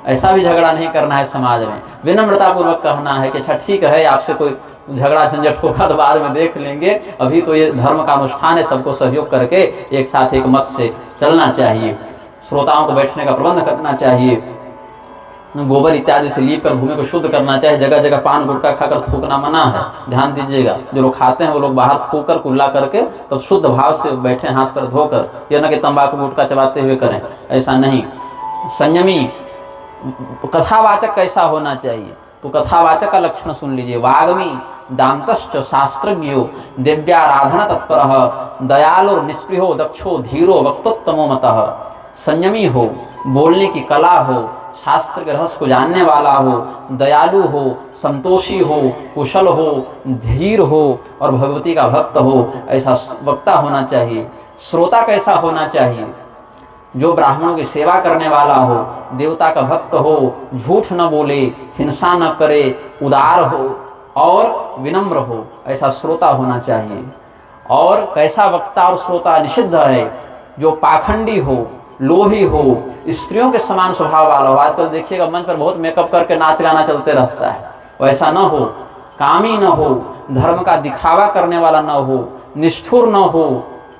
ऐसा भी झगड़ा नहीं करना है। समाज में विनम्रता पूर्वक कहना है कि अच्छा ठीक है, आपसे कोई झगड़ा झंझट होगा तो बाद में देख लेंगे, अभी तो ये धर्म का अनुष्ठान है, सबको सहयोग करके एक साथ एक मत से चलना चाहिए। श्रोताओं को बैठने का प्रबंध करना चाहिए, गोबर इत्यादि से लीप कर भूमि को शुद्ध करना चाहिए। जगह जगह पान गुटखा खाकर थूकना मना है, ध्यान दीजिएगा। जो लोग खाते हैं वो लोग बाहर थूक कर कुल्ला करके तो शुद्ध भाव से बैठे, हाथ पर धोकर, यह न कि तंबाकू गुटखा चबाते हुए करें, ऐसा नहीं। संयमी। कथावाचक कैसा होना चाहिए? तो कथावाचक का लक्षण सुन लीजिए। वाग्मी दांतश्च शास्त्रज्ञो दिव्याराधन तत्पर दयालु निष्पृहो दक्षो धीरो वक्तोत्तमो मतः। संयमी हो, बोलने की कला हो, शास्त्र के रहस्य को जानने वाला हो, दयालु हो, संतोषी हो, कुशल हो, धीर हो और भगवती का भक्त हो, ऐसा वक्ता होना चाहिए। श्रोता कैसा होना चाहिए? जो ब्राह्मणों की सेवा करने वाला हो, देवता का भक्त हो, झूठ न बोले, हिंसा न करे, उदार हो और विनम्र हो, ऐसा श्रोता होना चाहिए। और कैसा वक्ता और श्रोता निषिद्ध है? जो पाखंडी हो, लोभी हो, स्त्रियों के समान स्वभाव वाला हो। आजकल देखिएगा मंच पर बहुत मेकअप करके नाच गाना चलते रहता है, वैसा न हो। कामी न हो, धर्म का दिखावा करने वाला न हो, निष्ठुर न हो,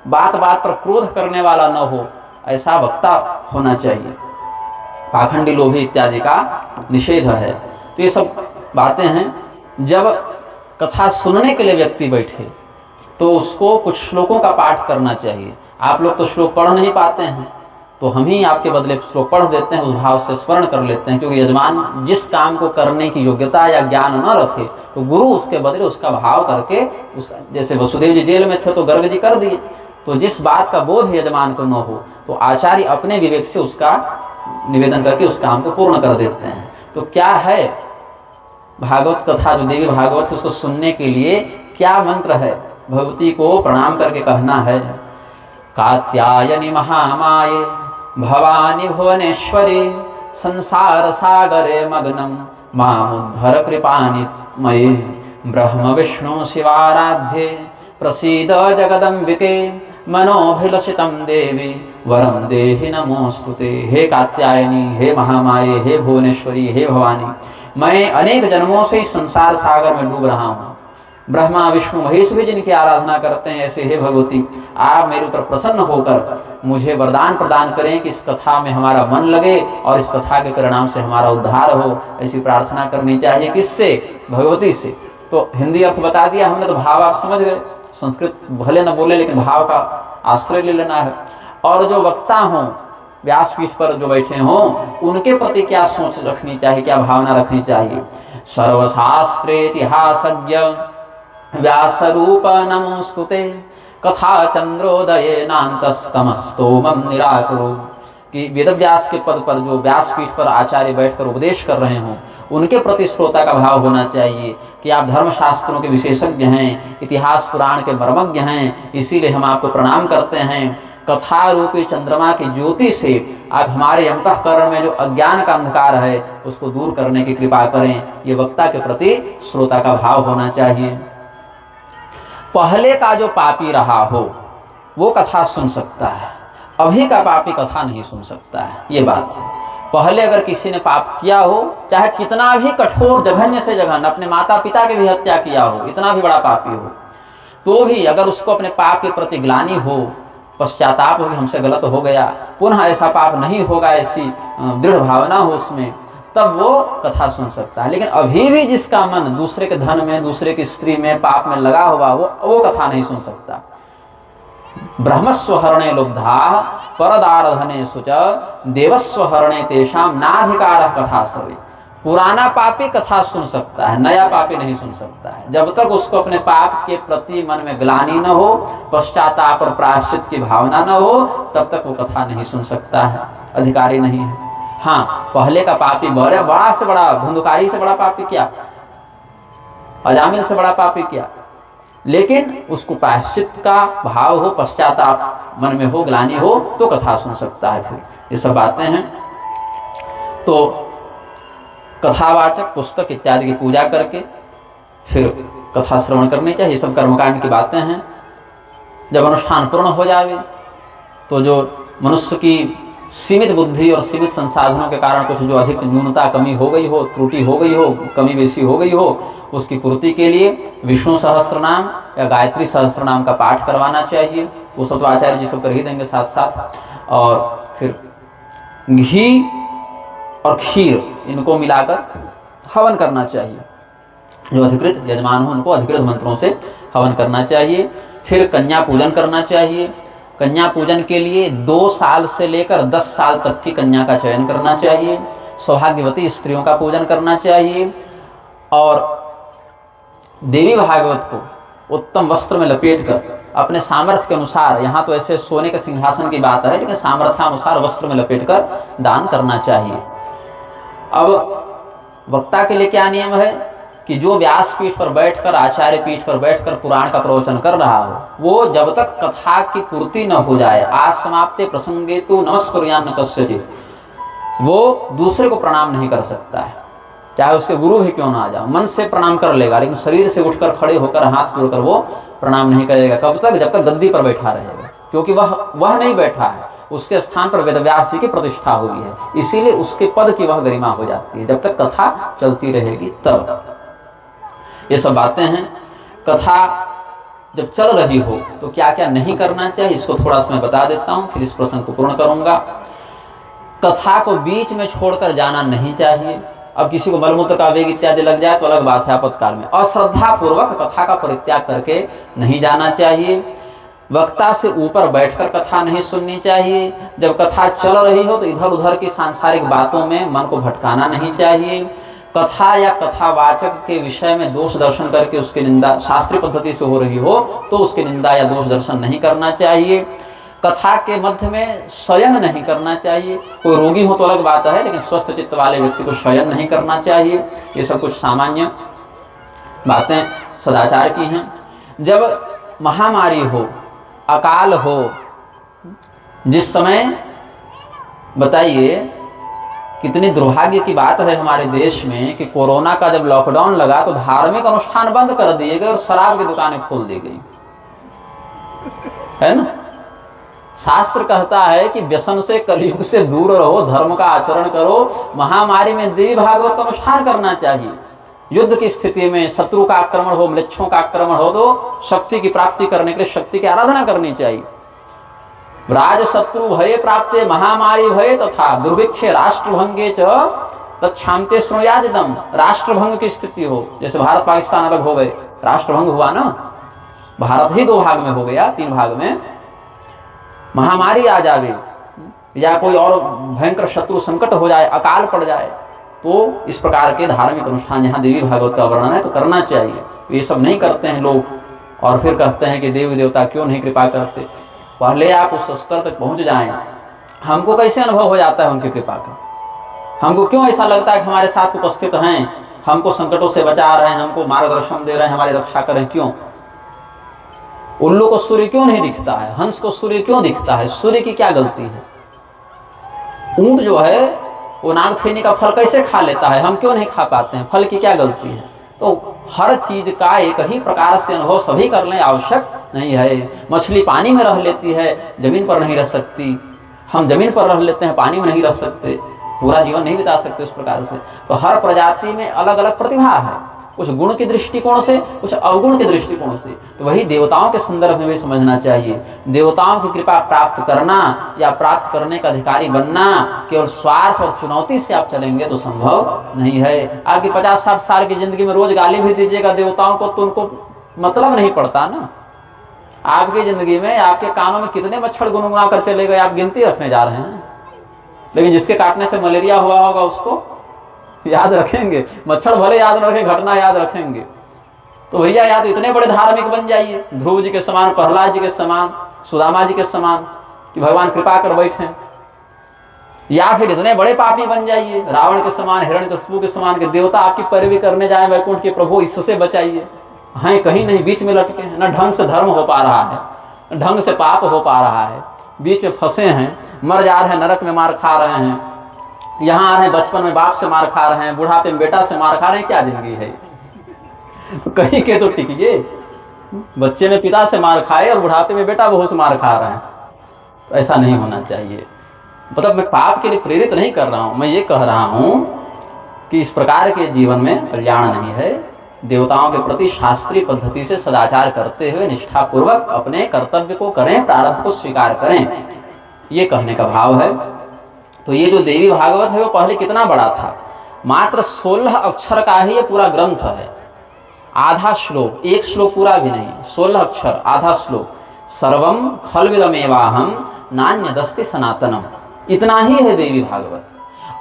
बात बात पर क्रोध करने वाला न हो, ऐसा वक्ता होना चाहिए। पाखंडी लोभी इत्यादि का निषेध है। तो ये सब बातें हैं। जब कथा सुनने के लिए व्यक्ति बैठे तो उसको कुछ श्लोकों का पाठ करना चाहिए। आप लोग तो श्लोक पढ़ नहीं पाते हैं, तो हम ही आपके बदले श्लोक पढ़ देते हैं, उस भाव से स्मरण कर लेते हैं। क्योंकि यजमान जिस काम को करने की योग्यता या ज्ञान न रखे तो गुरु उसके बदले उसका भाव करके जैसे वसुदेव जी जेल में थे तो गर्ग जी कर दिए, तो जिस बात का बोध यजमान को न हो तो आचार्य अपने विवेक से उसका निवेदन करके उस काम को पूर्ण कर देते हैं। तो क्या है भागवत कथा, जो देवी भागवत है उसको सुनने के लिए क्या मंत्र है? भगवती को प्रणाम करके कहना है, कात्यायनी महामाये भवानी भुवनेश्वरी संसार सागरे मग्नम मामुद्धर कृपानि मयि ब्रह्म विष्णु शिवाराध्ये प्रसीद जगदम्बिके मनोभिलषितं देवी वरम देहि नमोस्तुते। हे कात्यायनी, हे महामाये, हे भुवनेश्वरी, हे भवानी, मैं अनेक जन्मों से इस संसार सागर में डूब रहा हूँ। ब्रह्मा विष्णु महेश भी जिनकी आराधना करते हैं, ऐसे हे भगवती आप मेरे ऊपर प्रसन्न होकर मुझे वरदान प्रदान करें कि इस कथा में हमारा मन लगे और इस कथा के परिणाम से हमारा उद्धार हो। ऐसी प्रार्थना करनी चाहिए। किससे? भगवती से। तो हिंदी अर्थ बता दिया हमने, तो भाव आप समझ गए। संस्कृत भले न बोले लेकिन भाव का आश्रय ले लेना है। और जो वक्ता हों, व्यासपीठ पर जो बैठे हों, उनके प्रति क्या सोच रखनी चाहिए, क्या भावना रखनी चाहिए? सर्वशास्त्रे इतिहासज्ञ व्यासरूप नमोस्तुते कथा चंद्रोदये नान्तस्तमस्तोमं निराकुरु। कि वेदव्यास के पद पर जो व्यासपीठ पर आचार्य बैठकर उपदेश कर रहे हों, उनके प्रति श्रोता का भाव होना चाहिए कि आप धर्मशास्त्रों के विशेषज्ञ हैं, इतिहास पुराण के मर्मज्ञ हैं, इसीलिए हम आपको प्रणाम करते हैं। कथा रूपी चंद्रमा की ज्योति से आप हमारे अंतःकरण में जो अज्ञान का अंधकार है उसको दूर करने की कृपा करें। ये वक्ता के प्रति श्रोता का भाव होना चाहिए। पहले का जो पापी रहा हो वो कथा सुन सकता है, अभी का पापी कथा नहीं सुन सकता है। ये बात है। पहले अगर किसी ने पाप किया हो, चाहे कितना भी कठोर जघन्य से जघन्य, अपने माता पिता की भी हत्या किया हो, इतना भी बड़ा पापी हो, तो भी अगर उसको अपने पाप के प्रति ग्लानि हो, पश्चाताप हो कि हमसे गलत हो गया, पुनः ऐसा पाप नहीं होगा, ऐसी दृढ़ भावना हो उसमें, तब वो कथा सुन सकता है। लेकिन अभी भी जिसका मन दूसरे के धन में, दूसरे की स्त्री में, पाप में लगा हुआ, वो कथा नहीं सुन सकता। ब्रह्मस्वहरणे लुब्धा परदारधने सुच देवस्वहरणे तेषाम नाधिकार कथा सवे। पुराना पापी कथा सुन सकता है, नया पापी नहीं सुन सकता है। जब तक उसको अपने पाप के प्रति मन में ग्लानि न हो, पश्चाताप और प्रायश्चित की भावना न हो, तब तक वो कथा नहीं सुन सकता है, अधिकारी नहीं है। हाँ, पहले का पापी बड़ा से बड़ा, धुंधकारी से बड़ा पापी क्या, अजामिल से बड़ा पापी क्या, लेकिन उसको प्रायश्चित का भाव हो, पश्चाताप मन में हो, ग्लानि हो, तो कथा सुन सकता है। फिर ये सब बातें हैं। तो कथावाचक पुस्तक इत्यादि की पूजा करके फिर कथा श्रवण करनी चाहिए। सब कर्मकांड की बातें हैं। जब अनुष्ठान पूर्ण हो जाए तो जो मनुष्य की सीमित बुद्धि और सीमित संसाधनों के कारण कुछ जो अधिक न्यूनता, कमी हो गई हो, त्रुटि हो गई हो, कमी बेसी हो गई हो, उसकी पूर्ति के लिए विष्णु सहस्त्रनाम या गायत्री सहस्त्रनाम का पाठ करवाना चाहिए। वो सब तो आचार्य जी सब कर ही देंगे साथ साथ। और फिर घी और खीर इनको मिलाकर हवन करना चाहिए। जो अधिकृत यजमान हो उनको अधिकृत मंत्रों से हवन करना चाहिए। फिर कन्या पूजन करना चाहिए। कन्या पूजन के लिए 2 साल से लेकर 10 साल तक की कन्या का चयन करना चाहिए। सौभाग्यवती स्त्रियों का पूजन करना चाहिए। और देवी भागवत को उत्तम वस्त्र में लपेटकर अपने सामर्थ्य के अनुसार, यहाँ तो ऐसे सोने के सिंहासन की बात है, लेकिन सामर्थ्यानुसार वस्त्र में लपेटकर दान करना चाहिए। अब वक्ता के लिए क्या नियम है कि जो व्यास पीठ पर बैठकर, आचार्य पीठ पर बैठकर पुराण का प्रवचन कर रहा हो, वो जब तक कथा की पूर्ति न हो जाए, आज समाप्ते प्रसंगे तो नमस्कुर्यान्न कस्यचित्, वो दूसरे को प्रणाम नहीं कर सकता है। चाहे उसके गुरु भी क्यों ना आ जाओ, मन से प्रणाम कर लेगा, लेकिन शरीर से उठकर खड़े होकर हाथ जोड़कर वो प्रणाम नहीं करेगा। कब तक? जब तक गद्दी पर बैठा रहेगा, क्योंकि वह नहीं बैठा है, उसके स्थान पर वेदव्यास जी की प्रतिष्ठा हुई है, इसीलिए उसके पद की वह गरिमा हो जाती है। जब तक कथा चलती रहेगी तब। ये सब बातें हैं। कथा जब चल रही हो तो क्या क्या नहीं करना चाहिए, इसको थोड़ा सा मैं बता देता हूँ, फिर इस प्रश्न को पूर्ण करूँगा। कथा को बीच में छोड़कर जाना नहीं चाहिए। अब किसी को मलमूत्र का वेग इत्यादि लग जाए तो अलग बात है, आपातकाल में। अश्रद्धा पूर्वक कथा का परित्याग करके नहीं जाना चाहिए। वक्ता से ऊपर बैठकर कथा नहीं सुननी चाहिए। जब कथा चल रही हो तो इधर उधर की सांसारिक बातों में मन को भटकाना नहीं चाहिए। कथा या कथावाचक के विषय में दोष दर्शन करके उसकी निंदा शास्त्रीय पद्धति से हो रही हो तो उसकी निंदा या दोष दर्शन नहीं करना चाहिए। कथा के मध्य में शयन नहीं करना चाहिए। कोई रोगी हो तो अलग बात है, लेकिन स्वस्थ चित्त वाले व्यक्ति को शयन नहीं करना चाहिए। ये सब कुछ सामान्य बातें सदाचार की हैं। जब महामारी हो, अकाल हो, जिस समय बताइए कितनी दुर्भाग्य की बात है हमारे देश में कि कोरोना का जब लॉकडाउन लगा तो धार्मिक अनुष्ठान बंद कर दिए गए और शराब की दुकानें खोल दी गई, है ना। शास्त्र कहता है कि व्यसन से, कलयुग से दूर रहो, धर्म का आचरण करो। महामारी में देवी भागवत का अनुष्ठान करना चाहिए। युद्ध की स्थिति में शत्रु का आक्रमण हो, म्लेच्छों का आक्रमण हो तो शक्ति की प्राप्ति करने के लिए शक्ति की आराधना करनी चाहिए। राज शत्रु भये प्राप्ते महामारी भये तथा दुर्भिक्षे राष्ट्रभंगे च तत्क्षान्ते स्नुयादिदम। राष्ट्रभंग की स्थिति हो, जैसे भारत पाकिस्तान अलग हो गए, राष्ट्रभंग हुआ ना, भारत ही 2 भाग में हो गया, 3 भाग में। महामारी आ जावे या कोई और भयंकर शत्रु संकट हो जाए, अकाल पड़ जाए, तो इस प्रकार के धार्मिक अनुष्ठान यहाँ देवी भागवत का वर्णन है तो करना चाहिए। ये सब नहीं करते हैं लोग और फिर कहते हैं कि देवी देवता क्यों नहीं कृपा करते। पहले आप उस स्तर तक पहुंच जाएं। हमको कैसे अनुभव हो जाता है उनकी कृपा का? हमको क्यों ऐसा लगता है कि हमारे साथ उपस्थित हैं, हमको संकटों से बचा रहे हैं, हमको मार्गदर्शन दे रहे हैं, हमारी रक्षा करें? क्यों? उल्लू को सूर्य क्यों नहीं दिखता है, हंस को सूर्य क्यों दिखता है? सूर्य की क्या गलती है? ऊंट जो है वो नागफेनी का फल कैसे खा लेता है, हम क्यों नहीं खा पाते हैं? फल की क्या गलती है? तो हर चीज का एक ही प्रकार से अनुभव सभी कर लें आवश्यक नहीं है। मछली पानी में रह लेती है, जमीन पर नहीं रह सकती। हम जमीन पर रह लेते हैं, पानी में नहीं रह सकते, पूरा जीवन नहीं बिता सकते उस प्रकार से। तो हर प्रजाति में अलग अलग प्रतिभा है, कुछ गुण के दृष्टिकोण से, कुछ अवगुण के दृष्टिकोण से। तो वही देवताओं के संदर्भ में भी समझना चाहिए। देवताओं की कृपा प्राप्त करना या प्राप्त करने का अधिकारी बनना केवल स्वार्थ और चुनौती से आप चलेंगे तो संभव नहीं है। आपकी 50-60 साल की जिंदगी में रोज गाली भी दीजिएगा देवताओं को तो उनको मतलब नहीं पड़ता ना। आपकी जिंदगी में आपके कानों में कितने मच्छर गुनगुना कर चले गए, आप गिनती रखने जा रहे हैं। लेकिन जिसके काटने से मलेरिया हुआ होगा उसको याद रखेंगे, मच्छर भले याद न रखें, घटना याद रखेंगे। तो भैया या तो इतने बड़े धार्मिक बन जाइए, ध्रुव जी के समान, प्रहलाद जी के समान, सुदामा जी के समान, कि भगवान कृपा कर बैठे, या फिर इतने बड़े पापी बन जाइए, रावण के समान, हिरण्यकशिपु के समान, के देवता आपकी पैरवी करने जाए वैकुंठ के प्रभु इससे बचाइए। हैं कहीं नहीं, बीच में लटके हैं, न ढंग से धर्म हो पा रहा है, न ढंग से पाप हो पा रहा है, बीच में फंसे हैं, मर जा रहे हैं, नरक में मार खा रहे हैं, यहाँ आ रहे हैं, बचपन में बाप से मार खा रहे हैं, बुढ़ापे में बेटा से मार खा रहे हैं। क्या जिंदगी है? कहीं के तो टिकिए। बच्चे में पिता से मार खाए और बुढ़ापे में बेटा बहू से मार खा रहे हैं, तो ऐसा नहीं होना चाहिए। मतलब मैं पाप के लिए प्रेरित नहीं कर रहा हूँ, मैं ये कह रहा हूँ कि इस प्रकार के जीवन में कल्याण नहीं है। देवताओं के प्रति शास्त्रीय पद्धति से सदाचार करते हुए निष्ठापूर्वक अपने कर्तव्य को करें, प्रारब्ध को स्वीकार करें, ये कहने का भाव है। तो ये जो देवी भागवत है वो पहले कितना बड़ा था, मात्र 16 अक्षर का ही ये पूरा ग्रंथ है। आधा श्लोक, एक श्लोक पूरा भी नहीं, 16 अक्षर, आधा श्लोक। सर्वम खल्विदमेवाहम नान्यदस्ति सनातनम, इतना ही है देवी भागवत।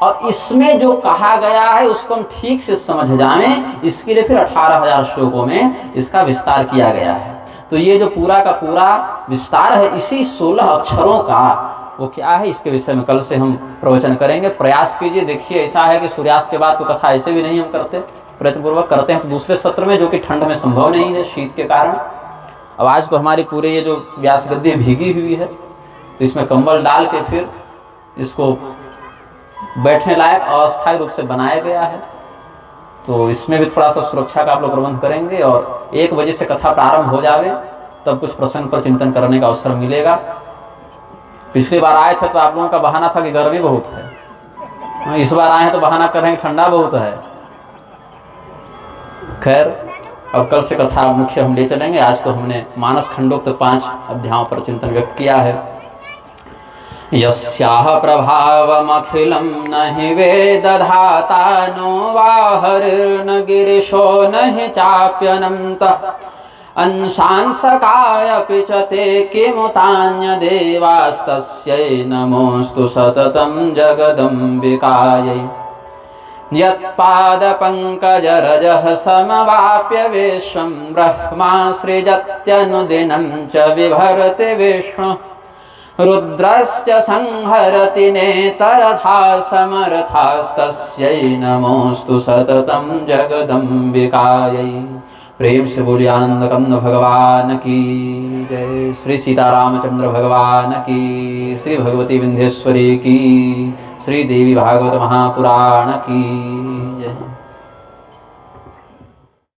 और इसमें जो कहा गया है उसको हम ठीक से समझ जाएं, इसके लिए फिर 18,000 श्लोकों में इसका विस्तार किया गया है। तो ये जो पूरा का पूरा विस्तार है इसी 16 अक्षरों का, वो क्या है इसके विषय में कल से हम प्रवचन करेंगे। प्रयास कीजिए। देखिए ऐसा है कि सूर्यास्त के बाद तो कथा ऐसे भी नहीं हम करते, प्रयत्नपूर्वक करते हैं तो दूसरे सत्र में, जो कि ठंड में संभव नहीं है शीत के कारण। अब आज तो हमारी पूरे ये जो व्यास गद्दी भीगी हुई है, तो इसमें कंबल डाल के फिर इसको बैठने लायक अस्थायी रूप से बनाया गया है। तो इसमें भी थोड़ा सा सुरक्षा का आप लोग प्रबंध करेंगे। और 1 बजे से कथा प्रारंभ हो जावे तब कुछ प्रसंग पर चिंतन करने का अवसर मिलेगा। पिछली बार आए थे तो आप लोगों का बहाना था कि गर्मी बहुत है, इस बार आए हैं तो बहाना कर रहे हैं ठंडा बहुत है। खैर अब कल से कथा मुख्य हम ले चलेंगे। आज तो हमने मानस खंडोक्त 5 अध्यायों पर चिंतन व्यक्त किया है। यस्याह प्रभावमखिलं नहि वेदधाता नो वाहरिर्न गिरिशो नहि चाप्यनन्तः अंशांसकायपि च ते किमुतान्यदेवास्तस्यै नमोऽस्तु सततं जगदम्बिकायै। यत्पादपङ्कजरजः समवाप्य विश्वं ब्रह्मा सृजत्यनुदिनं च बिभर्ति विष्णुः। रुद्रश्च संहरति नेतरथा समर्थास्तस्यै नमोऽस्तु सततं जगदम्बिकायै। प्रेम से बोलिए आनंद कंद भगवान की जय। श्री सीतारामचंद्र भगवान की, श्री भगवती विंध्येश्वरी की, श्री देवी भागवत महापुराण की।